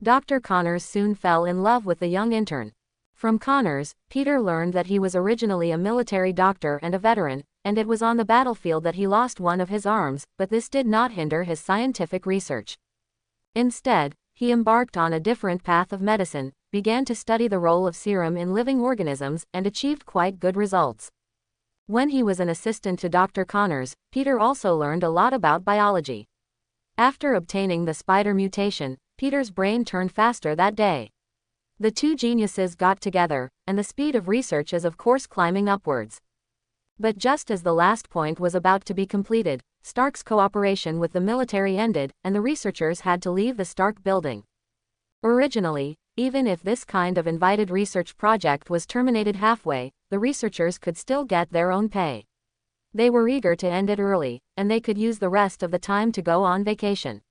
Dr. Connors soon fell in love with the young intern. From Connors, Peter learned that he was originally a military doctor and a veteran, and it was on the battlefield that he lost one of his arms, but this did not hinder his scientific research. Instead, he embarked on a different path of medicine, began to study the role of serum in living organisms, and achieved quite good results. When he was an assistant to Dr. Connors, Peter also learned a lot about biology. After obtaining the spider mutation, Peter's brain turned faster that day. The two geniuses got together, and the speed of research is of course climbing upwards. But just as the last point was about to be completed, Stark's cooperation with the military ended, and the researchers had to leave the Stark building. Originally, even if this kind of invited research project was terminated halfway, the researchers could still get their own pay. They were eager to end it early, and they could use the rest of the time to go on vacation.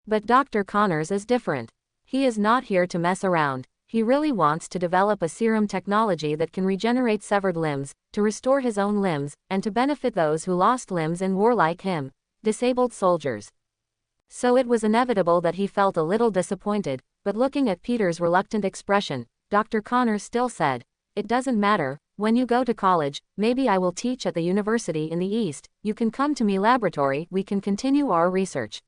But Dr. Connors is different. He is not here to mess around. He really wants to develop a serum technology that can regenerate severed limbs, to restore his own limbs, and to benefit those who lost limbs in war like him, disabled soldiers. So it was inevitable that he felt a little disappointed, but looking at Peter's reluctant expression, Dr. Connors still said, "It doesn't matter, when you go to college, maybe I will teach at the university in the East, you can come to me laboratory, we can continue our research."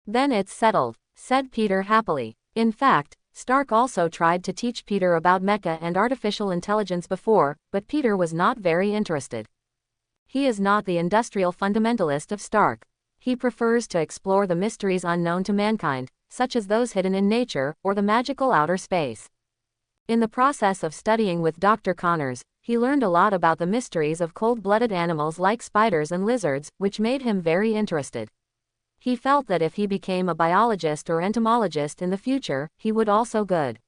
"Then it's settled," said Peter happily. In fact, Stark also tried to teach Peter about mecha and artificial intelligence before, but Peter was not very interested. He is not the industrial fundamentalist of Stark. He prefers to explore the mysteries unknown to mankind, such as those hidden in nature, or the magical outer space. In the process of studying with Dr. Connors, he learned a lot about the mysteries of cold-blooded animals like spiders and lizards, which made him very interested. He felt that if he became a biologist or entomologist in the future, he would also good.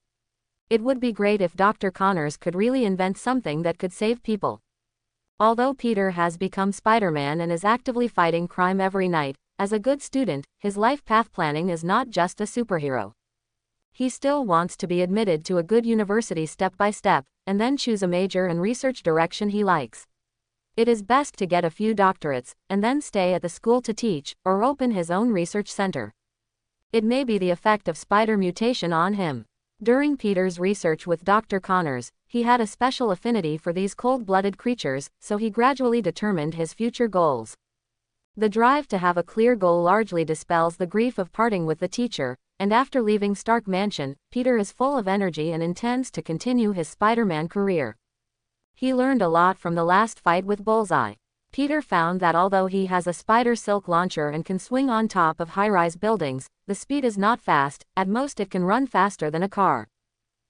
It would be great if Dr. Connors could really invent something that could save people. Although Peter has become Spider-Man and is actively fighting crime every night, as a good student, his life path planning is not just a superhero. He still wants to be admitted to a good university step by step, and then choose a major and research direction he likes. It is best to get a few doctorates, and then stay at the school to teach, or open his own research center. It may be the effect of spider mutation on him. During Peter's research with Dr. Connors, he had a special affinity for these cold-blooded creatures, so he gradually determined his future goals. The drive to have a clear goal largely dispels the grief of parting with the teacher, and after leaving Stark Mansion, Peter is full of energy and intends to continue his Spider-Man career. He learned a lot from the last fight with Bullseye. Peter found that although he has a spider silk launcher and can swing on top of high-rise buildings, the speed is not fast. At most it can run faster than a car.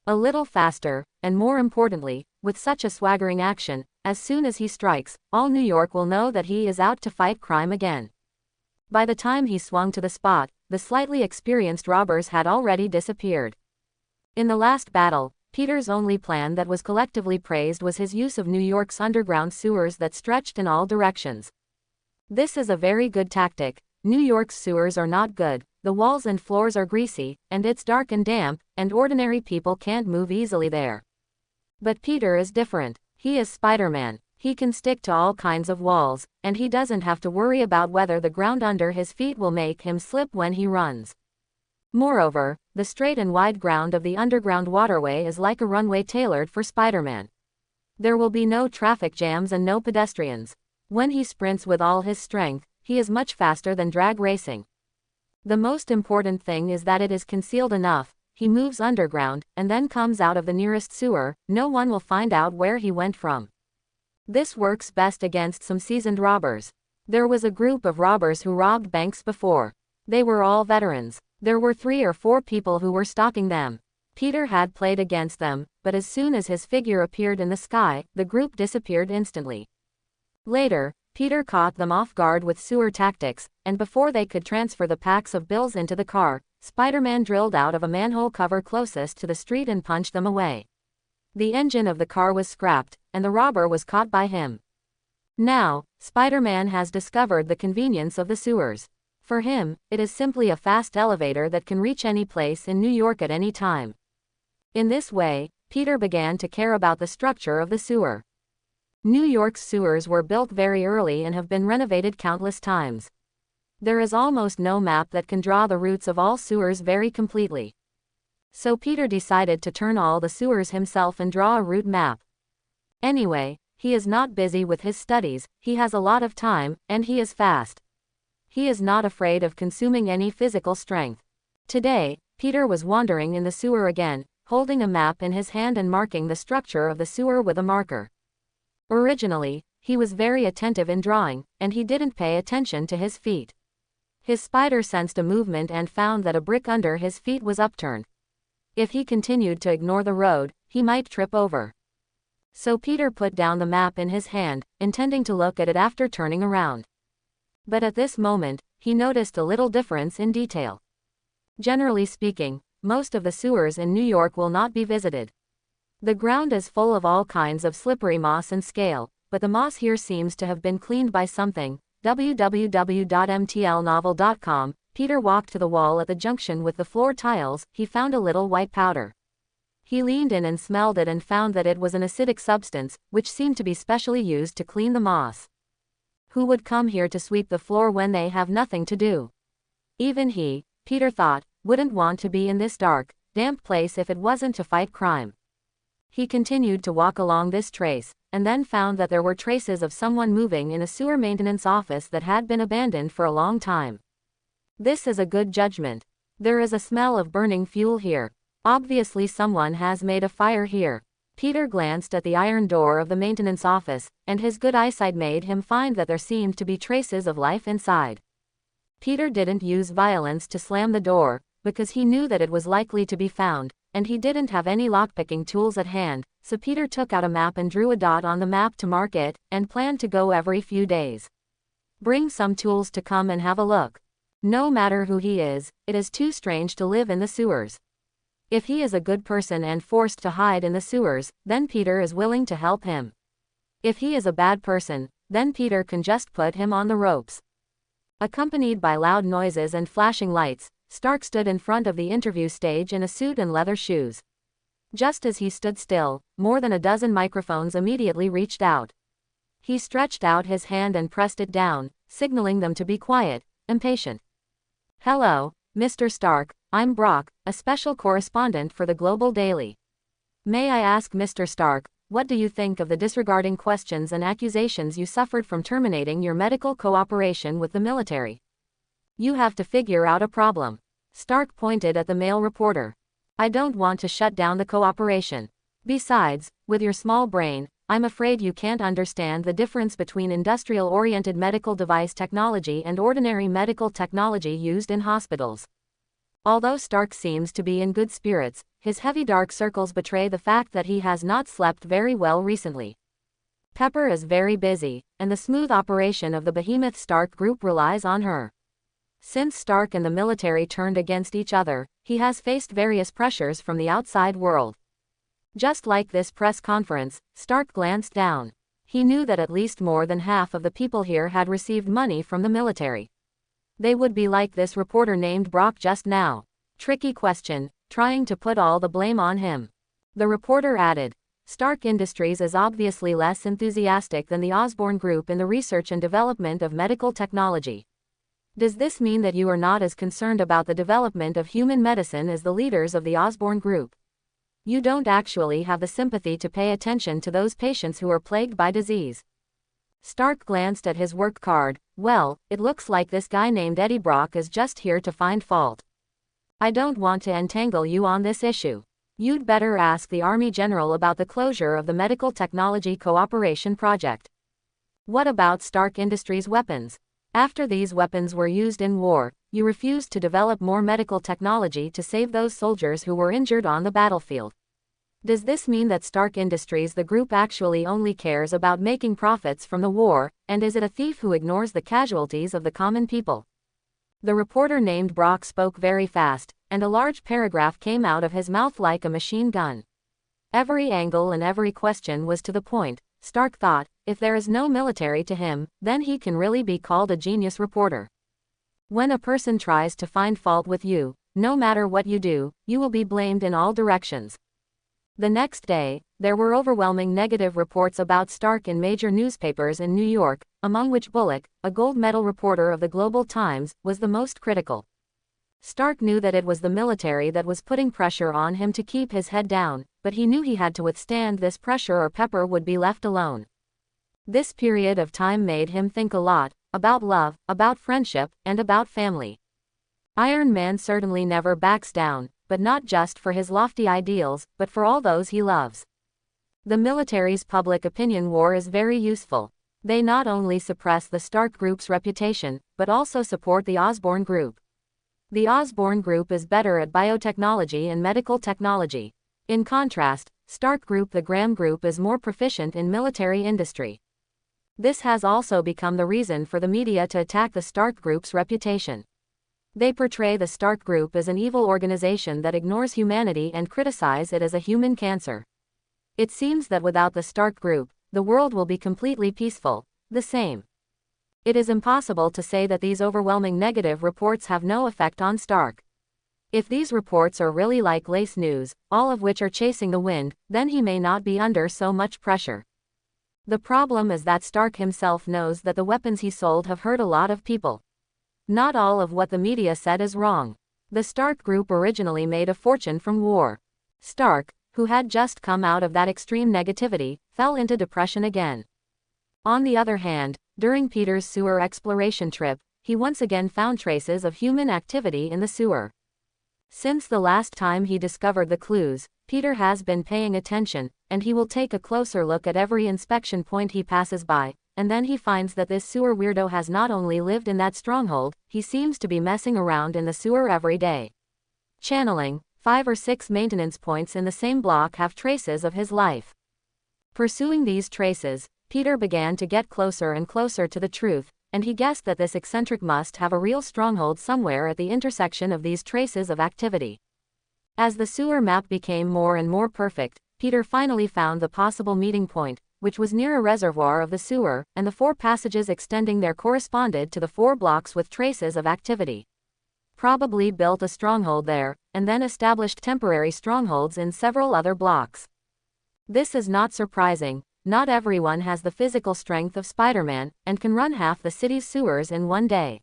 A little faster, and more importantly, with such a swaggering action, as soon as he strikes, all New York will know that he is out to fight crime again. By the time he swung to the spot, the slightly experienced robbers had already disappeared. In the last battle, Peter's only plan that was collectively praised was his use of New York's underground sewers that stretched in all directions. This is a very good tactic. New York's sewers are not good, the walls and floors are greasy, and it's dark and damp, and ordinary people can't move easily there. But Peter is different. He is Spider-Man. He can stick to all kinds of walls, and he doesn't have to worry about whether the ground under his feet will make him slip when he runs. Moreover, the straight and wide ground of the underground waterway is like a runway tailored for Spider-Man. There will be no traffic jams and no pedestrians. When he sprints with all his strength, he is much faster than drag racing. The most important thing is that it is concealed enough. He moves underground, and then comes out of the nearest sewer. No one will find out where he went from. This works best against some seasoned robbers. There was a group of robbers who robbed banks before. They were all veterans. There were 3 or 4 people who were stalking them. Peter had played against them, but as soon as his figure appeared in the sky, the group disappeared instantly. Later, Peter caught them off guard with sewer tactics, and before they could transfer the packs of bills into the car, Spider-Man drilled out of a manhole cover closest to the street and punched them away. The engine of the car was scrapped, and the robber was caught by him. Now, Spider-Man has discovered the convenience of the sewers. For him, it is simply a fast elevator that can reach any place in New York at any time. In this way, Peter began to care about the structure of the sewer. New York's sewers were built very early and have been renovated countless times. There is almost no map that can draw the routes of all sewers very completely. So Peter decided to turn all the sewers himself and draw a route map. Anyway, he is not busy with his studies, he has a lot of time, and he is fast. He is not afraid of consuming any physical strength. Today, Peter was wandering in the sewer again, holding a map in his hand and marking the structure of the sewer with a marker. Originally, he was very attentive in drawing, and he didn't pay attention to his feet. His spider sensed a movement and found that a brick under his feet was upturned. If he continued to ignore the road, he might trip over. So Peter put down the map in his hand, intending to look at it after turning around. But at this moment, he noticed a little difference in detail. Generally speaking, most of the sewers in New York will not be visited. The ground is full of all kinds of slippery moss and scale, but the moss here seems to have been cleaned by something. www.mtlnovel.com. Peter walked to the wall at the junction with the floor tiles. He found a little white powder. He leaned in and smelled it and found that it was an acidic substance, which seemed to be specially used to clean the moss. Who would come here to sweep the floor when they have nothing to do? Even he, Peter thought, wouldn't want to be in this dark, damp place if it wasn't to fight crime. He continued to walk along this trace, and then found that there were traces of someone moving in a sewer maintenance office that had been abandoned for a long time. This is a good judgment. There is a smell of burning fuel here. Obviously someone has made a fire here. Peter glanced at the iron door of the maintenance office, and his good eyesight made him find that there seemed to be traces of life inside. Peter didn't use violence to slam the door, because he knew that it was likely to be found, and he didn't have any lockpicking tools at hand, so Peter took out a map and drew a dot on the map to mark it, and planned to go every few days. Bring some tools to come and have a look. No matter who he is, it is too strange to live in the sewers. If he is a good person and forced to hide in the sewers, then Peter is willing to help him. If he is a bad person, then Peter can just put him on the ropes. Accompanied by loud noises and flashing lights, Stark stood in front of the interview stage in a suit and leather shoes. Just as he stood still, more than a dozen microphones immediately reached out. He stretched out his hand and pressed it down, signaling them to be quiet, impatient. "Hello, Mr. Stark, I'm Brock, a special correspondent for the Global Daily. May I ask Mr. Stark, what do you think of the disregarding questions and accusations you suffered from terminating your medical cooperation with the military? You have to figure out a problem." Stark pointed at the male reporter. "I don't want to shut down the cooperation. Besides, with your small brain, I'm afraid you can't understand the difference between industrial-oriented medical device technology and ordinary medical technology used in hospitals." Although Stark seems to be in good spirits, his heavy dark circles betray the fact that he has not slept very well recently. Pepper is very busy, and the smooth operation of the behemoth Stark Group relies on her. Since Stark and the military turned against each other, he has faced various pressures from the outside world. Just like this press conference, Stark glanced down. He knew that at least more than half of the people here had received money from the military. They would be like this reporter named Brock just now. Tricky question, trying to put all the blame on him. The reporter added, "Stark Industries is obviously less enthusiastic than the Osborne Group in the research and development of medical technology. Does this mean that you are not as concerned about the development of human medicine as the leaders of the Osborne Group? You don't actually have the sympathy to pay attention to those patients who are plagued by disease?" Stark glanced at his work card. "Well, it looks like this guy named Eddie Brock is just here to find fault. I don't want to entangle you on this issue. You'd better ask the Army General about the closure of the Medical Technology Cooperation Project. What about Stark Industries weapons? After these weapons were used in war, you refused to develop more medical technology to save those soldiers who were injured on the battlefield. Does this mean that Stark Industries, the group, actually only cares about making profits from the war, and is it a thief who ignores the casualties of the common people?" The reporter named Brock spoke very fast, and a large paragraph came out of his mouth like a machine gun. Every angle and every question was to the point. Stark thought, if there is no military to him, then he can really be called a genius reporter. When a person tries to find fault with you, no matter what you do, you will be blamed in all directions. The next day, there were overwhelming negative reports about Stark in major newspapers in New York, among which Bullock, a gold medal reporter of the Global Times, was the most critical. Stark knew that it was the military that was putting pressure on him to keep his head down, but he knew he had to withstand this pressure or Pepper would be left alone. This period of time made him think a lot, about love, about friendship, and about family. Iron Man certainly never backs down, but not just for his lofty ideals, but for all those he loves. The military's public opinion war is very useful. They not only suppress the Stark Group's reputation, but also support the Osborne Group. The Osborne Group is better at biotechnology and medical technology. In contrast, Stark Group, the Graham Group, is more proficient in military industry. This has also become the reason for the media to attack the Stark Group's reputation. They portray the Stark Group as an evil organization that ignores humanity and criticize it as a human cancer. It seems that without the Stark Group, the world will be completely peaceful, the same. It is impossible to say that these overwhelming negative reports have no effect on Stark. If these reports are really like lace news, all of which are chasing the wind, then he may not be under so much pressure. The problem is that Stark himself knows that the weapons he sold have hurt a lot of people. Not all of what the media said is wrong. The Stark Group originally made a fortune from war. Stark, who had just come out of that extreme negativity, fell into depression again. On the other hand, during Peter's sewer exploration trip, he once again found traces of human activity in the sewer. Since the last time he discovered the clues, Peter has been paying attention, and he will take a closer look at every inspection point he passes by, and then he finds that this sewer weirdo has not only lived in that stronghold, he seems to be messing around in the sewer every day. Channeling, 5 or 6 maintenance points in the same block have traces of his life. Pursuing these traces, Peter began to get closer and closer to the truth, and he guessed that this eccentric must have a real stronghold somewhere at the intersection of these traces of activity. As the sewer map became more and more perfect, Peter finally found the possible meeting point, which was near a reservoir of the sewer, and the 4 passages extending there corresponded to the 4 blocks with traces of activity. Probably built a stronghold there, and then established temporary strongholds in several other blocks. This is not surprising. Not everyone has the physical strength of Spider-Man, and can run half the city's sewers in one day.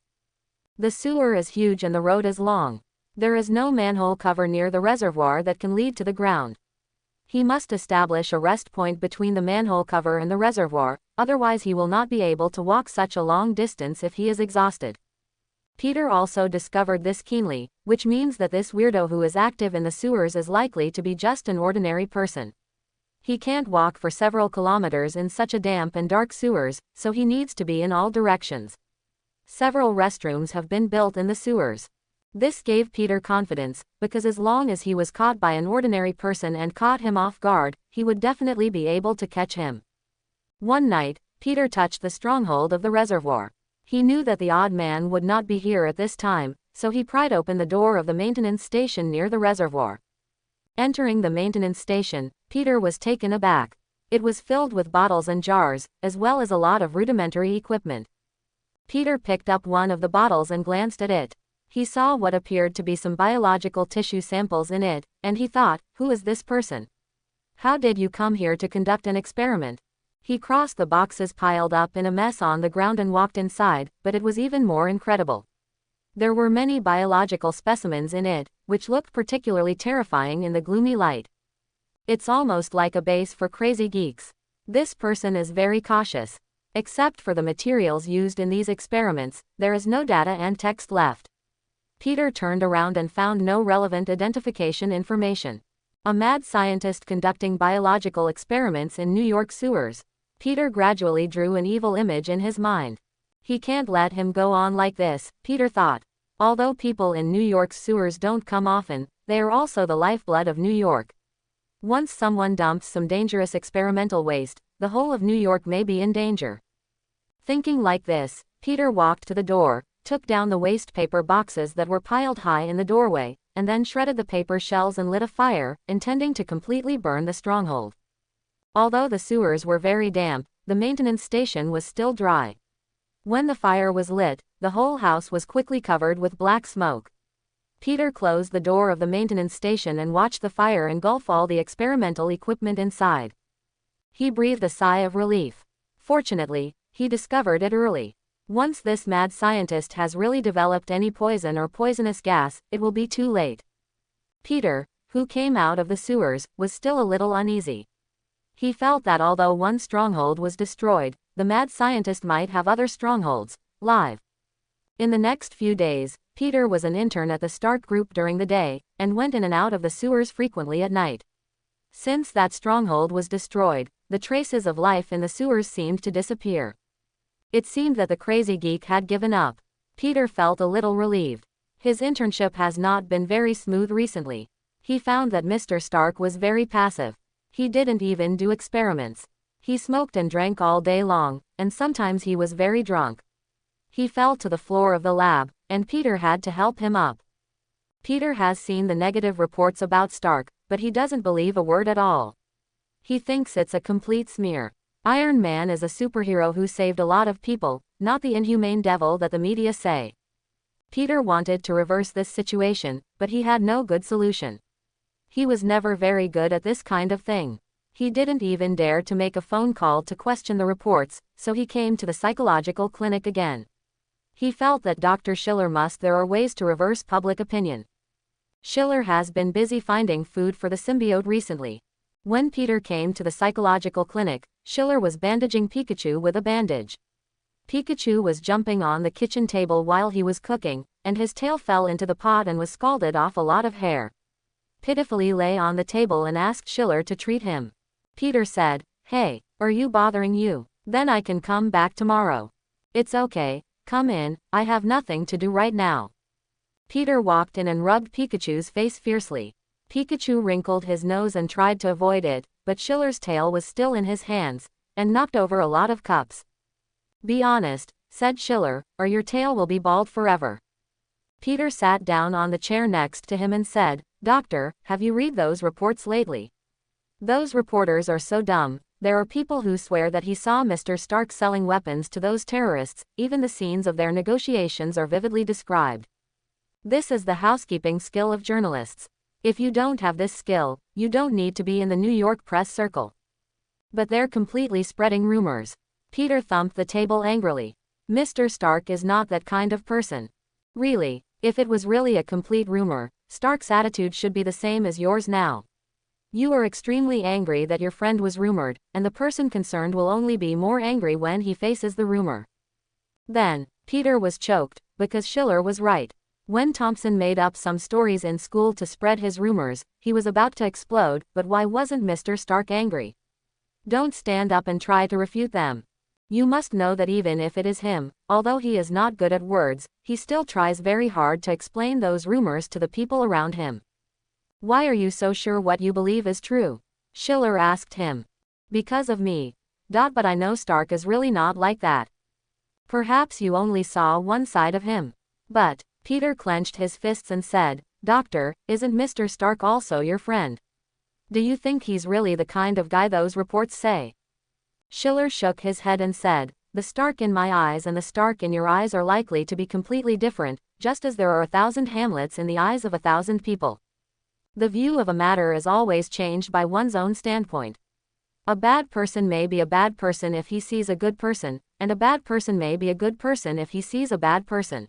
The sewer is huge and the road is long. There is no manhole cover near the reservoir that can lead to the ground. He must establish a rest point between the manhole cover and the reservoir, otherwise he will not be able to walk such a long distance if he is exhausted. Peter also discovered this keenly, which means that this weirdo who is active in the sewers is likely to be just an ordinary person. He can't walk for several kilometers in such a damp and dark sewers, so he needs to be in all directions. Several restrooms have been built in the sewers. This gave Peter confidence, because as long as he was caught by an ordinary person and caught him off guard, he would definitely be able to catch him. One night, Peter touched the stronghold of the reservoir. He knew that the odd man would not be here at this time, so he pried open the door of the maintenance station near the reservoir. Entering the maintenance station, Peter was taken aback. It was filled with bottles and jars, as well as a lot of rudimentary equipment. Peter picked up one of the bottles and glanced at it. He saw what appeared to be some biological tissue samples in it, and he thought, who is this person? How did you come here to conduct an experiment? He crossed the boxes piled up in a mess on the ground and walked inside, but it was even more incredible. There were many biological specimens in it, which looked particularly terrifying in the gloomy light. It's almost like a base for crazy geeks. This person is very cautious. Except for the materials used in these experiments, there is no data and text left. Peter turned around and found no relevant identification information. A mad scientist conducting biological experiments in New York sewers. Peter gradually drew an evil image in his mind. He can't let him go on like this, Peter thought. Although people in New York's sewers don't come often, they are also the lifeblood of New York. Once someone dumps some dangerous experimental waste, the whole of New York may be in danger. Thinking like this, Peter walked to the door, took down the waste paper boxes that were piled high in the doorway, and then shredded the paper shells and lit a fire, intending to completely burn the stronghold. Although the sewers were very damp, the maintenance station was still dry. When the fire was lit, the whole house was quickly covered with black smoke. Peter closed the door of the maintenance station and watched the fire engulf all the experimental equipment inside. He breathed a sigh of relief. Fortunately, he discovered it early. Once this mad scientist has really developed any poison or poisonous gas, it will be too late. Peter, who came out of the sewers, was still a little uneasy. He felt that although one stronghold was destroyed, the mad scientist might have other strongholds, live. In the next few days, Peter was an intern at the Stark Group during the day, and went in and out of the sewers frequently at night. Since that stronghold was destroyed, the traces of life in the sewers seemed to disappear. It seemed that the crazy geek had given up. Peter felt a little relieved. His internship has not been very smooth recently. He found that Mr. Stark was very passive. He didn't even do experiments. He smoked and drank all day long, and sometimes he was very drunk. He fell to the floor of the lab, and Peter had to help him up. Peter has seen the negative reports about Stark, but he doesn't believe a word at all. He thinks it's a complete smear. Iron Man is a superhero who saved a lot of people, not the inhumane devil that the media say. Peter wanted to reverse this situation, but he had no good solution. He was never very good at this kind of thing. He didn't even dare to make a phone call to question the reports, so he came to the psychological clinic again. He felt that Dr. Schiller there are ways to reverse public opinion. Schiller has been busy finding food for the symbiote recently. When Peter came to the psychological clinic, Schiller was bandaging Pikachu with a bandage. Pikachu was jumping on the kitchen table while he was cooking, and his tail fell into the pot and was scalded off a lot of hair. Pitifully lay on the table and asked Schiller to treat him. Peter said, "Hey, are you bothering you? Then I can come back tomorrow." "It's okay, come in, I have nothing to do right now." Peter walked in and rubbed Pikachu's face fiercely. Pikachu wrinkled his nose and tried to avoid it, but Schiller's tail was still in his hands, and knocked over a lot of cups. "Be honest," said Schiller, "or your tail will be bald forever." Peter sat down on the chair next to him and said, "Doctor, have you read those reports lately? Those reporters are so dumb. There are people who swear that he saw Mr. Stark selling weapons to those terrorists, even the scenes of their negotiations are vividly described. This is the housekeeping skill of journalists. If you don't have this skill, you don't need to be in the New York press circle. But they're completely spreading rumors." Peter thumped the table angrily. "Mr. Stark is not that kind of person. Really, if it was really a complete rumor, Stark's attitude should be the same as yours now. You are extremely angry that your friend was rumored, and the person concerned will only be more angry when he faces the rumor." Then, Peter was choked, because Schiller was right. When Thompson made up some stories in school to spread his rumors, he was about to explode, but why wasn't Mr. Stark angry? Don't stand up and try to refute them. You must know that even if it is him, although he is not good at words, he still tries very hard to explain those rumors to the people around him. "Why are you so sure what you believe is true?" Schiller asked him. "Because of me. But I know Stark is really not like that. Perhaps you only saw one side of him." "But," Peter clenched his fists and said, "Doctor, isn't Mr. Stark also your friend? Do you think he's really the kind of guy those reports say?" Schiller shook his head and said, "The Stark in my eyes and the Stark in your eyes are likely to be completely different, just as there are 1,000 Hamlets in the eyes of 1,000 people. The view of a matter is always changed by one's own standpoint. A bad person may be a bad person if he sees a good person, and a bad person may be a good person if he sees a bad person."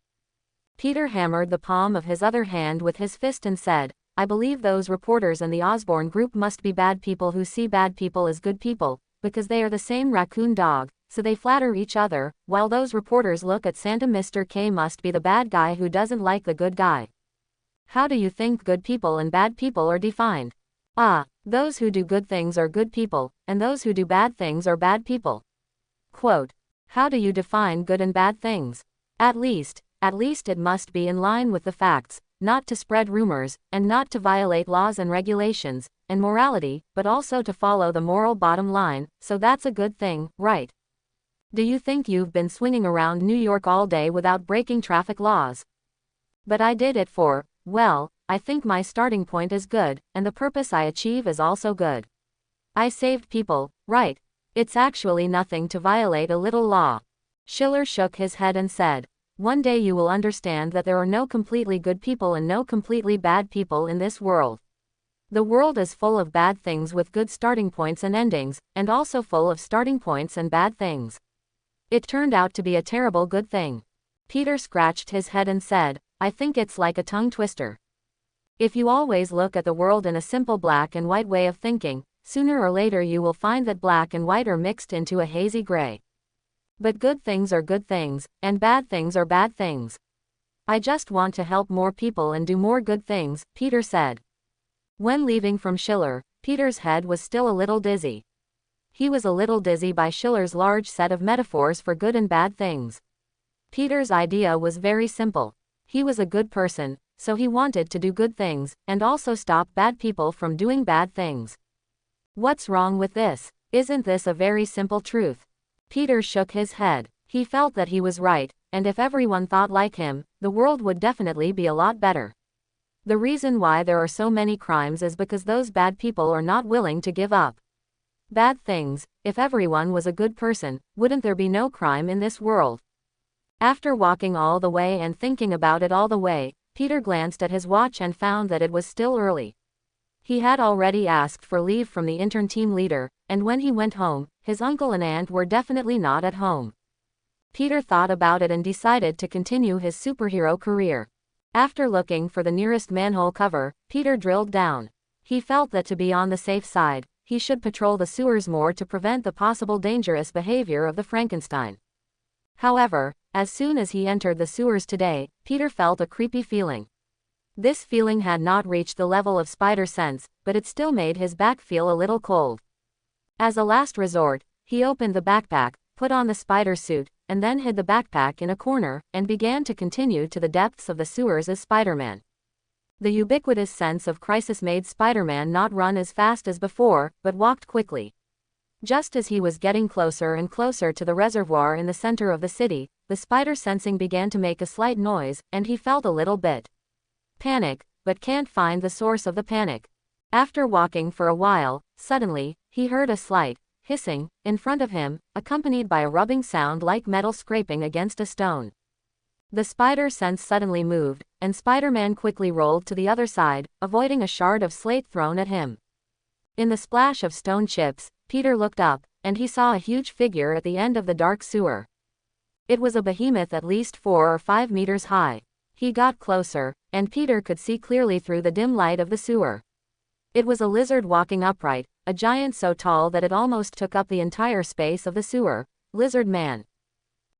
Peter hammered the palm of his other hand with his fist and said, "I believe those reporters and the Osborne group must be bad people who see bad people as good people, because they are the same raccoon dog, so they flatter each other, while those reporters look at Santa. Mr. K must be the bad guy who doesn't like the good guy. How do you think good people and bad people are defined? Those who do good things are good people, and those who do bad things are bad people." Quote, "How do you define good and bad things? At least it must be in line with the facts, not to spread rumors, and not to violate laws and regulations, and morality, but also to follow the moral bottom line, so that's a good thing, right? Do you think you've been swinging around New York all day without breaking traffic laws? But I did it for, well, I think my starting point is good, and the purpose I achieve is also good. I saved people, right? It's actually nothing to violate a little law." Schiller shook his head and said, "One day you will understand that there are no completely good people and no completely bad people in this world. The world is full of bad things with good starting points and endings, and also full of starting points and bad things. It turned out to be a terrible good thing." Peter scratched his head and said, "I think it's like a tongue twister. If you always look at the world in a simple black and white way of thinking, sooner or later you will find that black and white are mixed into a hazy gray. But good things are good things, and bad things are bad things. I just want to help more people and do more good things," Peter said. When leaving from Schiller, Peter's head was still a little dizzy. He was a little dizzy by Schiller's large set of metaphors for good and bad things. Peter's idea was very simple. He was a good person, so he wanted to do good things, and also stop bad people from doing bad things. What's wrong with this? Isn't this a very simple truth? Peter shook his head. He felt that he was right, and if everyone thought like him, the world would definitely be a lot better. The reason why there are so many crimes is because those bad people are not willing to give up bad things. If everyone was a good person, wouldn't there be no crime in this world? After walking all the way and thinking about it all the way, Peter glanced at his watch and found that it was still early. He had already asked for leave from the intern team leader, and when he went home, his uncle and aunt were definitely not at home. Peter thought about it and decided to continue his superhero career. After looking for the nearest manhole cover, Peter drilled down. He felt that to be on the safe side, he should patrol the sewers more to prevent the possible dangerous behavior of the Frankenstein. However, as soon as he entered the sewers today, Peter felt a creepy feeling. This feeling had not reached the level of spider sense, but it still made his back feel a little cold. As a last resort, he opened the backpack, put on the spider suit, and then hid the backpack in a corner, and began to continue to the depths of the sewers as Spider-Man. The ubiquitous sense of crisis made Spider-Man not run as fast as before, but walked quickly. Just as he was getting closer and closer to the reservoir in the center of the city, the spider sensing began to make a slight noise, and he felt a little bit panic, but can't find the source of the panic. After walking for a while, suddenly, he heard a slight hissing in front of him, accompanied by a rubbing sound like metal scraping against a stone. The spider sense suddenly moved, and Spider-Man quickly rolled to the other side, avoiding a shard of slate thrown at him. In the splash of stone chips, Peter looked up, and he saw a huge figure at the end of the dark sewer. It was a behemoth at least 4 or 5 meters high. He got closer, and Peter could see clearly through the dim light of the sewer. It was a lizard walking upright, a giant so tall that it almost took up the entire space of the sewer. Lizard Man.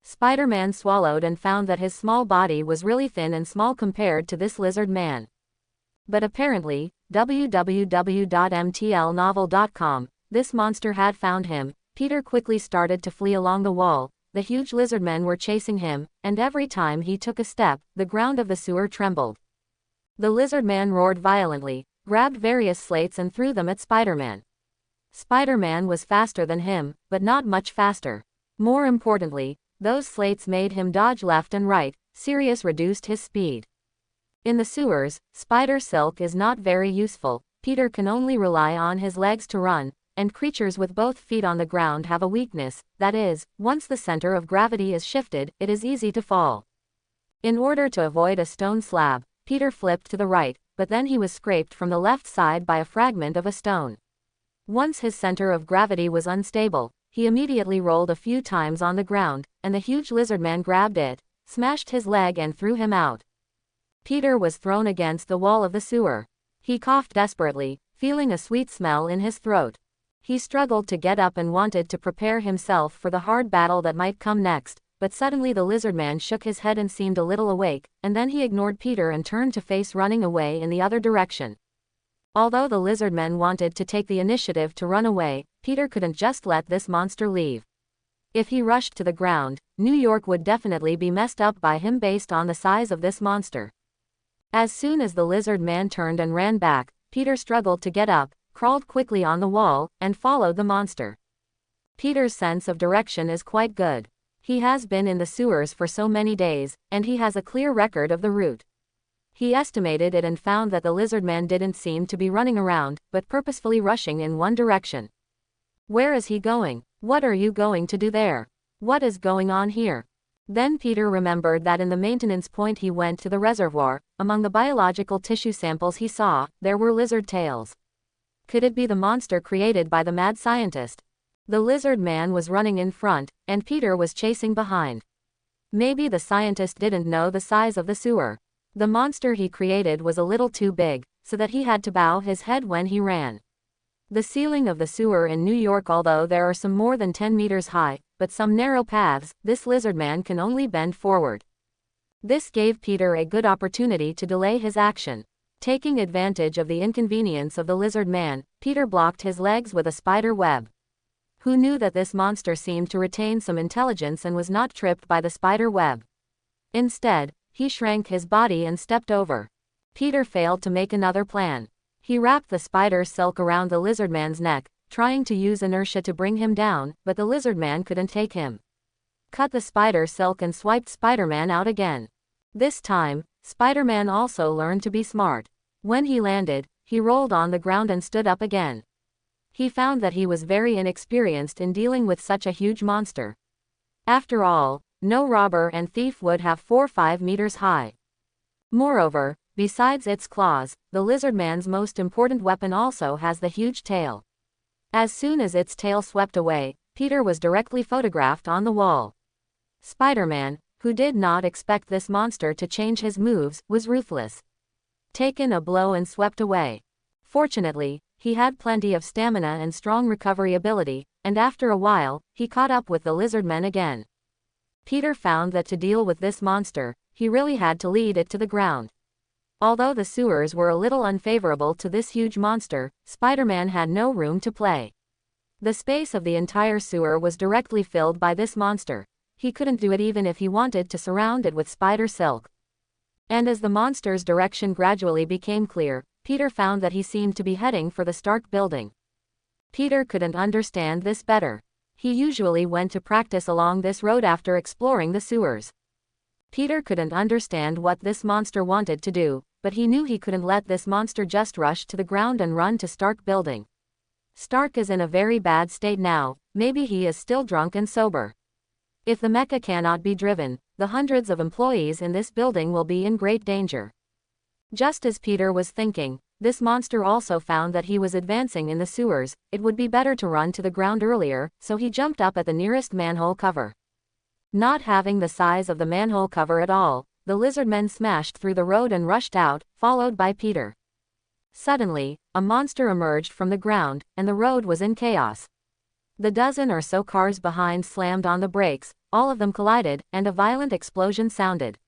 Spider-Man swallowed and found that his small body was really thin and small compared to this lizard man. But apparently, www.mtlnovel.com, this monster had found him. Peter quickly started to flee along the wall. The huge lizardmen were chasing him, and every time he took a step, the ground of the sewer trembled. The lizardman roared violently, grabbed various slates and threw them at Spider-Man. Spider-Man was faster than him, but not much faster. More importantly, those slates made him dodge left and right. Sirius reduced his speed. In the sewers, spider silk is not very useful. Peter can only rely on his legs to run, and creatures with both feet on the ground have a weakness, that is, once the center of gravity is shifted, it is easy to fall. In order to avoid a stone slab, Peter flipped to the right, but then he was scraped from the left side by a fragment of a stone. Once his center of gravity was unstable, he immediately rolled a few times on the ground, and the huge lizardman grabbed it, smashed his leg and threw him out. Peter was thrown against the wall of the sewer. He coughed desperately, feeling a sweet smell in his throat. He struggled to get up and wanted to prepare himself for the hard battle that might come next, but suddenly the lizardman shook his head and seemed a little awake, and then he ignored Peter and turned to face running away in the other direction. Although the lizardmen wanted to take the initiative to run away, Peter couldn't just let this monster leave. If he rushed to the ground, New York would definitely be messed up by him based on the size of this monster. As soon as the lizard man turned and ran back, Peter struggled to get up, crawled quickly on the wall, and followed the monster. Peter's sense of direction is quite good. He has been in the sewers for so many days, and he has a clear record of the route. He estimated it and found that the lizard man didn't seem to be running around, but purposefully rushing in one direction. Where is he going? What are you going to do there? What is going on here? Then Peter remembered that in the maintenance point he went to the reservoir. Among the biological tissue samples he saw, there were lizard tails. Could it be the monster created by the mad scientist? The lizard man was running in front, and Peter was chasing behind. Maybe the scientist didn't know the size of the sewer. The monster he created was a little too big, so that he had to bow his head when he ran. The ceiling of the sewer in New York, although there are some more than 10 meters high, but some narrow paths, this lizard man can only bend forward. This gave Peter a good opportunity to delay his action. Taking advantage of the inconvenience of the lizard man, Peter blocked his legs with a spider web. Who knew that this monster seemed to retain some intelligence and was not tripped by the spider web? Instead, he shrank his body and stepped over. Peter failed to make another plan. He wrapped the spider silk around the lizardman's neck, trying to use inertia to bring him down, but the lizardman couldn't take him. Cut the spider silk and swiped Spider-Man out again. This time, Spider-Man also learned to be smart. When he landed, he rolled on the ground and stood up again. He found that he was very inexperienced in dealing with such a huge monster. After all, no robber and thief would have 4 or 5 meters high. Moreover, besides its claws, the lizardman's most important weapon also has the huge tail. As soon as its tail swept away, Peter was directly photographed on the wall. Spider-Man, who did not expect this monster to change his moves, was ruthless. Taken a blow and swept away. Fortunately, he had plenty of stamina and strong recovery ability, and after a while, he caught up with the lizardmen again. Peter found that to deal with this monster, he really had to lead it to the ground. Although the sewers were a little unfavorable to this huge monster, Spider-Man had no room to play. The space of the entire sewer was directly filled by this monster. He couldn't do it even if he wanted to surround it with spider silk. And as the monster's direction gradually became clear, Peter found that he seemed to be heading for the Stark building. Peter couldn't understand this better. He usually went to practice along this road after exploring the sewers. Peter couldn't understand what this monster wanted to do, but he knew he couldn't let this monster just rush to the ground and run to Stark building. Stark is in a very bad state now, maybe he is still drunk and sober. If the mecha cannot be driven, the hundreds of employees in this building will be in great danger. Just as Peter was thinking, this monster also found that he was advancing in the sewers. It would be better to run to the ground earlier, so he jumped up at the nearest manhole cover. Not having the size of the manhole cover at all, the lizardmen smashed through the road and rushed out, followed by Peter. Suddenly, a monster emerged from the ground, and the road was in chaos. The dozen or so cars behind slammed on the brakes, all of them collided, and a violent explosion sounded.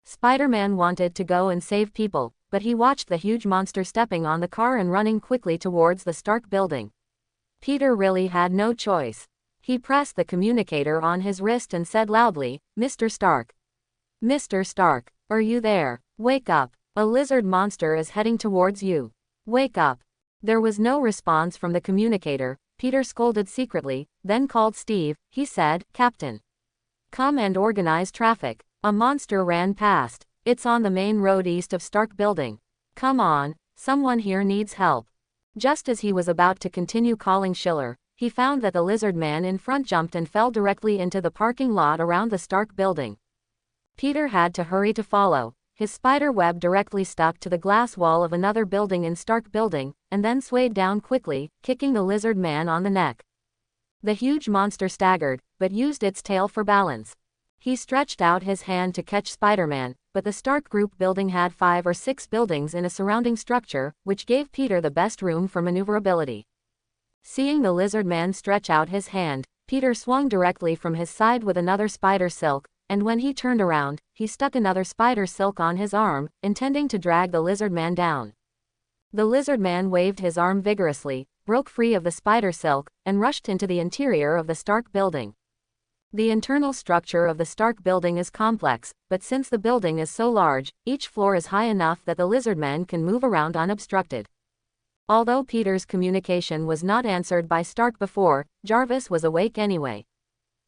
Spider-Man wanted to go and save people, but he watched the huge monster stepping on the car and running quickly towards the Stark building. Peter really had no choice. He pressed the communicator on his wrist and said loudly, "Mr. Stark. Mr. Stark, are you there? Wake up. A lizard monster is heading towards you. Wake up." There was no response from the communicator. Peter scolded secretly, then called Steve. He said, "Captain, come and organize traffic. A monster ran past. It's on the main road east of Stark building. Come on, someone here needs help." Just as he was about to continue calling Schiller, he found that the lizard man in front jumped and fell directly into the parking lot around the Stark building. Peter had to hurry to follow. His spider web directly stuck to the glass wall of another building in Stark building, and then swayed down quickly, kicking the lizard man on the neck. The huge monster staggered, but used its tail for balance. He stretched out his hand to catch Spider-Man, but the Stark group building had 5 or 6 buildings in a surrounding structure, which gave Peter the best room for maneuverability. Seeing the lizard man stretch out his hand, Peter swung directly from his side with another spider silk, and when he turned around, he stuck another spider silk on his arm, intending to drag the lizard man down. The lizard man waved his arm vigorously, broke free of the spider silk, and rushed into the interior of the Stark building. The internal structure of the Stark building is complex, but since the building is so large, each floor is high enough that the lizardmen can move around unobstructed. Although Peter's communication was not answered by Stark before, Jarvis was awake anyway.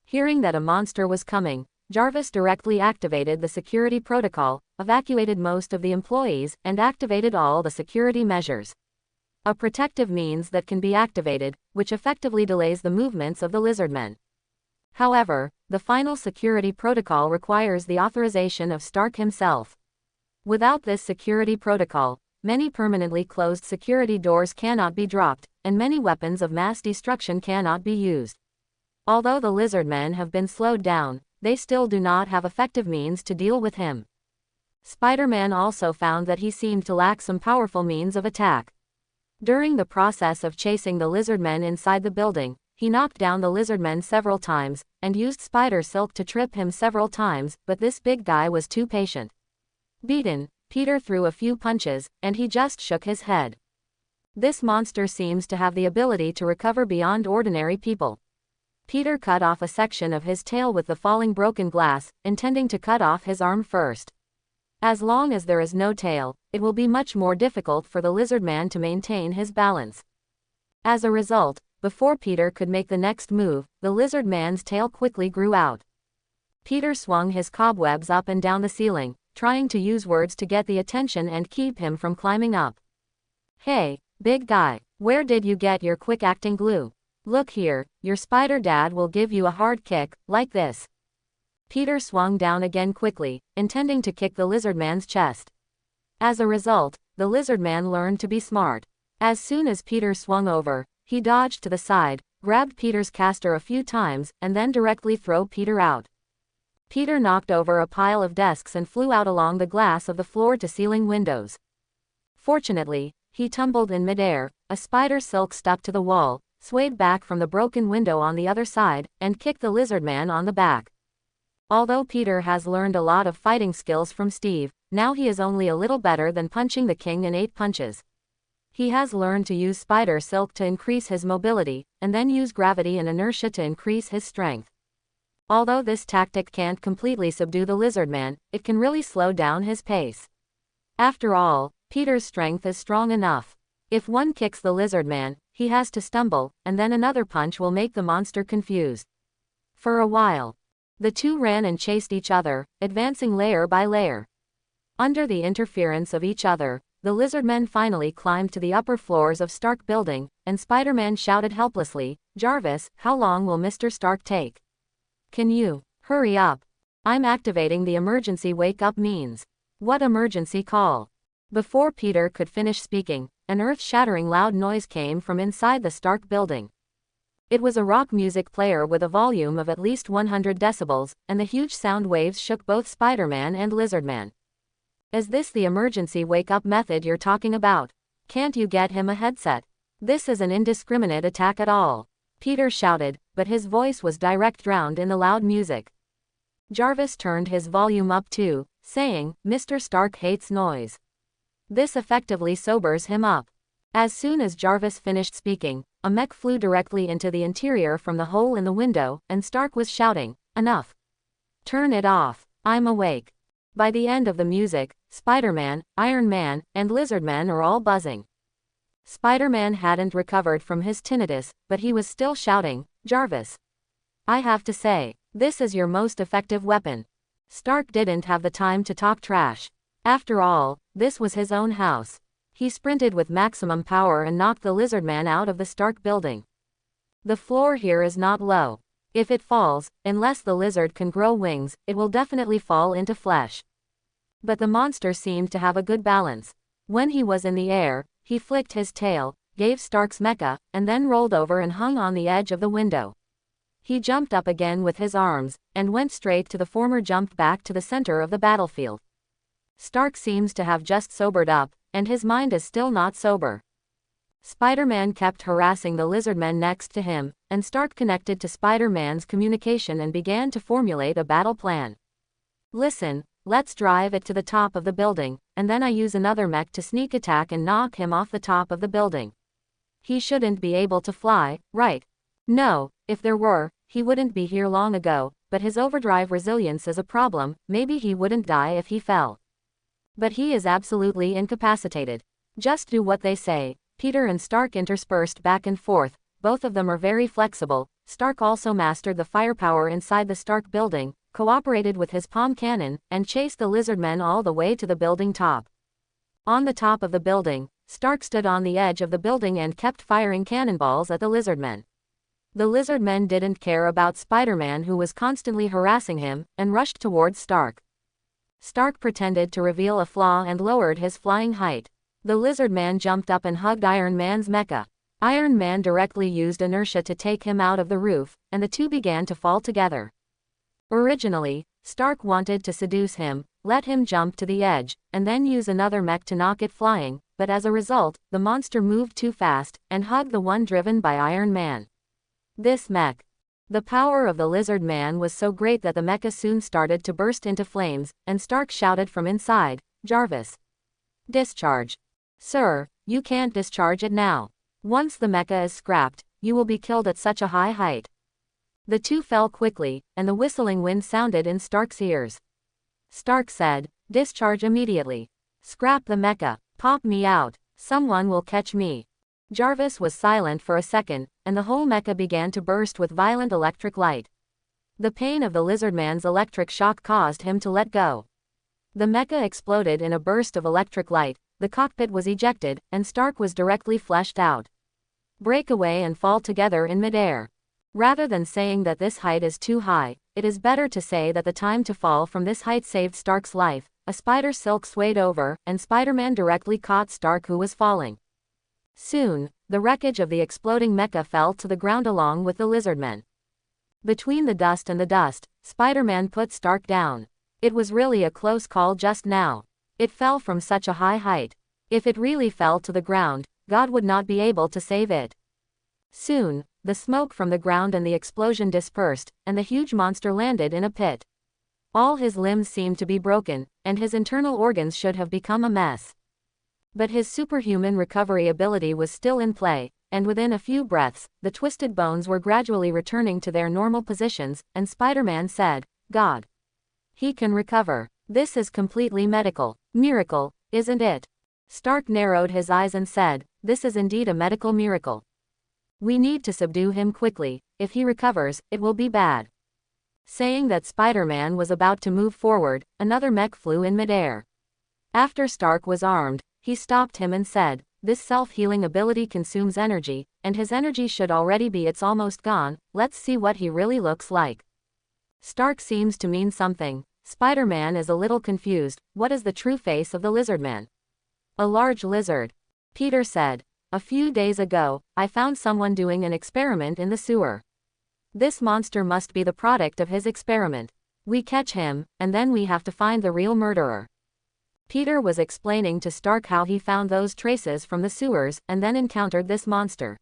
Hearing that a monster was coming, Jarvis directly activated the security protocol, evacuated most of the employees, and activated all the security measures. A protective means that can be activated, which effectively delays the movements of the lizardmen. However, the final security protocol requires the authorization of Stark himself. Without this security protocol, many permanently closed security doors cannot be dropped, and many weapons of mass destruction cannot be used. Although the lizardmen have been slowed down, they still do not have effective means to deal with him. Spider-Man also found that he seemed to lack some powerful means of attack. During the process of chasing the lizardmen inside the building, he knocked down the lizardmen several times, and used spider silk to trip him several times, but this big guy was too patient. Beaten, Peter threw a few punches, and he just shook his head. This monster seems to have the ability to recover beyond ordinary people. Peter cut off a section of his tail with the falling broken glass, intending to cut off his arm first. As long as there is no tail, it will be much more difficult for the lizardman to maintain his balance. As a result, before Peter could make the next move, the lizard man's tail quickly grew out. Peter swung his cobwebs up and down the ceiling, trying to use words to get the attention and keep him from climbing up. "Hey, big guy, where did you get your quick-acting glue? Look here, your spider dad will give you a hard kick, like this." Peter swung down again quickly, intending to kick the lizard man's chest. As a result, the lizard man learned to be smart. As soon as Peter swung over, he dodged to the side, grabbed Peter's caster a few times, and then directly threw Peter out. Peter knocked over a pile of desks and flew out along the glass of the floor-to-ceiling windows. Fortunately, he tumbled in midair, a spider silk stuck to the wall, swayed back from the broken window on the other side, and kicked the lizard man on the back. Although Peter has learned a lot of fighting skills from Steve, now he is only a little better than punching the king in 8 punches. He has learned to use spider silk to increase his mobility, and then use gravity and inertia to increase his strength. Although this tactic can't completely subdue the lizardman, it can really slow down his pace. After all, Peter's strength is strong enough. If one kicks the lizardman, he has to stumble, and then another punch will make the monster confused. For a while, the two ran and chased each other, advancing layer by layer. Under the interference of each other, the lizardmen finally climbed to the upper floors of Stark building, and Spider-Man shouted helplessly, "Jarvis, how long will Mr. Stark take? Can you hurry up? I'm activating the emergency wake-up means." "What emergency call?" Before Peter could finish speaking, an earth-shattering loud noise came from inside the Stark building. It was a rock music player with a volume of at least 100 decibels, and the huge sound waves shook both Spider-Man and Lizardman. "Is this the emergency wake-up method you're talking about? Can't you get him a headset? This is an indiscriminate attack at all," Peter shouted, but his voice was drowned in the loud music. Jarvis turned his volume up too, saying, "Mr. Stark hates noise. This effectively sobers him up." As soon as Jarvis finished speaking, a mech flew directly into the interior from the hole in the window, and Stark was shouting, "Enough! Turn it off, I'm awake." By the end of the music, Spider-Man, Iron Man, and Lizardman are all buzzing. Spider-Man hadn't recovered from his tinnitus, but he was still shouting, "Jarvis! I have to say, this is your most effective weapon." Stark didn't have the time to talk trash. After all, this was his own house. He sprinted with maximum power and knocked the Lizardman out of the Stark building. The floor here is not low. If it falls, unless the lizard can grow wings, it will definitely fall into flesh. But the monster seemed to have a good balance. When he was in the air, he flicked his tail, gave Stark's mecha, and then rolled over and hung on the edge of the window. He jumped up again with his arms, and went straight to the former jump back to the center of the battlefield. Stark seems to have just sobered up, and his mind is still not sober. Spider-Man kept harassing the lizardmen next to him, and Stark connected to Spider-Man's communication and began to formulate a battle plan. "Listen, let's drive it to the top of the building, and then I use another mech to sneak attack and knock him off the top of the building. He shouldn't be able to fly, right? No, if there were, he wouldn't be here long ago, but his overdrive resilience is a problem. Maybe he wouldn't die if he fell. But he is absolutely incapacitated. Just do what they say." Peter and Stark interspersed back and forth, both of them are very flexible. Stark also mastered the firepower inside the Stark building, cooperated with his palm cannon, and chased the lizardmen all the way to the building top. On the top of the building, Stark stood on the edge of the building and kept firing cannonballs at the lizardmen. The lizardmen didn't care about Spider-Man, who was constantly harassing him, and rushed towards Stark. Stark pretended to reveal a flaw and lowered his flying height. The lizardman jumped up and hugged Iron Man's mecha. Iron Man directly used inertia to take him out of the roof, and the two began to fall together. Originally, Stark wanted to seduce him, let him jump to the edge, and then use another mech to knock it flying, but as a result, the monster moved too fast, and hugged the one driven by Iron Man. This mech. The power of the lizard man was so great that the mecha soon started to burst into flames, and Stark shouted from inside, "Jarvis! Discharge! Sir, you can't discharge it now. Once the mecha is scrapped, you will be killed at such a high height." The two fell quickly, and the whistling wind sounded in Stark's ears. Stark said, "Discharge immediately. Scrap the mecha. Pop me out. Someone will catch me." Jarvis was silent for a second, and the whole mecha began to burst with violent electric light. The pain of the lizardman's electric shock caused him to let go. The mecha exploded in a burst of electric light, the cockpit was ejected, and Stark was directly fleshed out. Break away and fall together in midair. Rather than saying that this height is too high, it is better to say that the time to fall from this height saved Stark's life. A spider silk swayed over, and Spider-Man directly caught Stark, who was falling. Soon, the wreckage of the exploding mecha fell to the ground along with the lizardmen. Between the dust and the dust, Spider-Man put Stark down. It was really a close call just now. It fell from such a high height. If it really fell to the ground, God would not be able to save it. Soon, the smoke from the ground and the explosion dispersed, and the huge monster landed in a pit. All his limbs seemed to be broken, and his internal organs should have become a mess. But his superhuman recovery ability was still in play, and within a few breaths, the twisted bones were gradually returning to their normal positions, and Spider-Man said, "God. He can recover. This is completely medical. Miracle, isn't it?" Stark narrowed his eyes and said, "This is indeed a medical miracle. We need to subdue him quickly. If he recovers, it will be bad." Saying that, Spider-Man was about to move forward, another mech flew in midair. After Stark was armed, he stopped him and said, "This self-healing ability consumes energy, and his energy should already be it's almost gone. Let's see what he really looks like." Stark seems to mean something. Spider-Man is a little confused. What is the true face of the lizardman? A large lizard. Peter said, "A few days ago, I found someone doing an experiment in the sewer. This monster must be the product of his experiment. We catch him, and then we have to find the real murderer." Peter was explaining to Stark how he found those traces from the sewers and then encountered this monster.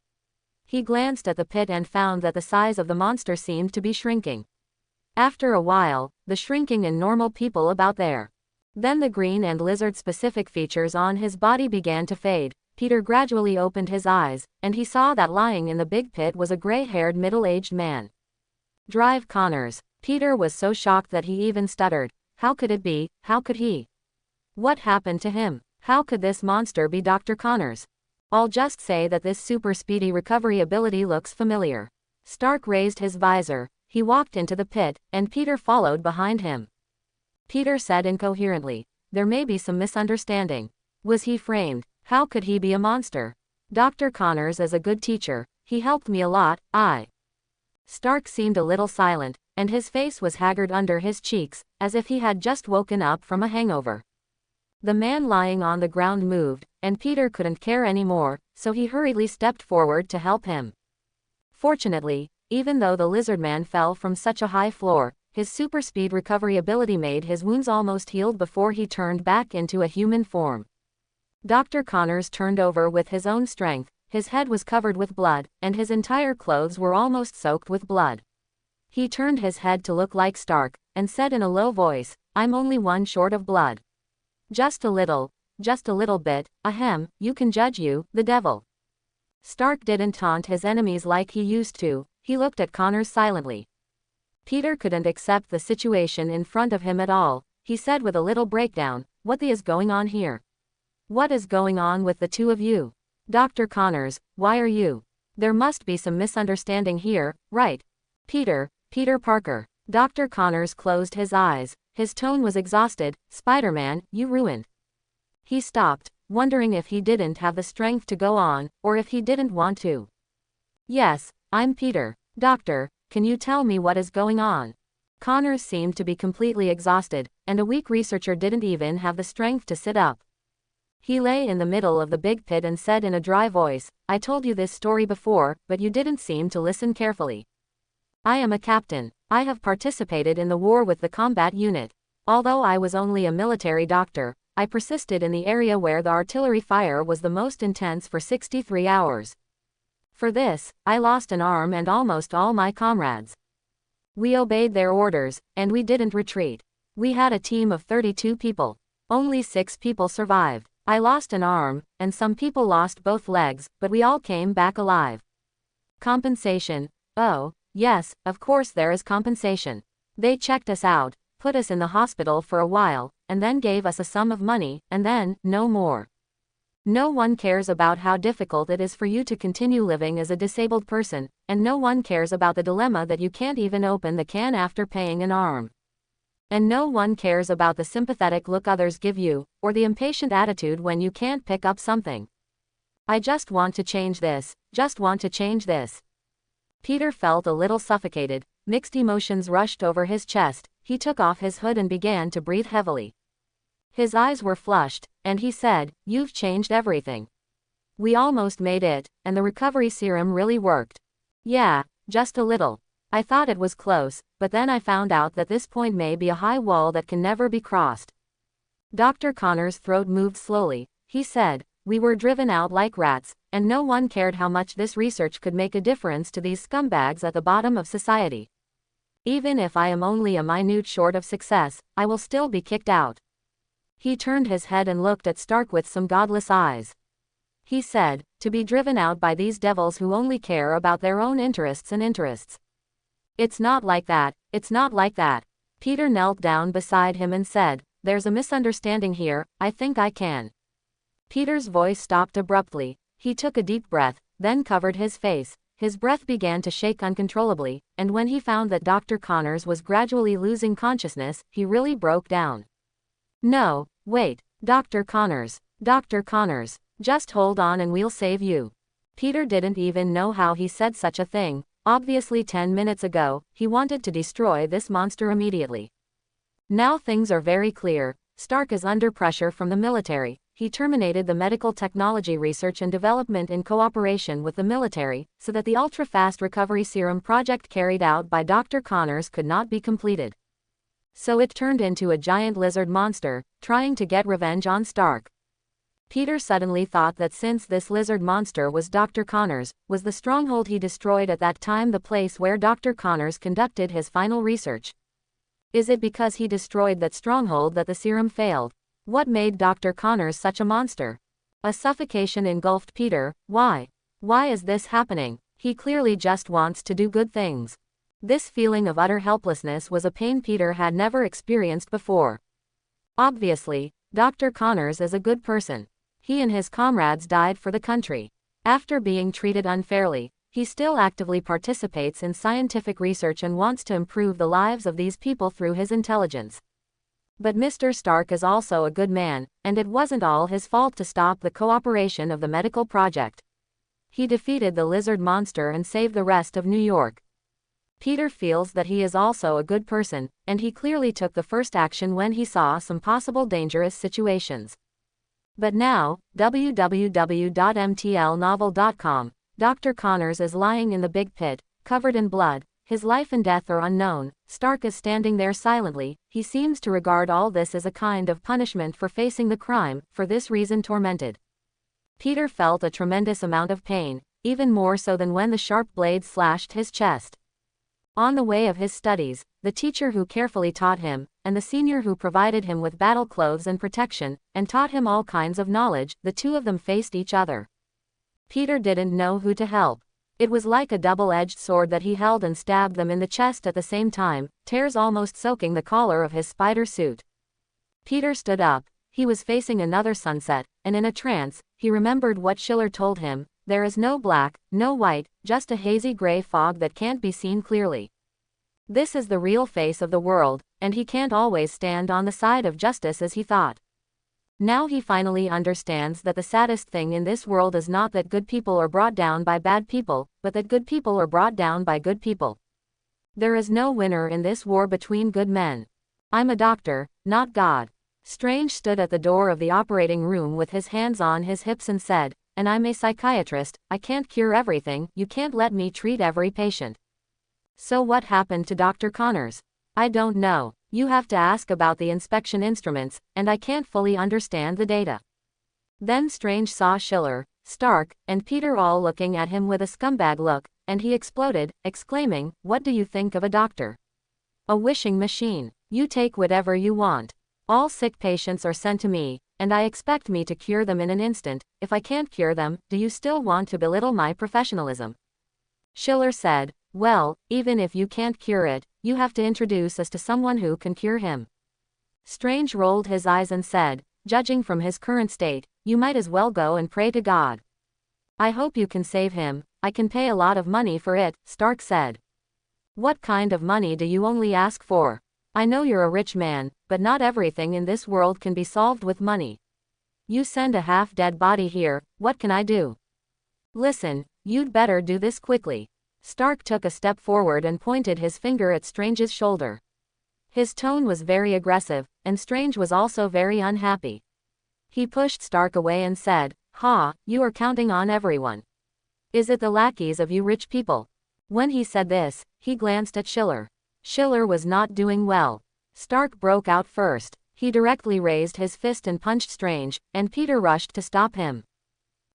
He glanced at the pit and found that the size of the monster seemed to be shrinking. After a while, the shrinking in normal people about there. Then the green and lizard-specific features on his body began to fade. Peter gradually opened his eyes, and he saw that lying in the big pit was a gray-haired middle-aged man. Drive Connors. Peter was so shocked that he even stuttered. How could it be? How could he? What happened to him? How could this monster be Dr. Connors? I'll just say that this super speedy recovery ability looks familiar. Stark raised his visor. He walked into the pit, and Peter followed behind him. Peter said incoherently, "There may be some misunderstanding. Was he framed? How could he be a monster? Dr. Connors is a good teacher. He helped me a lot. Stark seemed a little silent, and his face was haggard under his cheeks, as if he had just woken up from a hangover. The man lying on the ground moved, and Peter couldn't care anymore, so he hurriedly stepped forward to help him. Fortunately, even though the lizardman fell from such a high floor, his super speed recovery ability made his wounds almost healed before he turned back into a human form. Dr. Connors turned over with his own strength. His head was covered with blood, and his entire clothes were almost soaked with blood. He turned his head to look like Stark, and said in a low voice, "I'm only one short of blood. Just a little bit, ahem, you can judge you, the devil." Stark didn't taunt his enemies like he used to. He looked at Connors silently. Peter couldn't accept the situation in front of him at all. He said with a little breakdown, "What the is going on here? What is going on with the two of you? Dr. Connors, why are you? There must be some misunderstanding here, right? Peter Parker." Dr. Connors closed his eyes. His tone was exhausted. "Spider-Man, you ruined." He stopped, wondering if he didn't have the strength to go on, or if he didn't want to. "Yes, I'm Peter. Doctor, can you tell me what is going on?" Connors seemed to be completely exhausted, and a weak researcher didn't even have the strength to sit up. He lay in the middle of the big pit and said in a dry voice, "I told you this story before, but you didn't seem to listen carefully. I am a captain. I have participated in the war with the combat unit. Although I was only a military doctor, I persisted in the area where the artillery fire was the most intense for 63 hours. For this, I lost an arm and almost all my comrades. We obeyed their orders, and we didn't retreat. We had a team of 32 people. Only 6 people survived. I lost an arm, and some people lost both legs, but we all came back alive. Compensation. Oh, yes, of course there is compensation. They checked us out, put us in the hospital for a while, and then gave us a sum of money, and then, no more. No one cares about how difficult it is for you to continue living as a disabled person, and no one cares about the dilemma that you can't even open the can after paying an arm. And no one cares about the sympathetic look others give you, or the impatient attitude when you can't pick up something. I just want to change this, just want to change this." Peter felt a little suffocated. Mixed emotions rushed over his chest. He took off his hood and began to breathe heavily. His eyes were flushed, and he said, "You've changed everything. We almost made it, and the recovery serum really worked. Yeah, just a little. I thought it was close, but then I found out that this point may be a high wall that can never be crossed." Dr. Connors' throat moved slowly. He said, "We were driven out like rats, and no one cared how much this research could make a difference to these scumbags at the bottom of society. Even if I am only a minute short of success, I will still be kicked out." He turned his head and looked at Stark with some godless eyes. he said, to be driven out by these devils who only care about their own interests and interests. It's not like that, it's not like that. Peter knelt down beside him and said, there's a misunderstanding here, I think I can. Peter's voice stopped abruptly. He took a deep breath, then covered his face. His breath began to shake uncontrollably, and when he found that Dr. Connors was gradually losing consciousness, he really broke down. No, wait, Dr. Connors. Dr. Connors. Just hold on and we'll save you. Peter didn't even know how he said such a thing. Obviously 10 minutes ago, he wanted to destroy this monster immediately. Now things are very clear. Stark is under pressure from the military. He terminated the medical technology research and development in cooperation with the military, so that the ultra-fast recovery serum project carried out by Dr. Connors could not be completed. So it turned into a giant lizard monster, trying to get revenge on Stark. Peter suddenly thought that since this lizard monster was Dr. Connors, was the stronghold he destroyed at that time the place where Dr. Connors conducted his final research? Is it because he destroyed that stronghold that the serum failed? What made Dr. Connors such a monster? A suffocation engulfed Peter. Why? Why is this happening? He clearly just wants to do good things. This feeling of utter helplessness was a pain Peter had never experienced before. Obviously, Dr. Connors is a good person. He and his comrades died for the country. After being treated unfairly, he still actively participates in scientific research and wants to improve the lives of these people through his intelligence. But Mr. Stark is also a good man, and it wasn't all his fault to stop the cooperation of the medical project. He defeated the lizard monster and saved the rest of New York. Peter feels that he is also a good person, and he clearly took the first action when he saw some possible dangerous situations. But now, www.mtlnovel.com, Dr. Connors is lying in the big pit, covered in blood. His life and death are unknown. Stark is standing there silently. He seems to regard all this as a kind of punishment for facing the crime, for this reason tormented. Peter felt a tremendous amount of pain, even more so than when the sharp blade slashed his chest. On the way of his studies, the teacher who carefully taught him, and the senior who provided him with battle clothes and protection, and taught him all kinds of knowledge, the two of them faced each other. Peter didn't know who to help. It was like a double-edged sword that he held and stabbed them in the chest at the same time, tears almost soaking the collar of his spider suit. Peter stood up. He was facing another sunset, and in a trance, he remembered what Schiller told him, there is no black, no white, just a hazy gray fog that can't be seen clearly. This is the real face of the world, and he can't always stand on the side of justice as he thought. Now he finally understands that the saddest thing in this world is not that good people are brought down by bad people, but that good people are brought down by good people. There is no winner in this war between good men. I'm a doctor, not God. Strange stood at the door of the operating room with his hands on his hips and said, and I'm a psychiatrist, I can't cure everything, you can't let me treat every patient. So what happened to Dr. Connors? I don't know. You have to ask about the inspection instruments, and I can't fully understand the data. Then Strange saw Schiller, Stark, and Peter all looking at him with a scumbag look, and he exploded, exclaiming, what do you think of a doctor? A wishing machine. You take whatever you want. All sick patients are sent to me, and I expect me to cure them in an instant. If I can't cure them, do you still want to belittle my professionalism? Schiller said, well, even if you can't cure it, you have to introduce us to someone who can cure him. Strange rolled his eyes and said, judging from his current state, you might as well go and pray to God. I hope you can save him. I can pay a lot of money for it, Stark said. What kind of money do you only ask for? I know you're a rich man, but not everything in this world can be solved with money. You send a half-dead body here, what can I do? Listen, you'd better do this quickly. Stark took a step forward and pointed his finger at Strange's shoulder. His tone was very aggressive, and Strange was also very unhappy. He pushed Stark away and said, ha, you are counting on everyone. Is it the lackeys of you rich people? When he said this, he glanced at Schiller. Schiller was not doing well. Stark broke out first. He directly raised his fist and punched Strange, and Peter rushed to stop him.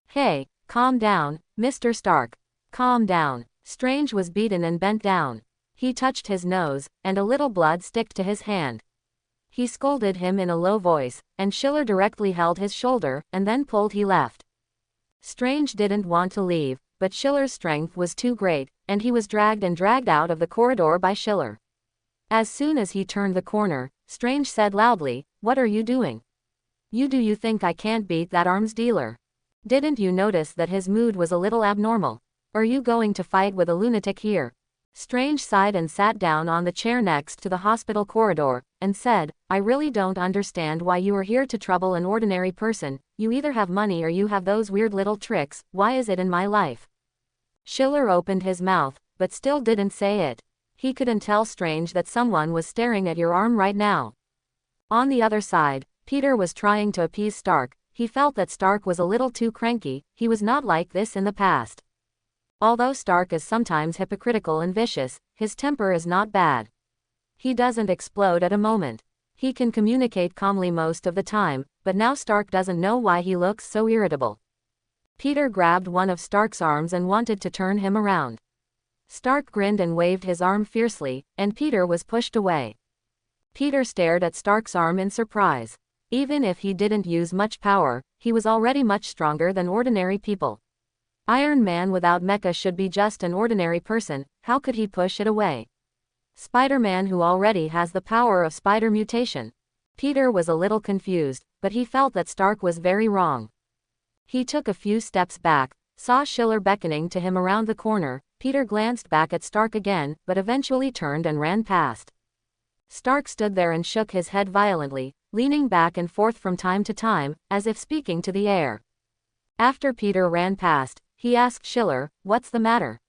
Hey, calm down, Mr. Stark. Calm down. Strange was beaten and bent down. He touched his nose, and a little blood sticked to his hand. He scolded him in a low voice, and Schiller directly held his shoulder, and then pulled he left. Strange didn't want to leave, but Schiller's strength was too great, and he was dragged and dragged out of the corridor by Schiller. As soon as he turned the corner, Strange said loudly, "What are you doing? Do you think I can't beat that arms dealer? Didn't you notice that his mood was a little abnormal? Are you going to fight with a lunatic here?" Strange sighed and sat down on the chair next to the hospital corridor, and said, "I really don't understand why you are here to trouble an ordinary person. You either have money or you have those weird little tricks. Why is it in my life?" Schiller opened his mouth, but still didn't say it. He couldn't tell Strange that someone was staring at your arm right now. On the other side, Peter was trying to appease Stark. He felt that Stark was a little too cranky. He was not like this in the past. Although Stark is sometimes hypocritical and vicious, his temper is not bad. He doesn't explode at a moment. He can communicate calmly most of the time, but now Stark doesn't know why he looks so irritable. Peter grabbed one of Stark's arms and wanted to turn him around. Stark grinned and waved his arm fiercely, and Peter was pushed away. Peter stared at Stark's arm in surprise. Even if he didn't use much power, he was already much stronger than ordinary people. Iron Man without mecha should be just an ordinary person. How could he push it away? Spider-Man who already has the power of spider mutation. Peter was a little confused, but he felt that Stark was very wrong. He took a few steps back, saw Schiller beckoning to him around the corner. Peter glanced back at Stark again, but eventually turned and ran past. Stark stood there and shook his head violently, leaning back and forth from time to time, as if speaking to the air. After Peter ran past, he asked Schiller, "What's the matter?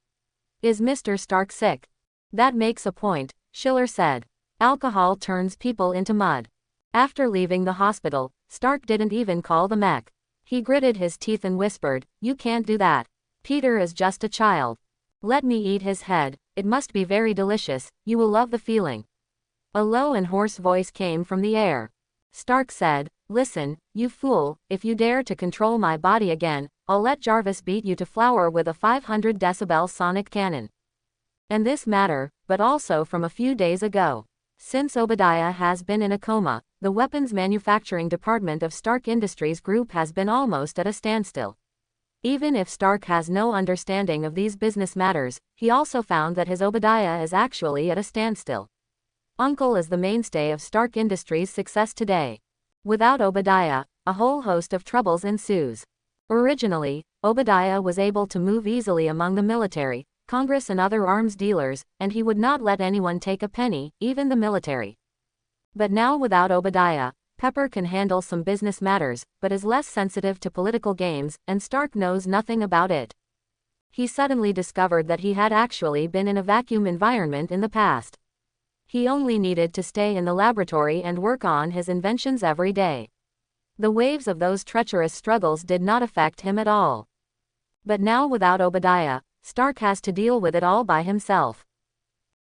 Is Mr. Stark sick?" "That makes a point," Schiller said. "Alcohol turns people into mud." After leaving the hospital, Stark didn't even call the mech. He gritted his teeth and whispered, "You can't do that. Peter is just a child. Let me eat his head. It must be very delicious. You will love the feeling." A low and hoarse voice came from the air. Stark said, "Listen, you fool, if you dare to control my body again, I'll let Jarvis beat you to flour with a 500 decibel sonic cannon." And this matter, but also from a few days ago. Since Obadiah has been in a coma, the weapons manufacturing department of Stark Industries Group has been almost at a standstill. Even if Stark has no understanding of these business matters, he also found that his Obadiah is actually at a standstill. Uncle is the mainstay of Stark Industries' success today. Without Obadiah, a whole host of troubles ensues. Originally, Obadiah was able to move easily among the military, Congress and other arms dealers, and he would not let anyone take a penny, even the military. But now without Obadiah, Pepper can handle some business matters, but is less sensitive to political games, and Stark knows nothing about it. He suddenly discovered that he had actually been in a vacuum environment in the past. He only needed to stay in the laboratory and work on his inventions every day. The waves of those treacherous struggles did not affect him at all. But now without Obadiah, Stark has to deal with it all by himself.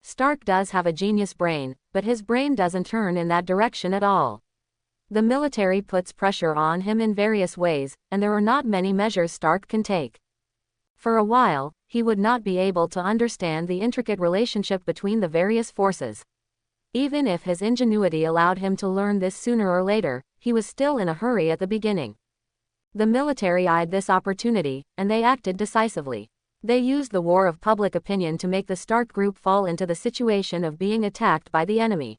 Stark does have a genius brain, but his brain doesn't turn in that direction at all. The military puts pressure on him in various ways, and there are not many measures Stark can take. For a while, he would not be able to understand the intricate relationship between the various forces. Even if his ingenuity allowed him to learn this sooner or later, he was still in a hurry at the beginning. The military eyed this opportunity, and they acted decisively. They used the war of public opinion to make the Stark Group fall into the situation of being attacked by the enemy.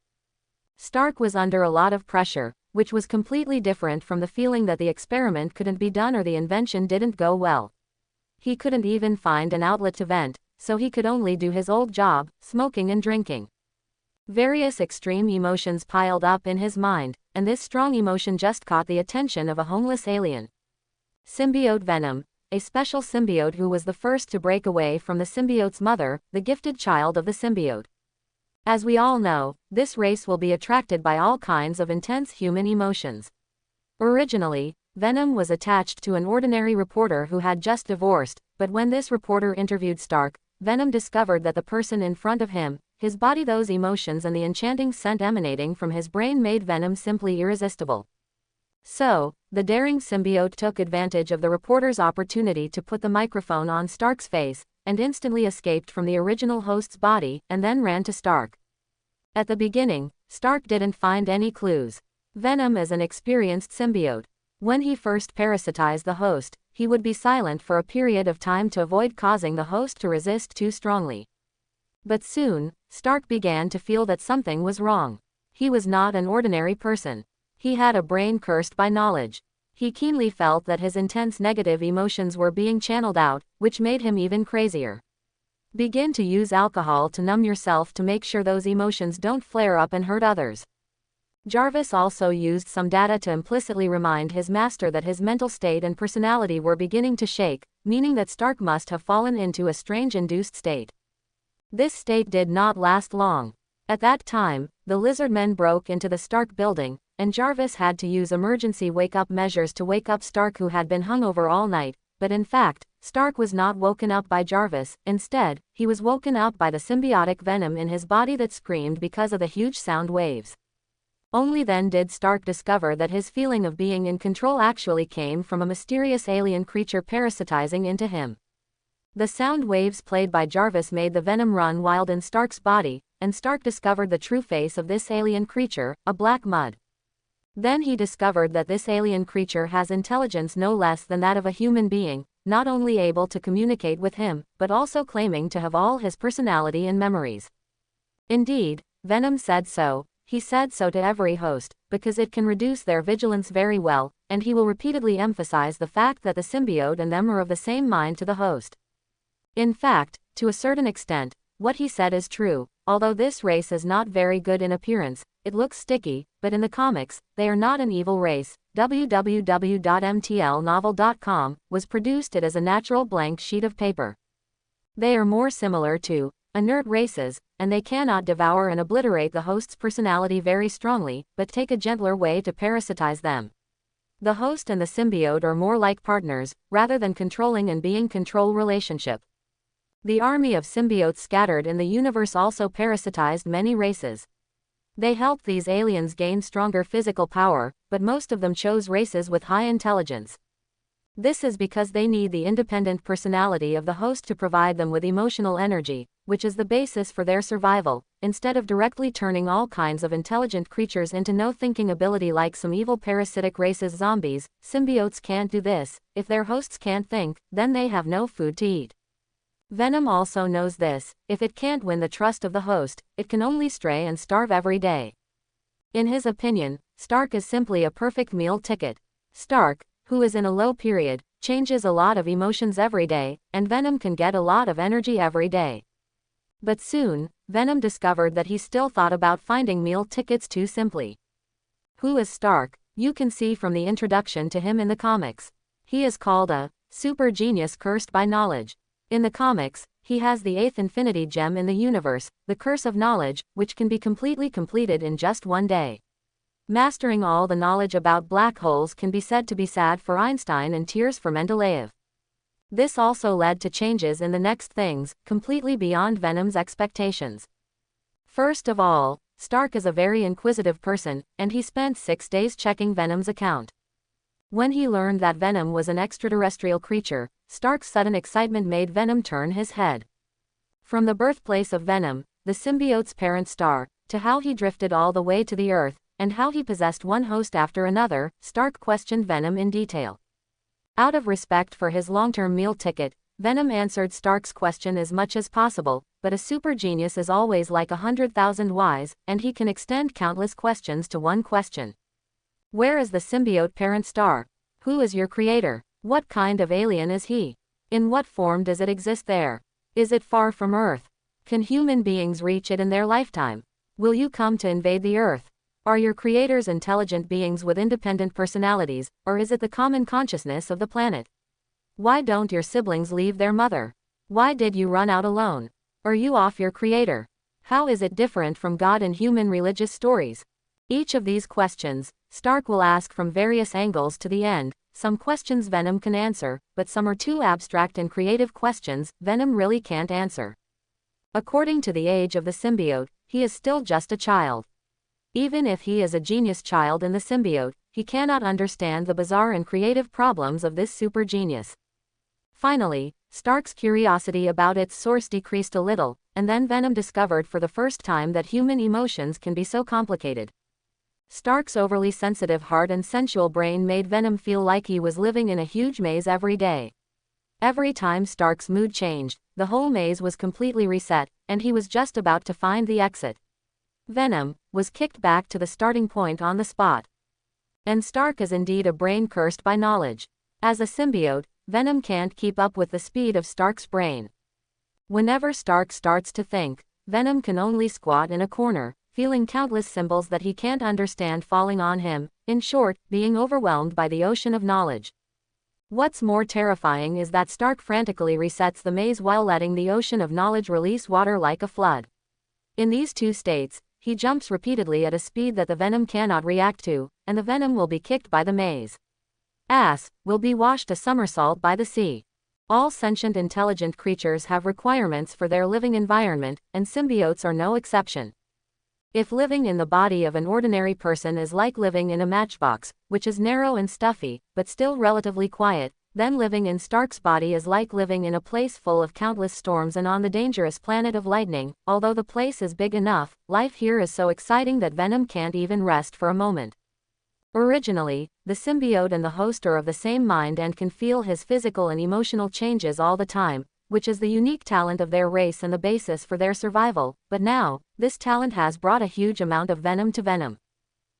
Stark was under a lot of pressure, which was completely different from the feeling that the experiment couldn't be done or the invention didn't go well. He couldn't even find an outlet to vent, so he could only do his old job, smoking and drinking. Various extreme emotions piled up in his mind, and this strong emotion just caught the attention of a homeless alien. Symbiote Venom, a special symbiote who was the first to break away from the symbiote's mother, the gifted child of the symbiote. As we all know, this race will be attracted by all kinds of intense human emotions. Originally, Venom was attached to an ordinary reporter who had just divorced, but when this reporter interviewed Stark, Venom discovered that the person in front of him, his body, those emotions and the enchanting scent emanating from his brain made Venom simply irresistible. So, the daring symbiote took advantage of the reporter's opportunity to put the microphone on Stark's face, and instantly escaped from the original host's body, and then ran to Stark. At the beginning, Stark didn't find any clues. Venom is an experienced symbiote. When he first parasitized the host, he would be silent for a period of time to avoid causing the host to resist too strongly. But soon, Stark began to feel that something was wrong. He was not an ordinary person. He had a brain cursed by knowledge. He keenly felt that his intense negative emotions were being channeled out, which made him even crazier. Begin to use alcohol to numb yourself to make sure those emotions don't flare up and hurt others. Jarvis also used some data to implicitly remind his master that his mental state and personality were beginning to shake, meaning that Stark must have fallen into a strange induced state. This state did not last long. At that time, the lizardmen broke into the Stark building, and Jarvis had to use emergency wake-up measures to wake up Stark, who had been hungover all night, but in fact, Stark was not woken up by Jarvis. Instead, he was woken up by the symbiotic venom in his body that screamed because of the huge sound waves. Only then did Stark discover that his feeling of being in control actually came from a mysterious alien creature parasitizing into him. The sound waves played by Jarvis made the venom run wild in Stark's body, and Stark discovered the true face of this alien creature, a black mud. Then he discovered that this alien creature has intelligence no less than that of a human being, not only able to communicate with him, but also claiming to have all his personality and memories. Indeed, Venom said so. He said so to every host, because it can reduce their vigilance very well, and he will repeatedly emphasize the fact that the symbiote and them are of the same mind to the host. In fact, to a certain extent, what he said is true. Although this race is not very good in appearance, it looks sticky, but in the comics, they are not an evil race. www.mtlnovel.com was produced it as a natural blank sheet of paper. They are more similar to inert races, and they cannot devour and obliterate the host's personality very strongly, but take a gentler way to parasitize them. The host and the symbiote are more like partners, rather than controlling and being control relationship. The army of symbiotes scattered in the universe also parasitized many races. They helped these aliens gain stronger physical power, but most of them chose races with high intelligence. This is because they need the independent personality of the host to provide them with emotional energy, which is the basis for their survival. Instead of directly turning all kinds of intelligent creatures into no thinking ability like some evil parasitic races zombies, symbiotes can't do this. If their hosts can't think, then they have no food to eat. Venom also knows this. If it can't win the trust of the host, it can only stray and starve every day. In his opinion, Stark is simply a perfect meal ticket. Stark, who is in a low period, changes a lot of emotions every day, and Venom can get a lot of energy every day. But soon, Venom discovered that he still thought about finding meal tickets too simply. Who is Stark? You can see from the introduction to him in the comics. He is called a super genius cursed by knowledge. In the comics, he has the 8th infinity gem in the universe, the curse of knowledge, which can be completely completed in just one day. Mastering all the knowledge about black holes can be said to be sad for Einstein and tears for Mendeleev. This also led to changes in the next things, completely beyond Venom's expectations. First of all, Stark is a very inquisitive person, and he spent 6 days checking Venom's account. When he learned that Venom was an extraterrestrial creature, Stark's sudden excitement made Venom turn his head. From the birthplace of Venom, the symbiote's parent star, to how he drifted all the way to the Earth, and how he possessed one host after another, Stark questioned Venom in detail. Out of respect for his long-term meal ticket, Venom answered Stark's question as much as possible, but a super genius is always like 100,000 wise, and he can extend countless questions to one question. Where is the symbiote parent star? Who is your creator? What kind of alien is he? In what form does it exist there? Is it far from Earth? Can human beings reach it in their lifetime? Will you come to invade the Earth? Are your creators intelligent beings with independent personalities, or is it the common consciousness of the planet? Why don't your siblings leave their mother? Why did you run out alone? Are you off your creator? How is it different from God in human religious stories? Each of these questions, Stark will ask from various angles to the end. Some questions Venom can answer, but some are too abstract and creative questions Venom really can't answer. According to the age of the symbiote, he is still just a child. Even if he is a genius child in the symbiote, he cannot understand the bizarre and creative problems of this super genius. Finally, Stark's curiosity about its source decreased a little, and then Venom discovered for the first time that human emotions can be so complicated. Stark's overly sensitive heart and sensual brain made Venom feel like he was living in a huge maze every day. Every time Stark's mood changed, the whole maze was completely reset, and he was just about to find the exit. Venom was kicked back to the starting point on the spot. And Stark is indeed a brain cursed by knowledge. As a symbiote, Venom can't keep up with the speed of Stark's brain. Whenever Stark starts to think, Venom can only squat in a corner, feeling countless symbols that he can't understand falling on him, in short, being overwhelmed by the ocean of knowledge. What's more terrifying is that Stark frantically resets the maze while letting the ocean of knowledge release water like a flood. In these two states, he jumps repeatedly at a speed that the Venom cannot react to, and the Venom will be kicked by the maze. Will be washed a somersault by the sea. All sentient intelligent creatures have requirements for their living environment, and symbiotes are no exception. If living in the body of an ordinary person is like living in a matchbox, which is narrow and stuffy, but still relatively quiet, then living in Stark's body is like living in a place full of countless storms and on the dangerous planet of lightning. Although the place is big enough, life here is so exciting that Venom can't even rest for a moment. Originally, the symbiote and the host are of the same mind and can feel his physical and emotional changes all the time, which is the unique talent of their race and the basis for their survival, but now, this talent has brought a huge amount of venom to Venom.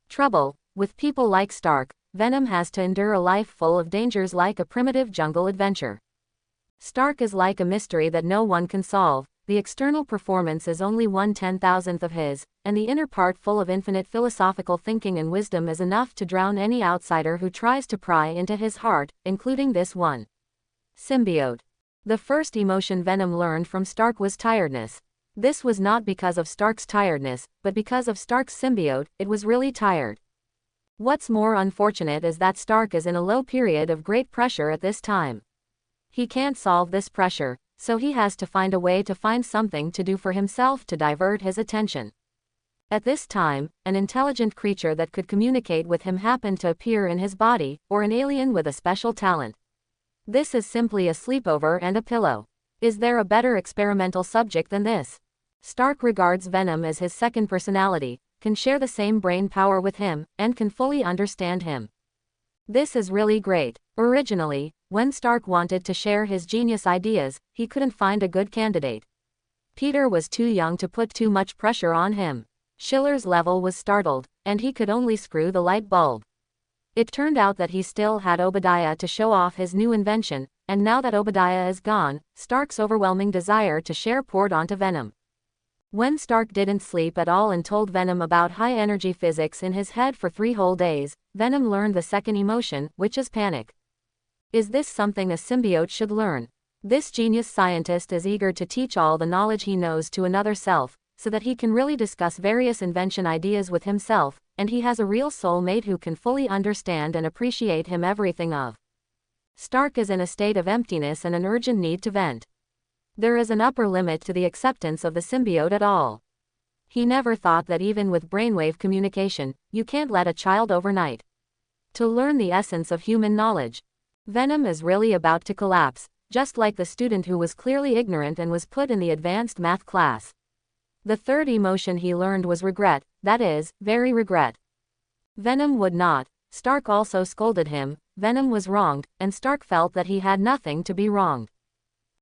Trouble: with people like Stark, Venom has to endure a life full of dangers like a primitive jungle adventure. Stark is like a mystery that no one can solve. The external performance is only 1/10,000th of his, and the inner part full of infinite philosophical thinking and wisdom is enough to drown any outsider who tries to pry into his heart, including this one. Symbiote. The first emotion Venom learned from Stark was tiredness. This was not because of Stark's tiredness, but because of Stark's symbiote. It was really tired. What's more unfortunate is that Stark is in a low period of great pressure at this time. He can't solve this pressure, so he has to find a way to find something to do for himself to divert his attention. At this time, an intelligent creature that could communicate with him happened to appear in his body, or an alien with a special talent. This is simply a sleepover and a pillow. Is there a better experimental subject than this? Stark regards Venom as his second personality, can share the same brain power with him, and can fully understand him. This is really great. Originally, when Stark wanted to share his genius ideas, he couldn't find a good candidate. Peter was too young to put too much pressure on him. Schiller's level was startled, and he could only screw the light bulb. It turned out that he still had Obadiah to show off his new invention, and now that Obadiah is gone, Stark's overwhelming desire to share poured onto Venom. When Stark didn't sleep at all and told Venom about high-energy physics in his head for 3 whole days, Venom learned the second emotion, which is panic. Is this something a symbiote should learn? This genius scientist is eager to teach all the knowledge he knows to another self, so that he can really discuss various invention ideas with himself, and he has a real soulmate who can fully understand and appreciate him everything of. Stark is in a state of emptiness and an urgent need to vent. There is an upper limit to the acceptance of the symbiote at all. He never thought that even with brainwave communication, you can't let a child overnight to learn the essence of human knowledge. Venom is really about to collapse, just like the student who was clearly ignorant and was put in the advanced math class. The third emotion he learned was regret, that is, very regret. Venom would not. Stark also scolded him. Venom was wronged, and Stark felt that he had nothing to be wronged.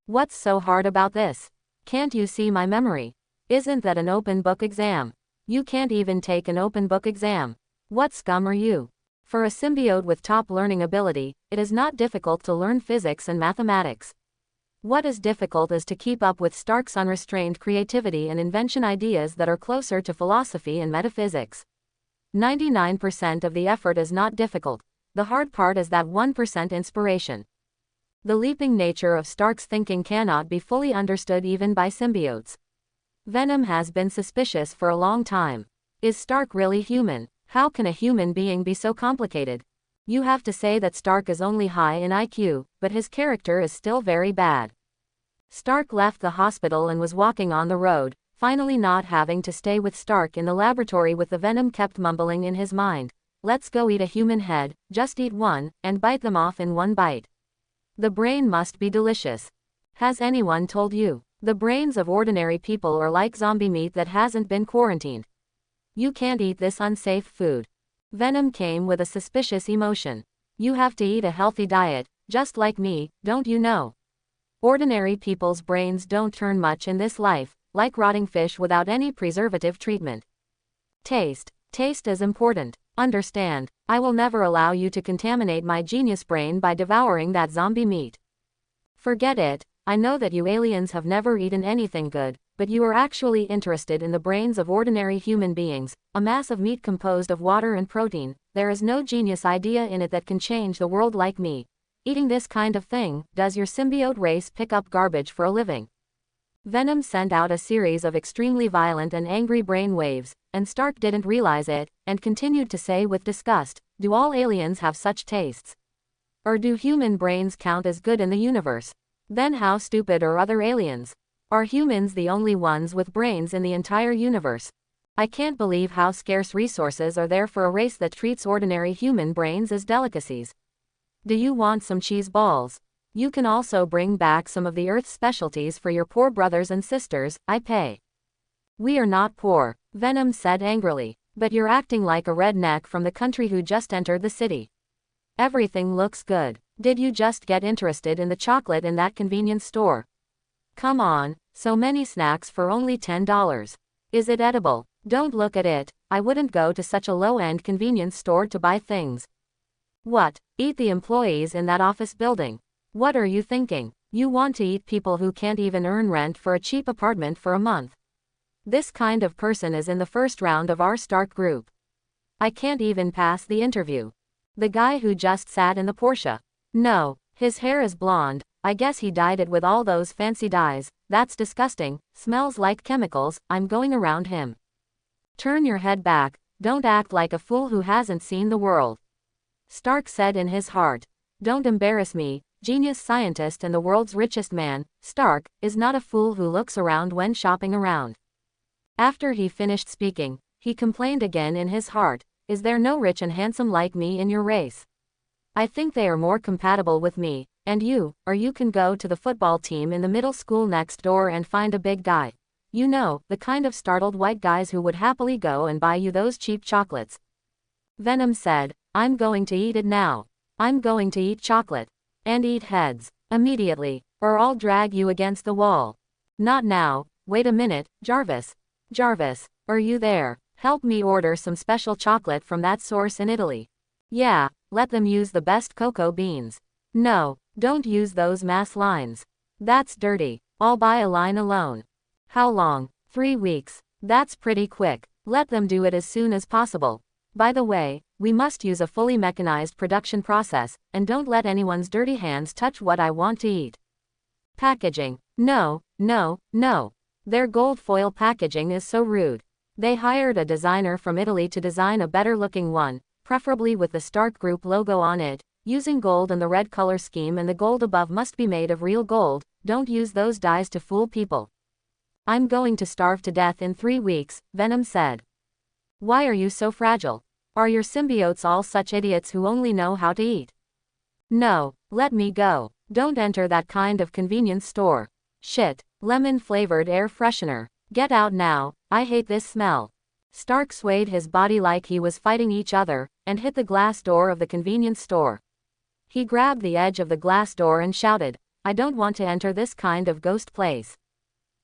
What's so hard about this? Can't you see my memory? Isn't that an open book exam? You can't even take an open book exam. What scum are you? For a symbiote with top learning ability, it is not difficult to learn physics and mathematics. What is difficult is to keep up with Stark's unrestrained creativity and invention ideas that are closer to philosophy and metaphysics. 99% of the effort is not difficult. The hard part is that 1% inspiration. The leaping nature of Stark's thinking cannot be fully understood even by symbiotes. Venom has been suspicious for a long time. Is Stark really human? How can a human being be so complicated? You have to say that Stark is only high in IQ, but his character is still very bad. Stark left the hospital and was walking on the road, finally not having to stay with Stark in the laboratory with the Venom kept mumbling in his mind. Let's go eat a human head, just eat one, and bite them off in one bite. The brain must be delicious. Has anyone told you? The brains of ordinary people are like zombie meat that hasn't been quarantined. You can't eat this unsafe food. Venom came with a suspicious emotion. You have to eat a healthy diet, just like me, don't you know? Ordinary people's brains don't turn much in this life, like rotting fish without any preservative treatment. Taste. Taste is important. Understand, I will never allow you to contaminate my genius brain by devouring that zombie meat. Forget it, I know that you aliens have never eaten anything good, but you are actually interested in the brains of ordinary human beings, a mass of meat composed of water and protein. There is no genius idea in it that can change the world like me. Eating this kind of thing, does your symbiote race pick up garbage for a living? Venom sent out a series of extremely violent and angry brain waves, and Stark didn't realize it, and continued to say with disgust, do all aliens have such tastes? Or do human brains count as good in the universe? Then how stupid are other aliens? Are humans the only ones with brains in the entire universe? I can't believe how scarce resources are there for a race that treats ordinary human brains as delicacies. Do you want some cheese balls? You can also bring back some of the Earth's specialties for your poor brothers and sisters, I pay. We are not poor, Venom said angrily, but you're acting like a redneck from the country who just entered the city. Everything looks good. Did you just get interested in the chocolate in that convenience store? Come on, so many snacks for only $10. Is it edible? Don't look at it, I wouldn't go to such a low-end convenience store to buy things. What? Eat the employees in that office building? What are you thinking? You want to eat people who can't even earn rent for a cheap apartment for a month. This kind of person is in the first round of our Stark group. I can't even pass the interview. The guy who just sat in the Porsche. No, his hair is blonde, I guess he dyed it with all those fancy dyes. That's disgusting, smells like chemicals, I'm going around him. Turn your head back, don't act like a fool who hasn't seen the world. Stark said in his heart. Don't embarrass me. Genius scientist and the world's richest man, Stark, is not a fool who looks around when shopping around. After he finished speaking, he complained again in his heart, is there no rich and handsome like me in your race? I think they are more compatible with me, and you, or you can go to the football team in the middle school next door and find a big guy. You know, the kind of startled white guys who would happily go and buy you those cheap chocolates. Venom said, I'm going to eat it now. I'm going to eat chocolate. And eat heads. Immediately. Or I'll drag you against the wall. Not now, wait a minute, Jarvis. Jarvis, are you there? Help me order some special chocolate from that source in Italy. Yeah, let them use the best cocoa beans. No, don't use those mass lines. That's dirty. I'll buy a line alone. How long? 3 weeks. That's pretty quick. Let them do it as soon as possible. By the way, we must use a fully mechanized production process, and don't let anyone's dirty hands touch what I want to eat. Packaging. No, no, no. Their gold foil packaging is so rude. They hired a designer from Italy to design a better-looking one, preferably with the Stark Group logo on it, using gold and the red color scheme, and the gold above must be made of real gold. Don't use those dyes to fool people. I'm going to starve to death in 3 weeks, Venom said. Why are you so fragile? Are your symbiotes all such idiots who only know how to eat? No, let me go. Don't enter that kind of convenience store. Shit, lemon-flavored air freshener. Get out now, I hate this smell. Stark swayed his body like he was fighting each other, and hit the glass door of the convenience store. He grabbed the edge of the glass door and shouted, I don't want to enter this kind of ghost place.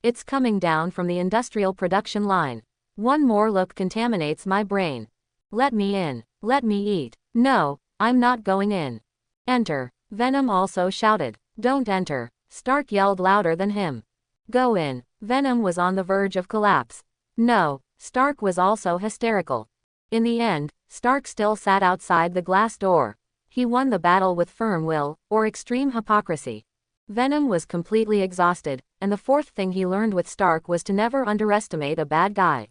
It's coming down from the industrial production line. One more look contaminates my brain. Let me in. Let me eat. No, I'm not going in. Enter. Venom also shouted. Don't enter. Stark yelled louder than him. Go in. Venom was on the verge of collapse. No, Stark was also hysterical. In the end, Stark still sat outside the glass door. He won the battle with firm will, or extreme hypocrisy. Venom was completely exhausted, and the fourth thing he learned with Stark was to never underestimate a bad guy.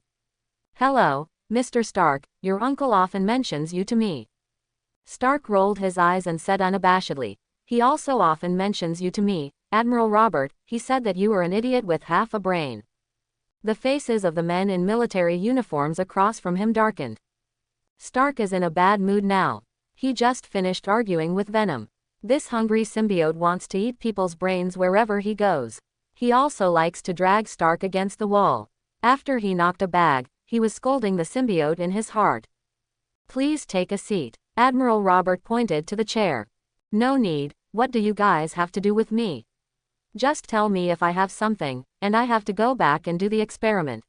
Hello, Mr. Stark, your uncle often mentions you to me. Stark rolled his eyes and said unabashedly, he also often mentions you to me, Admiral Robert. He said that you are an idiot with half a brain. The faces of the men in military uniforms across from him darkened. Stark is in a bad mood now. He just finished arguing with Venom. This hungry symbiote wants to eat people's brains wherever he goes. He also likes to drag Stark against the wall. After he knocked a bag, he was scolding the symbiote in his heart. Please take a seat. Admiral Robert pointed to the chair. No need, what do you guys have to do with me? Just tell me if I have something, and I have to go back and do the experiment.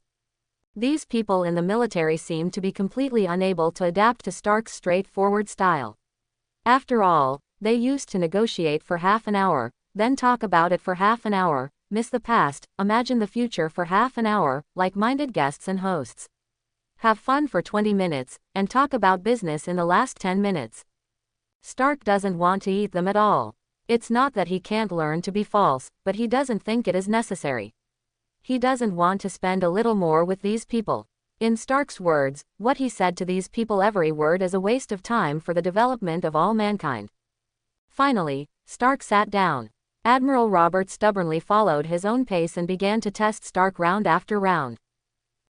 These people in the military seemed to be completely unable to adapt to Stark's straightforward style. After all, they used to negotiate for half an hour, then talk about it for half an hour, miss the past, imagine the future for half an hour, like-minded guests and hosts. Have fun for 20 minutes, and talk about business in the last 10 minutes. Stark doesn't want to eat them at all. It's not that he can't learn to be false, but he doesn't think it is necessary. He doesn't want to spend a little more with these people. In Stark's words, what he said to these people, every word is a waste of time for the development of all mankind. Finally, Stark sat down. Admiral Robert stubbornly followed his own pace and began to test Stark round after round.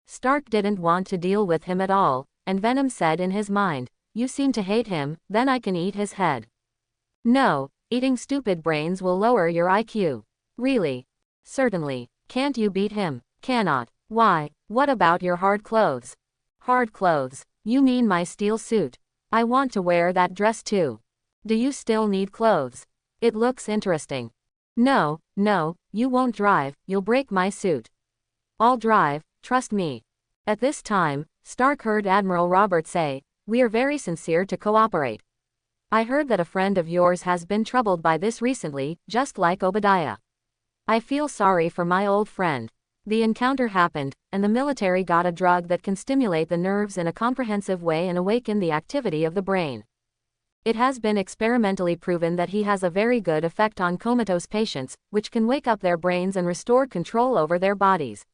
Stark didn't want to deal with him at all, and Venom said in his mind, "You seem to hate him, then I can eat his head." No, eating stupid brains will lower your IQ. Really? Certainly. Can't you beat him? Cannot. Why, what about your hard clothes? Hard clothes? You mean my steel suit? I want to wear that dress too. Do you still need clothes? It looks interesting. No, you won't drive, you'll break my suit. I'll drive, trust me. At this time, Stark heard Admiral Robert say, "We are very sincere to cooperate. I heard that a friend of yours has been troubled by this recently, just like Obadiah. I feel sorry for my old friend. The encounter happened, and the military got a drug that can stimulate the nerves in a comprehensive way and awaken the activity of the brain. It has been experimentally proven that he has a very good effect on comatose patients, which can wake up their brains and restore control over their bodies."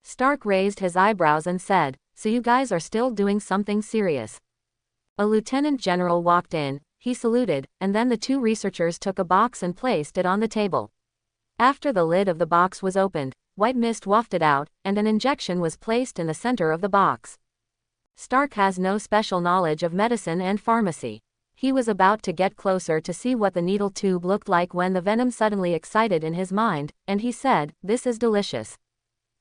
Stark raised his eyebrows and said, "So you guys are still doing something serious?" A lieutenant general walked in, he saluted, and then the two researchers took a box and placed it on the table. After the lid of the box was opened, white mist wafted out, and an injection was placed in the center of the box. Stark has no special knowledge of medicine and pharmacy. He was about to get closer to see what the needle tube looked like when the venom suddenly excited in his mind, and he said, "This is delicious.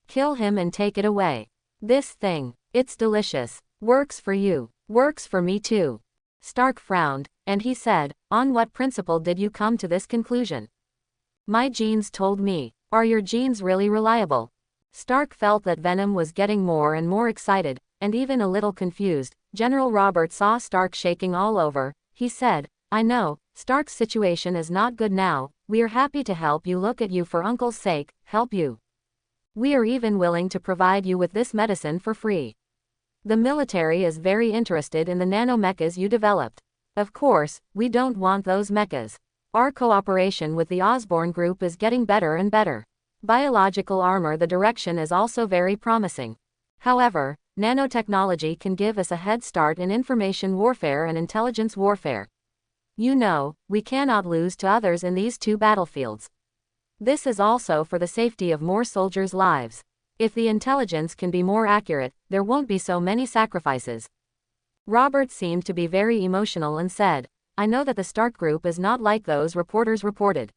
Kill him and take it away. This thing, it's delicious. Works for you. Works for me too." Stark frowned, and he said, "On what principle did you come to this conclusion?" "My genes told me." "Are your genes really reliable?" Stark felt that Venom was getting more and more excited, and even a little confused. General Robert saw Stark shaking all over. He said, "I know, Stark's situation is not good now. We are happy to help you. Look at you, for Uncle's sake, help you. We are even willing to provide you with this medicine for free. The military is very interested in the nanomechas you developed. Of course, we don't want those mechas. Our cooperation with the Osborn Group is getting better and better. Biological armor, the direction is also very promising. However, nanotechnology can give us a head start in information warfare and intelligence warfare. You know, we cannot lose to others in these two battlefields. This is also for the safety of more soldiers' lives. If the intelligence can be more accurate, there won't be so many sacrifices." Robert seemed to be very emotional and said, "I know that the Stark Group is not like those reporters reported.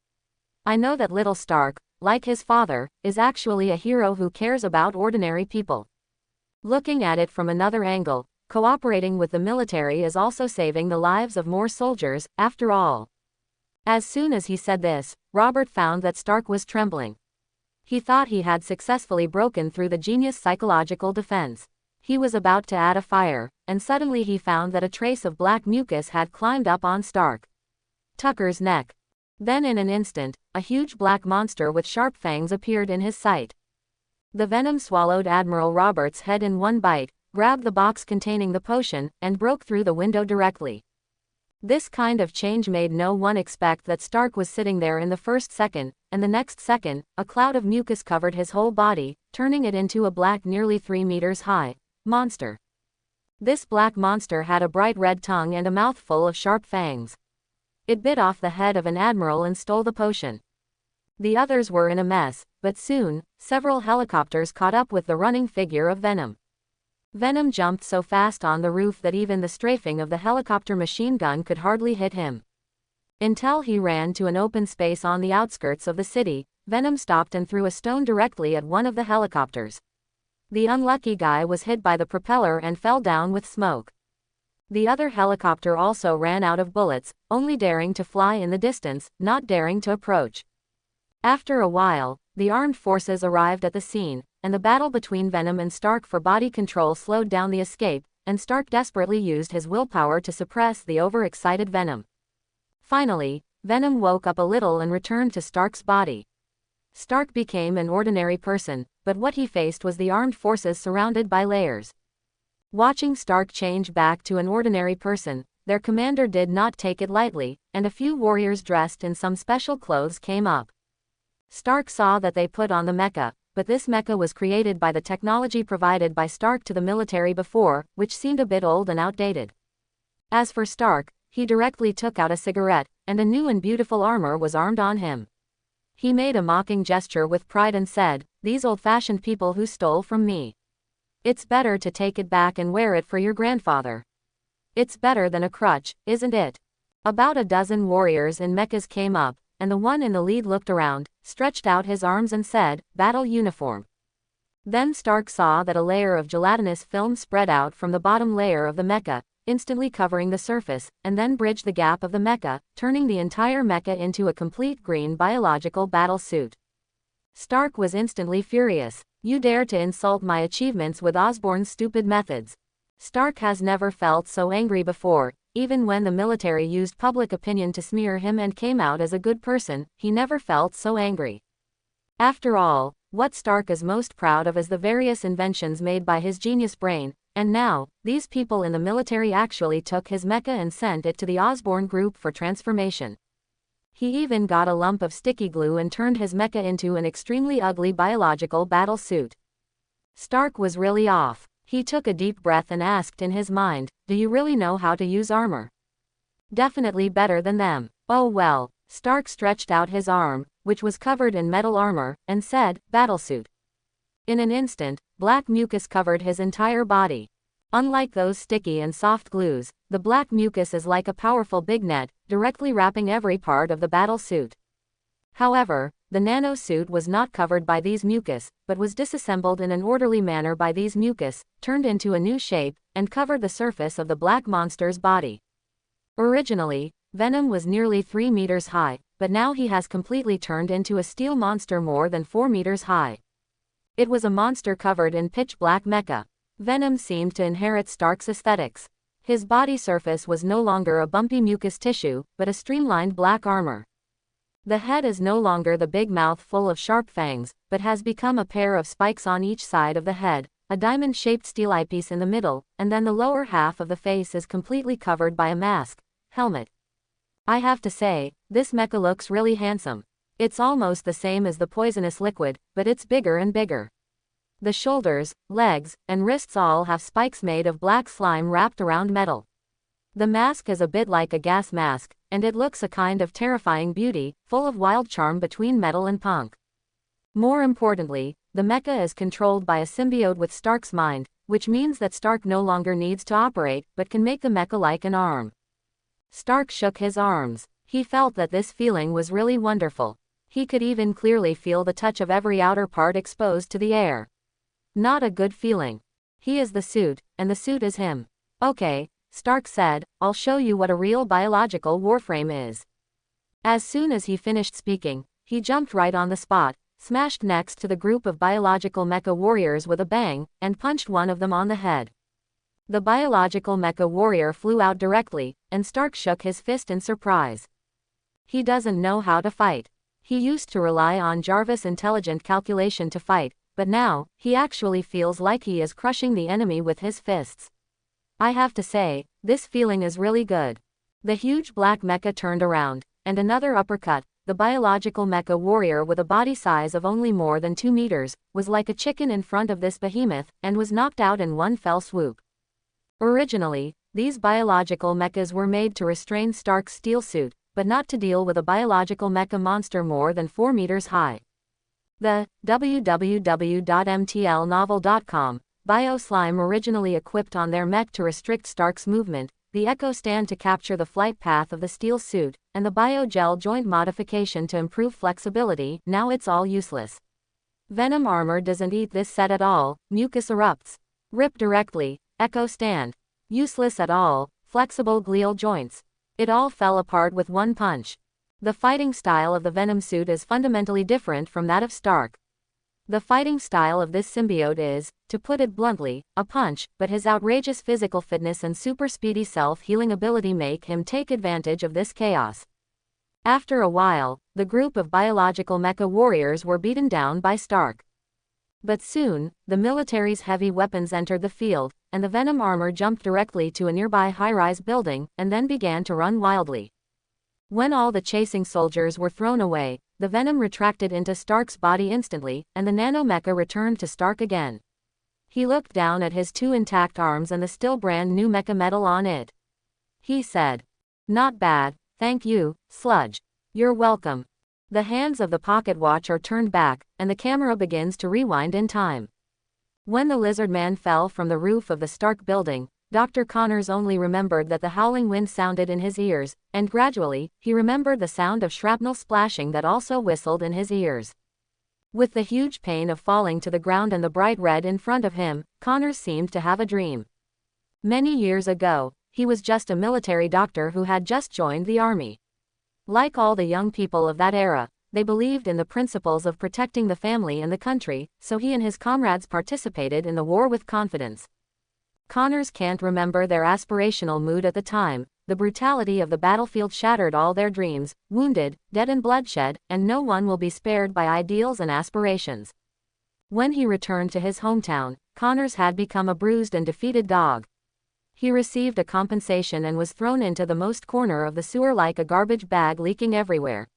I know that little Stark, like his father, is actually a hero who cares about ordinary people. Looking at it from another angle, cooperating with the military is also saving the lives of more soldiers, after all." As soon as he said this, Robert found that Stark was trembling. He thought he had successfully broken through the genius psychological defense. He was about to add a fire, and suddenly he found that a trace of black mucus had climbed up on Stark Tucker's neck. Then in an instant, a huge black monster with sharp fangs appeared in his sight. The venom swallowed Admiral Robert's head in one bite, grabbed the box containing the potion, and broke through the window directly. This kind of change made no one expect that Stark was sitting there in the first second, and the next second, a cloud of mucus covered his whole body, turning it into a black, nearly 3 meters high, monster. This black monster had a bright red tongue and a mouthful of sharp fangs. It bit off the head of an admiral and stole the potion. The others were in a mess, but soon, several helicopters caught up with the running figure of Venom. Venom jumped so fast on the roof that even the strafing of the helicopter machine gun could hardly hit him. Until he ran to an open space on the outskirts of the city, Venom stopped and threw a stone directly at one of the helicopters. The unlucky guy was hit by the propeller and fell down with smoke. The other helicopter also ran out of bullets, only daring to fly in the distance, not daring to approach. After a while, the armed forces arrived at the scene, and the battle between Venom and Stark for body control slowed down the escape, and Stark desperately used his willpower to suppress the overexcited Venom. Finally, Venom woke up a little and returned to Stark's body. Stark became an ordinary person, but what he faced was the armed forces surrounded by layers. Watching Stark change back to an ordinary person, their commander did not take it lightly, and a few warriors dressed in some special clothes came up. Stark saw that they put on the mecha, but this mecha was created by the technology provided by Stark to the military before, which seemed a bit old and outdated. As for Stark, he directly took out a cigarette, and a new and beautiful armor was armed on him. He made a mocking gesture with pride and said, "These old-fashioned people who stole from me. It's better to take it back and wear it for your grandfather. It's better than a crutch, isn't it?" About a dozen warriors in mechas came up, and the one in the lead looked around, stretched out his arms and said, "Battle uniform." Then Stark saw that a layer of gelatinous film spread out from the bottom layer of the mecha, instantly covering the surface, and then bridged the gap of the mecha, turning the entire mecha into a complete green biological battle suit. Stark was instantly furious. "You dare to insult my achievements with Osborn's stupid methods." Stark has never felt so angry before. Even when the military used public opinion to smear him and came out as a good person, he never felt so angry. After all, what Stark is most proud of is the various inventions made by his genius brain, and now, these people in the military actually took his mecha and sent it to the Osborn group for transformation. He even got a lump of sticky glue and turned his mecha into an extremely ugly biological battle suit. Stark was really off. He took a deep breath and asked in his mind, "Do you really know how to use armor?" "Definitely better than them." "Oh well." Stark stretched out his arm, which was covered in metal armor, and said, "Battlesuit." In an instant, black mucus covered his entire body. Unlike those sticky and soft glues, the black mucus is like a powerful big net, directly wrapping every part of the battle suit. However, the nano suit was not covered by these mucus, but was disassembled in an orderly manner by these mucus, turned into a new shape, and covered the surface of the black monster's body. Originally, Venom was nearly 3 meters high, but now he has completely turned into a steel monster more than 4 meters high. It was a monster covered in pitch black mecha. Venom seemed to inherit Stark's aesthetics. His body surface was no longer a bumpy mucus tissue, but a streamlined black armor. The head is no longer the big mouth full of sharp fangs, but has become a pair of spikes on each side of the head, a diamond-shaped steel eyepiece in the middle, and then the lower half of the face is completely covered by a mask, helmet. I have to say, this mecha looks really handsome. It's almost the same as the poisonous liquid, but it's bigger and bigger. The shoulders, legs, and wrists all have spikes made of black slime wrapped around metal. The mask is a bit like a gas mask, and it looks a kind of terrifying beauty, full of wild charm between metal and punk. More importantly, the mecha is controlled by a symbiote with Stark's mind, which means that Stark no longer needs to operate, but can make the mecha like an arm. Stark shook his arms. He felt that this feeling was really wonderful. He could even clearly feel the touch of every outer part exposed to the air. Not a good feeling. He is the suit, and the suit is him. "Okay," Stark said, "I'll show you what a real biological warframe is." As soon as he finished speaking, he jumped right on the spot, smashed next to the group of biological mecha warriors with a bang, and punched one of them on the head. The biological mecha warrior flew out directly, and Stark shook his fist in surprise. He doesn't know how to fight. He used to rely on Jarvis' intelligent calculation to fight, but now, he actually feels like he is crushing the enemy with his fists. I have to say, this feeling is really good. The huge black mecha turned around, and another uppercut. The biological mecha warrior with a body size of only more than 2 meters, was like a chicken in front of this behemoth, and was knocked out in one fell swoop. Originally, these biological mechas were made to restrain Stark's steel suit, but not to deal with a biological mecha monster more than 4 meters high. The www.mtlnovel.com Bio-Slime originally equipped on their mech to restrict Stark's movement, the Echo Stand to capture the flight path of the steel suit, and the Bio-Gel joint modification to improve flexibility. Now it's all useless. Venom armor doesn't eat this set at all. Mucus erupts. Rip directly. Echo Stand. Useless at all. flexible glial joints. It all fell apart with one punch. The fighting style of the Venom suit is fundamentally different from that of Stark. The fighting style of this symbiote is, to put it bluntly, a punch, but his outrageous physical fitness and super speedy self-healing ability make him take advantage of this chaos. After a while, the group of biological mecha warriors were beaten down by Stark. But soon, the military's heavy weapons entered the field, and the Venom armor jumped directly to a nearby high-rise building, and then began to run wildly. When all the chasing soldiers were thrown away, the Venom retracted into Stark's body instantly, and the nanomecha returned to Stark again. He looked down at his two intact arms and the still brand new mecha metal on it. He said, "Not bad, thank you, Sludge. You're welcome." The hands of the pocket watch are turned back, and the camera begins to rewind in time. When the lizard man fell from the roof of the Stark building, Dr. Connors only remembered that the howling wind sounded in his ears, and gradually, he remembered the sound of shrapnel splashing that also whistled in his ears. With the huge pain of falling to the ground and the bright red in front of him, Connors seemed to have a dream. Many years ago, he was just a military doctor who had just joined the army. Like all the young people of that era, they believed in the principles of protecting the family and the country, so he and his comrades participated in the war with confidence. Connors can't remember their aspirational mood at the time. The brutality of the battlefield shattered all their dreams, wounded, dead and bloodshed, and no one will be spared by ideals and aspirations. When he returned to his hometown, Connors had become a bruised and defeated dog. He received a compensation and was thrown into the most corner of the sewer like a garbage bag leaking everywhere.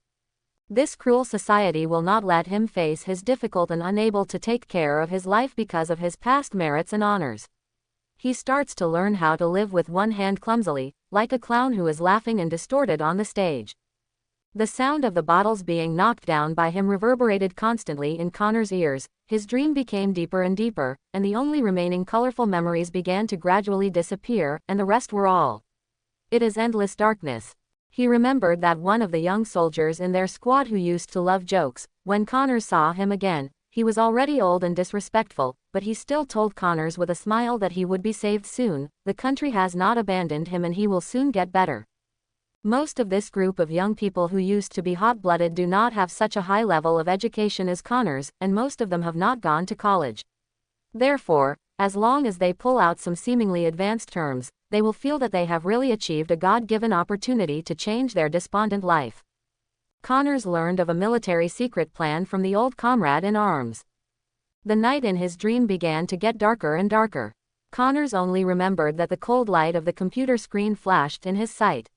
This cruel society will not let him face his difficult and unable to take care of his life because of his past merits and honors. He starts to learn how to live with one hand clumsily, like a clown who is laughing and distorted on the stage. The sound of the bottles being knocked down by him reverberated constantly in Connor's ears. His dream became deeper and deeper, and the only remaining colorful memories began to gradually disappear, and the rest were all. It is endless darkness. He remembered that one of the young soldiers in their squad who used to love jokes. When Connors saw him again, he was already old and disrespectful, but he still told Connors with a smile that he would be saved soon. The country has not abandoned him and he will soon get better. Most of this group of young people who used to be hot-blooded do not have such a high level of education as Connors, and most of them have not gone to college. Therefore, as long as they pull out some seemingly advanced terms, they will feel that they have really achieved a God-given opportunity to change their despondent life. Connors learned of a military secret plan from the old comrade in arms. The night in his dream began to get darker and darker. Connors only remembered that the cold light of the computer screen flashed in his sight.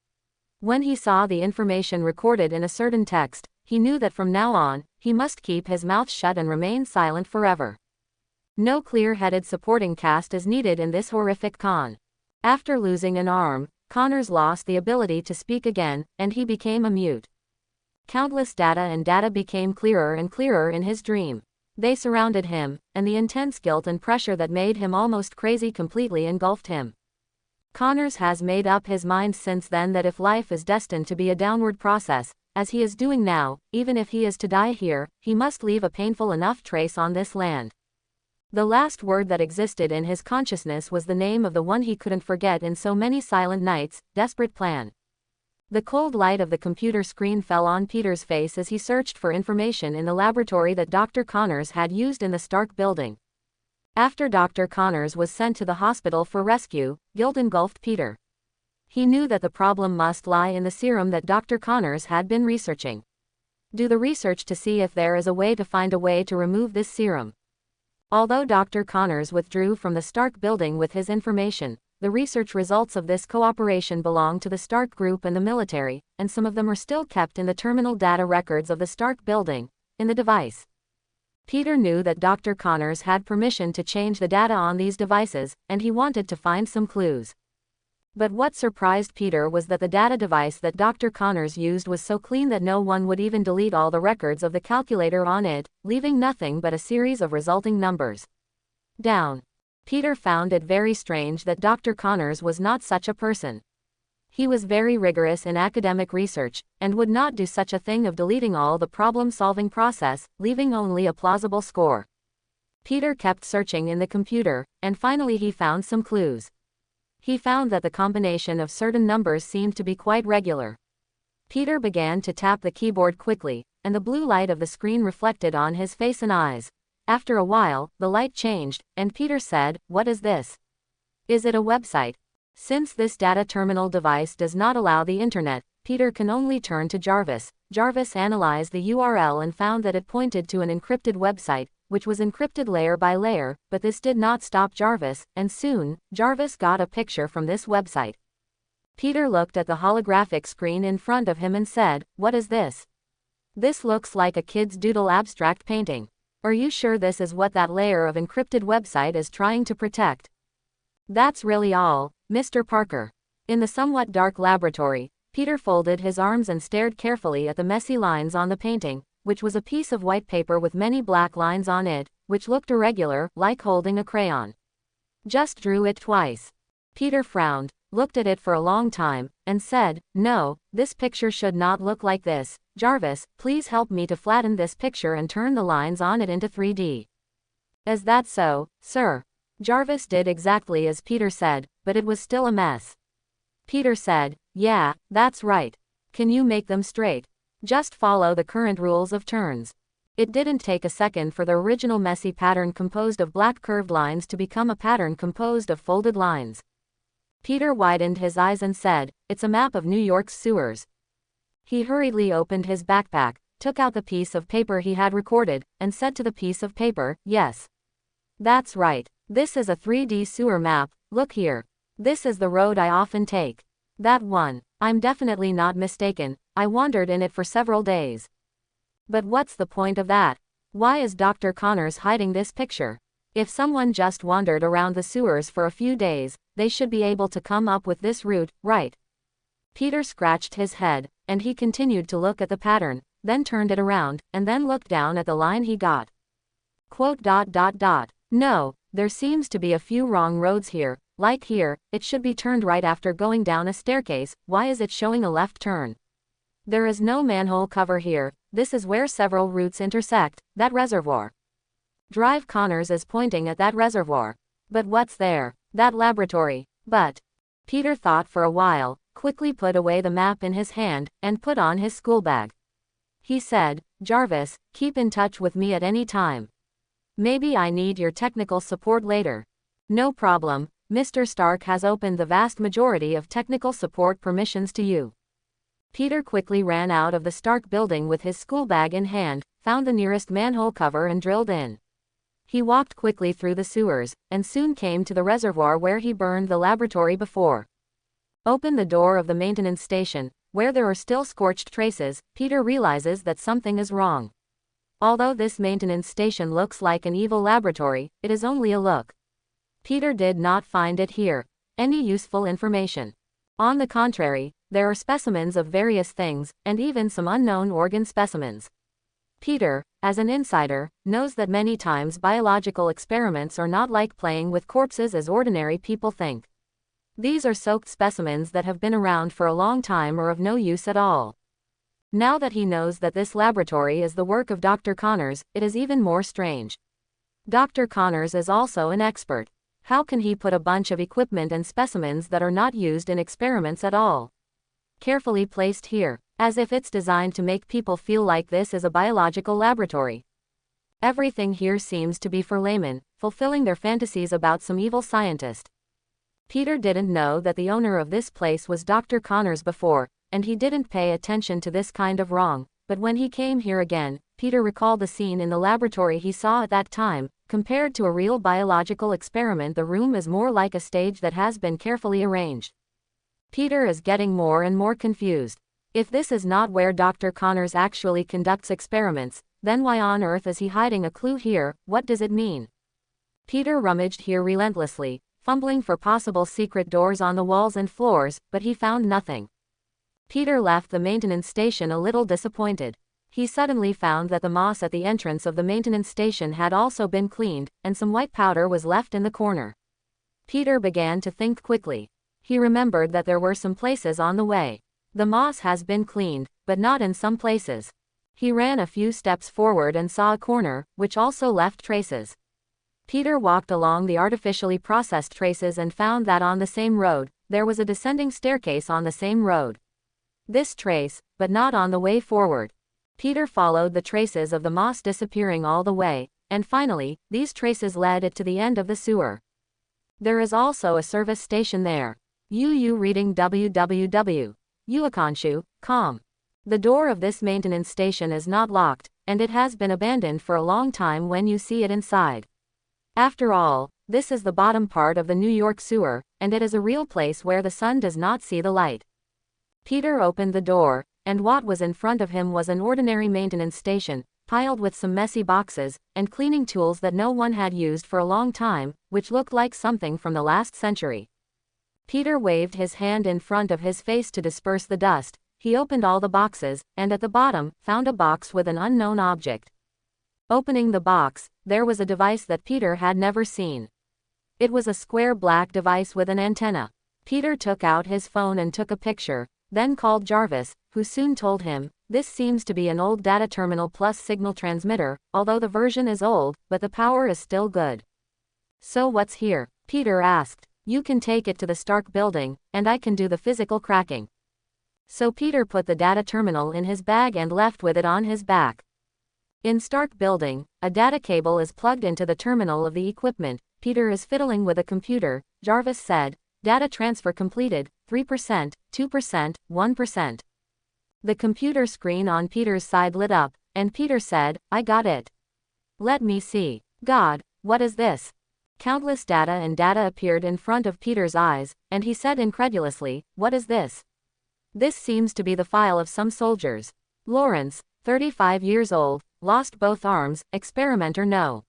When he saw the information recorded in a certain text, he knew that from now on, he must keep his mouth shut and remain silent forever. No clear-headed supporting cast is needed in this horrific con. After losing an arm, Connors lost the ability to speak again, and he became a mute. Countless data became clearer and clearer in his dream. They surrounded him, and the intense guilt and pressure that made him almost crazy completely engulfed him. Connors has made up his mind since then that if life is destined to be a downward process, as he is doing now, even if he is to die here, he must leave a painful enough trace on this land. The last word that existed in his consciousness was the name of the one he couldn't forget in so many silent nights: desperate plan. The cold light of the computer screen fell on Peter's face as he searched for information in the laboratory that Dr. Connors had used in the Stark building. After Dr. Connors was sent to the hospital for rescue, guilt engulfed Peter. He knew that the problem must lie in the serum that Dr. Connors had been researching. Do the research to see if there is a way to find a way to remove this serum. Although Dr. Connors withdrew from the Stark building with his information, the research results of this cooperation belong to the Stark Group and the military, and some of them are still kept in the terminal data records of the Stark building, in the device. Peter knew that Dr. Connors had permission to change the data on these devices, and he wanted to find some clues. But what surprised Peter was that the data device that Dr. Connors used was so clean that no one would even delete all the records of the calculator on it, leaving nothing but a series of resulting numbers. Down. Peter found it very strange that Dr. Connors was not such a person. He was very rigorous in academic research, and would not do such a thing of deleting all the problem-solving process, leaving only a plausible score. Peter kept searching in the computer, and finally he found some clues. He found that the combination of certain numbers seemed to be quite regular. Peter began to tap the keyboard quickly, and the blue light of the screen reflected on his face and eyes. After a while, the light changed, and Peter said, "What is this? Is it a website?" Since this data terminal device does not allow the internet, Peter can only turn to Jarvis. Jarvis analyzed the URL and found that it pointed to an encrypted website, which was encrypted layer by layer, but this did not stop Jarvis, and soon, Jarvis got a picture from this website. Peter looked at the holographic screen in front of him and said, "What is this? This looks like a kid's doodle abstract painting. Are you sure this is what that layer of encrypted website is trying to protect?" "That's really all, Mr. Parker." In the somewhat dark laboratory, Peter folded his arms and stared carefully at the messy lines on the painting, which was a piece of white paper with many black lines on it, which looked irregular, like holding a crayon. "Just drew it twice." Peter frowned, looked at it for a long time, and said, "No, this picture should not look like this. Jarvis, please help me to flatten this picture and turn the lines on it into 3D. "Is that so, sir?" Jarvis did exactly as Peter said, but it was still a mess. Peter said, "Yeah, that's right. Can you make them straight? Just follow the current rules of turns." It didn't take a second for the original messy pattern composed of black curved lines to become a pattern composed of folded lines. Peter widened his eyes and said, "It's a map of New York's sewers." He hurriedly opened his backpack, took out the piece of paper he had recorded, and said to the piece of paper, "Yes. That's right. This is a 3D sewer map. Look here. This is the road I often take. That one. I'm definitely not mistaken. I wandered in it for several days." "But what's the point of that? Why is Dr. Connors hiding this picture? If someone just wandered around the sewers for a few days, they should be able to come up with this route, right?" Peter scratched his head, and he continued to look at the pattern, then turned it around, and then looked down at the line he got. Quote. "No, there seems to be a few wrong roads here, like here, it should be turned right after going down a staircase. Why is it showing a left turn? There is no manhole cover here. This is where several routes intersect. That reservoir. Drive Connors is pointing at that reservoir. But what's there? That laboratory. But..." Peter thought for a while, quickly put away the map in his hand, and put on his school bag. He said, "Jarvis, keep in touch with me at any time. Maybe I need your technical support later." "No problem. Mr. Stark has opened the vast majority of technical support permissions to you." Peter quickly ran out of the Stark building with his school bag in hand, found the nearest manhole cover and drilled in. He walked quickly through the sewers, and soon came to the reservoir where he burned the laboratory before. Open the door of the maintenance station, where there are still scorched traces. Peter realizes that something is wrong. Although this maintenance station looks like an evil laboratory, it is only a look. Peter did not find it here any useful information. On the contrary, there are specimens of various things, and even some unknown organ specimens. Peter, as an insider, knows that many times biological experiments are not like playing with corpses as ordinary people think. These are soaked specimens that have been around for a long time or of no use at all. Now that he knows that this laboratory is the work of Dr. Connors, it is even more strange. Dr. Connors is also an expert. How can he put a bunch of equipment and specimens that are not used in experiments at all, carefully placed here, as if it's designed to make people feel like this is a biological laboratory? Everything here seems to be for laymen, fulfilling their fantasies about some evil scientist. Peter didn't know that the owner of this place was Dr. Connors before, and he didn't pay attention to this kind of wrong, but when he came here again, Peter recalled the scene in the laboratory he saw at that time. Compared to a real biological experiment, the room is more like a stage that has been carefully arranged. Peter is getting more and more confused. If this is not where Dr. Connors actually conducts experiments, then why on earth is he hiding a clue here? What does it mean? Peter rummaged here relentlessly, fumbling for possible secret doors on the walls and floors, but he found nothing. Peter left the maintenance station a little disappointed. He suddenly found that the moss at the entrance of the maintenance station had also been cleaned, and some white powder was left in the corner. Peter began to think quickly. He remembered that there were some places on the way. The moss has been cleaned, but not in some places. He ran a few steps forward and saw a corner, which also left traces. Peter walked along the artificially processed traces and found that on the same road, there was a descending staircase on the same road. This trace, but not on the way forward. Peter followed the traces of the moss disappearing all the way, and finally, these traces led it to the end of the sewer. There is also a service station there. Reading www.uakanshu.com. The door of this maintenance station is not locked, and it has been abandoned for a long time when you see it inside. After all, this is the bottom part of the New York sewer, and it is a real place where the sun does not see the light. Peter opened the door, and what was in front of him was an ordinary maintenance station, piled with some messy boxes, and cleaning tools that no one had used for a long time, which looked like something from the last century. Peter waved his hand in front of his face to disperse the dust. He opened all the boxes, and at the bottom, found a box with an unknown object. Opening the box, there was a device that Peter had never seen. It was a square black device with an antenna. Peter took out his phone and took a picture, then called Jarvis, who soon told him, "This seems to be an old data terminal plus signal transmitter, although the version is old, but the power is still good." "So what's here?" Peter asked. "You can take it to the Stark building, and I can do the physical cracking." So Peter put the data terminal in his bag and left with it on his back. In Stark building, a data cable is plugged into the terminal of the equipment. Peter is fiddling with a computer. Jarvis said, "Data transfer completed, 3%, 2%, 1%. The computer screen on Peter's side lit up, and Peter said, "I got it. Let me see. God, what is this?" Countless data and data appeared in front of Peter's eyes, and he said incredulously, "What is this?" "This seems to be the file of some soldiers. Lawrence, 35 years old, lost both arms, experimenter no.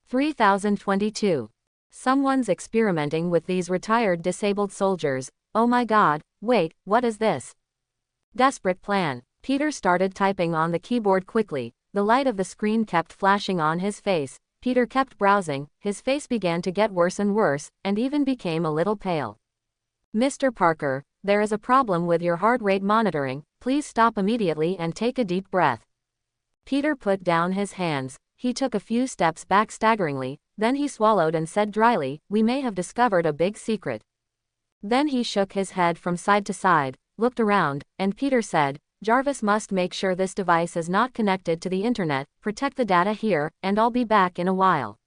3022. Someone's experimenting with these retired disabled soldiers. Oh my God, wait, what is this? Desperate plan." Peter started typing on the keyboard quickly. The light of the screen kept flashing on his face. Peter kept browsing. His face began to get worse and worse, and even became a little pale. "Mr. Parker, there is a problem with your heart rate monitoring. Please stop immediately and take a deep breath." Peter put down his hands. He took a few steps back staggeringly, then he swallowed and said dryly, "We may have discovered a big secret." Then he shook his head from side to side, looked around, and Peter said, "Jarvis must make sure this device is not connected to the internet, protect the data here, and I'll be back in a while."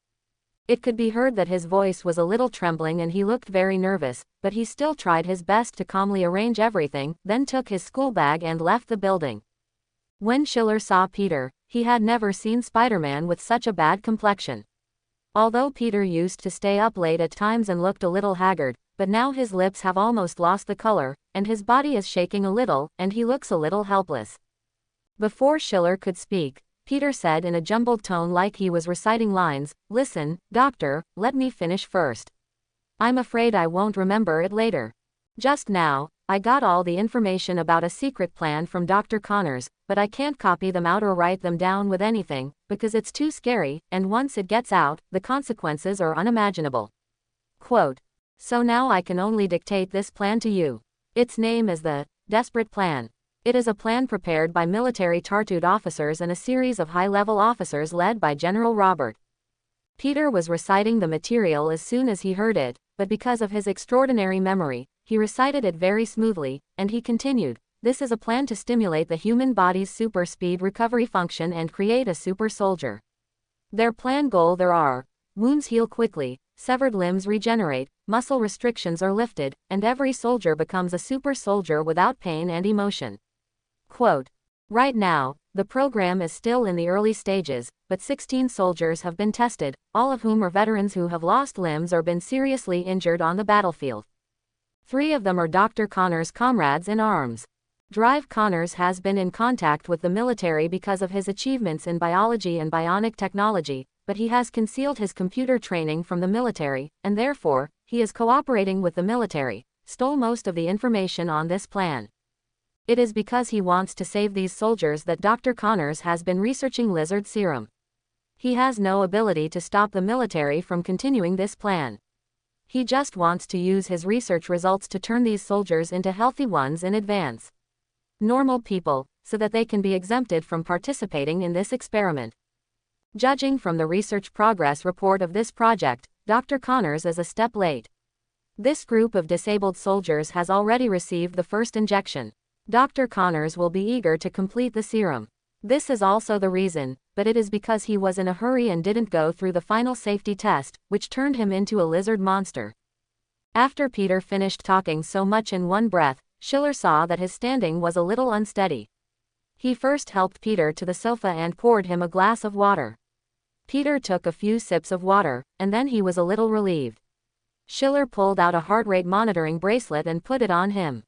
It could be heard that his voice was a little trembling and he looked very nervous, but he still tried his best to calmly arrange everything, then took his school bag and left the building. When Schiller saw Peter, he had never seen Spider-Man with such a bad complexion. Although Peter used to stay up late at times and looked a little haggard, but now his lips have almost lost the color, and his body is shaking a little, and he looks a little helpless. Before Schiller could speak, Peter said in a jumbled tone like he was reciting lines, "Listen, doctor, let me finish first. I'm afraid I won't remember it later. Just now, I got all the information about a secret plan from Dr. Connors, but I can't copy them out or write them down with anything, because it's too scary, and once it gets out, the consequences are unimaginable. Quote. So now I can only dictate this plan to you. Its name is the Desperate Plan. It is a plan prepared by military Tartute officers and a series of high-level officers led by General Robert." Peter was reciting the material as soon as he heard it, but because of his extraordinary memory, he recited it very smoothly, and he continued, "This is a plan to stimulate the human body's super speed recovery function and create a super soldier. Their plan goal there are: wounds heal quickly, severed limbs regenerate, muscle restrictions are lifted, and every soldier becomes a super soldier without pain and emotion." Quote. Right now, the program is still in the early stages, but 16 soldiers have been tested, all of whom are veterans who have lost limbs or been seriously injured on the battlefield. 3 of them are Dr. Connors' comrades in arms. Drive Connors has been in contact with the military because of his achievements in biology and bionic technology, but he has concealed his computer training from the military, and therefore, he is cooperating with the military, stole most of the information on this plan. It is because he wants to save these soldiers that Dr. Connors has been researching lizard serum. He has no ability to stop the military from continuing this plan. He just wants to use his research results to turn these soldiers into healthy ones in advance. Normal people, so that they can be exempted from participating in this experiment. Judging from the research progress report of this project, Dr. Connors is a step late. This group of disabled soldiers has already received the first injection. Dr. Connors will be eager to complete the serum. This is also the reason, but it is because he was in a hurry and didn't go through the final safety test, which turned him into a lizard monster. After Peter finished talking so much in one breath, Schiller saw that his standing was a little unsteady. He first helped Peter to the sofa and poured him a glass of water. Peter took a few sips of water, and then he was a little relieved. Schiller pulled out a heart rate monitoring bracelet and put it on him.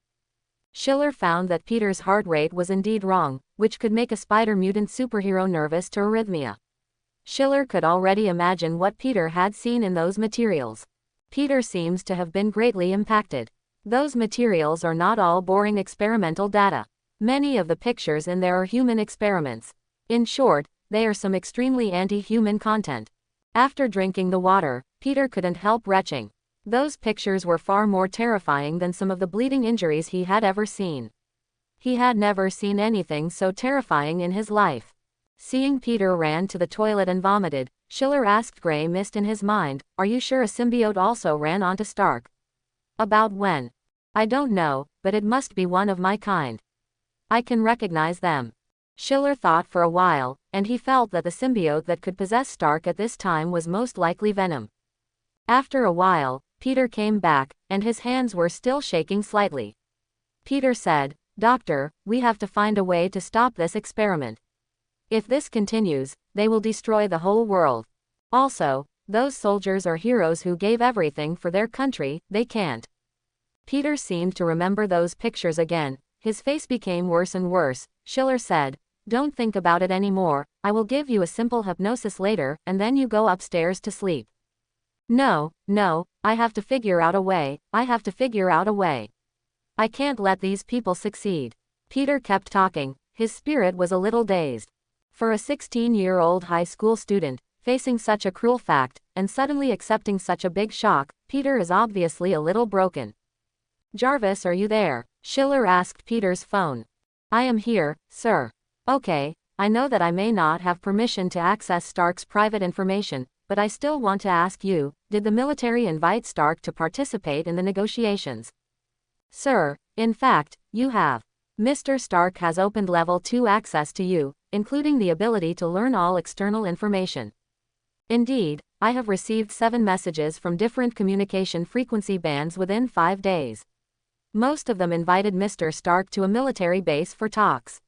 Schiller found that Peter's heart rate was indeed wrong, which could make a spider mutant superhero nervous to arrhythmia. Schiller could already imagine what Peter had seen in those materials. Peter seems to have been greatly impacted. Those materials are not all boring experimental data. Many of the pictures in there are human experiments. In short, they are some extremely anti-human content. After drinking the water, Peter couldn't help retching. Those pictures were far more terrifying than some of the bleeding injuries he had ever seen. He had never seen anything so terrifying in his life. Seeing Peter ran to the toilet and vomited, Schiller asked Gray Mist in his mind, "Are you sure a symbiote also ran onto Stark?" "About when?" "I don't know, but it must be one of my kind. I can recognize them." Schiller thought for a while, and he felt that the symbiote that could possess Stark at this time was most likely Venom. After a while, Peter came back, and his hands were still shaking slightly. Peter said, "Doctor, we have to find a way to stop this experiment. If this continues, they will destroy the whole world. Also, those soldiers are heroes who gave everything for their country, they can't." Peter seemed to remember those pictures again. His face became worse and worse. Schiller said, "Don't think about it anymore, I will give you a simple hypnosis later, and then you go upstairs to sleep." No, I have to figure out a way, I can't let these people succeed." Peter kept talking, his spirit was a little dazed. For a 16-year-old high school student, facing such a cruel fact, and suddenly accepting such a big shock, Peter is obviously a little broken. "Jarvis, are you there?" Schiller asked Peter's phone. "I am here, sir." "Okay, I know that I may not have permission to access Stark's private information, but I still want to ask you, did the military invite Stark to participate in the negotiations?" "Sir, in fact, you have. Mr. Stark has opened Level 2 access to you, including the ability to learn all external information. Indeed, I have received 7 messages from different communication frequency bands within 5 days. Most of them invited Mr. Stark to a military base for talks."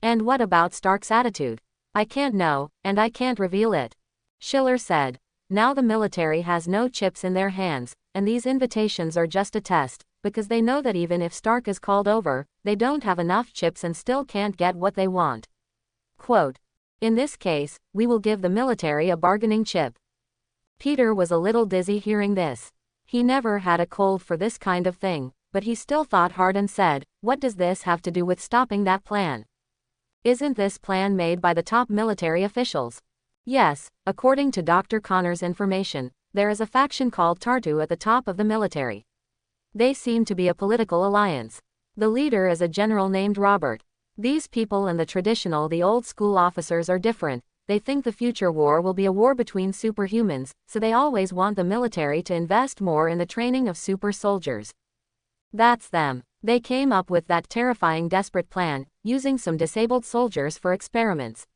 "And what about Stark's attitude?" "I can't know, and I can't reveal it." Schiller said, "Now the military has no chips in their hands, and these invitations are just a test, because they know that even if Stark is called over, they don't have enough chips and still can't get what they want. Quote, in this case, we will give the military a bargaining chip." Peter was a little dizzy hearing this. He never had a cold for this kind of thing, but he still thought hard and said, "What does this have to do with stopping that plan? Isn't this plan made by the top military officials?" "Yes, according to Dr. Connor's information, there is a faction called Tartu at the top of the military. They seem to be a political alliance. The leader is a general named Robert. These people and the old school officers are different. They think the future war will be a war between superhumans, so they always want the military to invest more in the training of super soldiers. That's them. They came up with that terrifying desperate plan, using some disabled soldiers for experiments."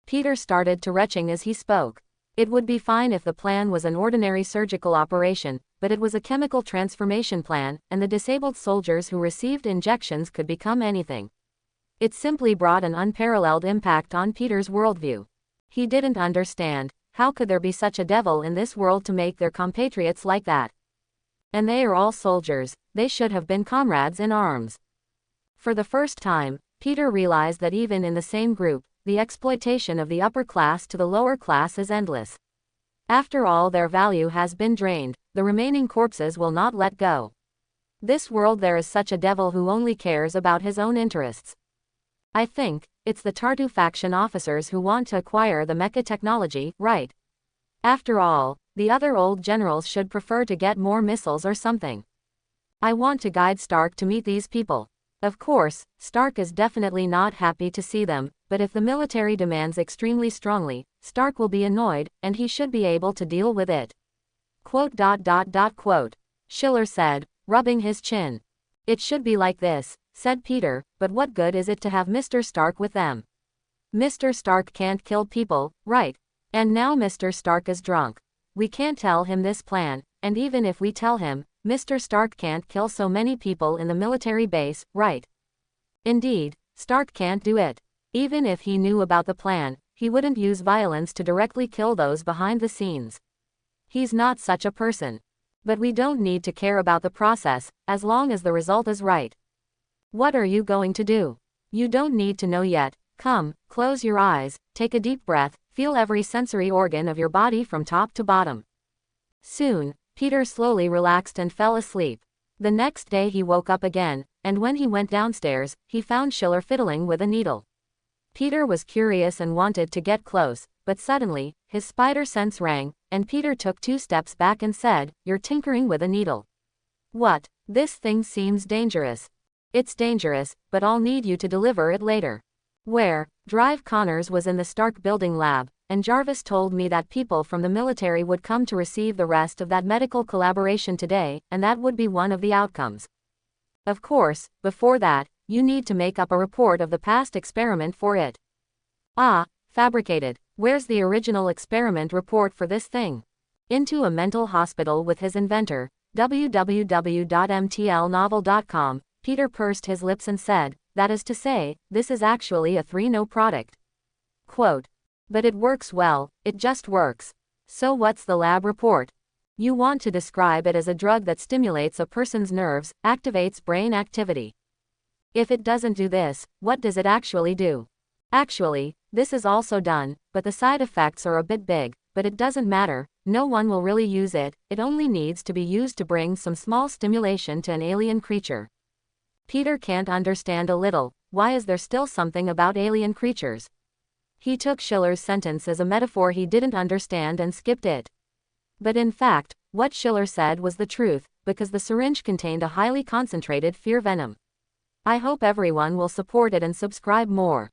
Peter started to retching as he spoke. It would be fine if the plan was an ordinary surgical operation, but it was a chemical transformation plan, and the disabled soldiers who received injections could become anything. It simply brought an unparalleled impact on Peter's worldview. He didn't understand, how could there be such a devil in this world to make their compatriots like that? And they are all soldiers, they should have been comrades in arms. For the first time, Peter realized that even in the same group, the exploitation of the upper class to the lower class is endless. After all their value has been drained, the remaining corpses will not let go. This world there is such a devil who only cares about his own interests. I think, it's the Tartu faction officers who want to acquire the mecha technology, right? After all, the other old generals should prefer to get more missiles or something. I want to guide Stark to meet these people. Of course, Stark is definitely not happy to see them, but if the military demands extremely strongly, Stark will be annoyed, and he should be able to deal with it. Quote. Schiller said, rubbing his chin. It should be like this, said Peter, but what good is it to have Mr. Stark with them? Mr. Stark can't kill people, right? And now Mr. Stark is drunk. We can't tell him this plan, and even if we tell him, Mr. Stark can't kill so many people in the military base, right? Indeed, Stark can't do it. Even if he knew about the plan, he wouldn't use violence to directly kill those behind the scenes. He's not such a person. But we don't need to care about the process, as long as the result is right. What are you going to do? You don't need to know yet. Come, close your eyes, take a deep breath, feel every sensory organ of your body from top to bottom. Soon, Peter slowly relaxed and fell asleep. The next day he woke up again, and when he went downstairs, he found Schiller fiddling with a needle. Peter was curious and wanted to get close, but suddenly, his spider sense rang, and Peter took 2 steps back and said, "You're tinkering with a needle." "What? This thing seems dangerous." "It's dangerous, but I'll need you to deliver it later." "Where?" Drive Connors was in the Stark building lab, and Jarvis told me that people from the military would come to receive the rest of that medical collaboration today, and that would be one of the outcomes. Of course, before that, you need to make up a report of the past experiment for it. Ah, fabricated. Where's the original experiment report for this thing? Into a mental hospital with his inventor, www.mtlnovel.com, Peter pursed his lips and said, that is to say, this is actually a 3-no product. Quote. But it works well, it just works. So what's the lab report? You want to describe it as a drug that stimulates a person's nerves, activates brain activity. If it doesn't do this, what does it actually do? Actually, this is also done, but the side effects are a bit big, but it doesn't matter, no one will really use it, it only needs to be used to bring some small stimulation to an alien creature. Peter can't understand a little, why is there still something about alien creatures? He took Schiller's sentence as a metaphor he didn't understand and skipped it. But in fact, what Schiller said was the truth, because the syringe contained a highly concentrated fear venom. I hope everyone will support it and subscribe more.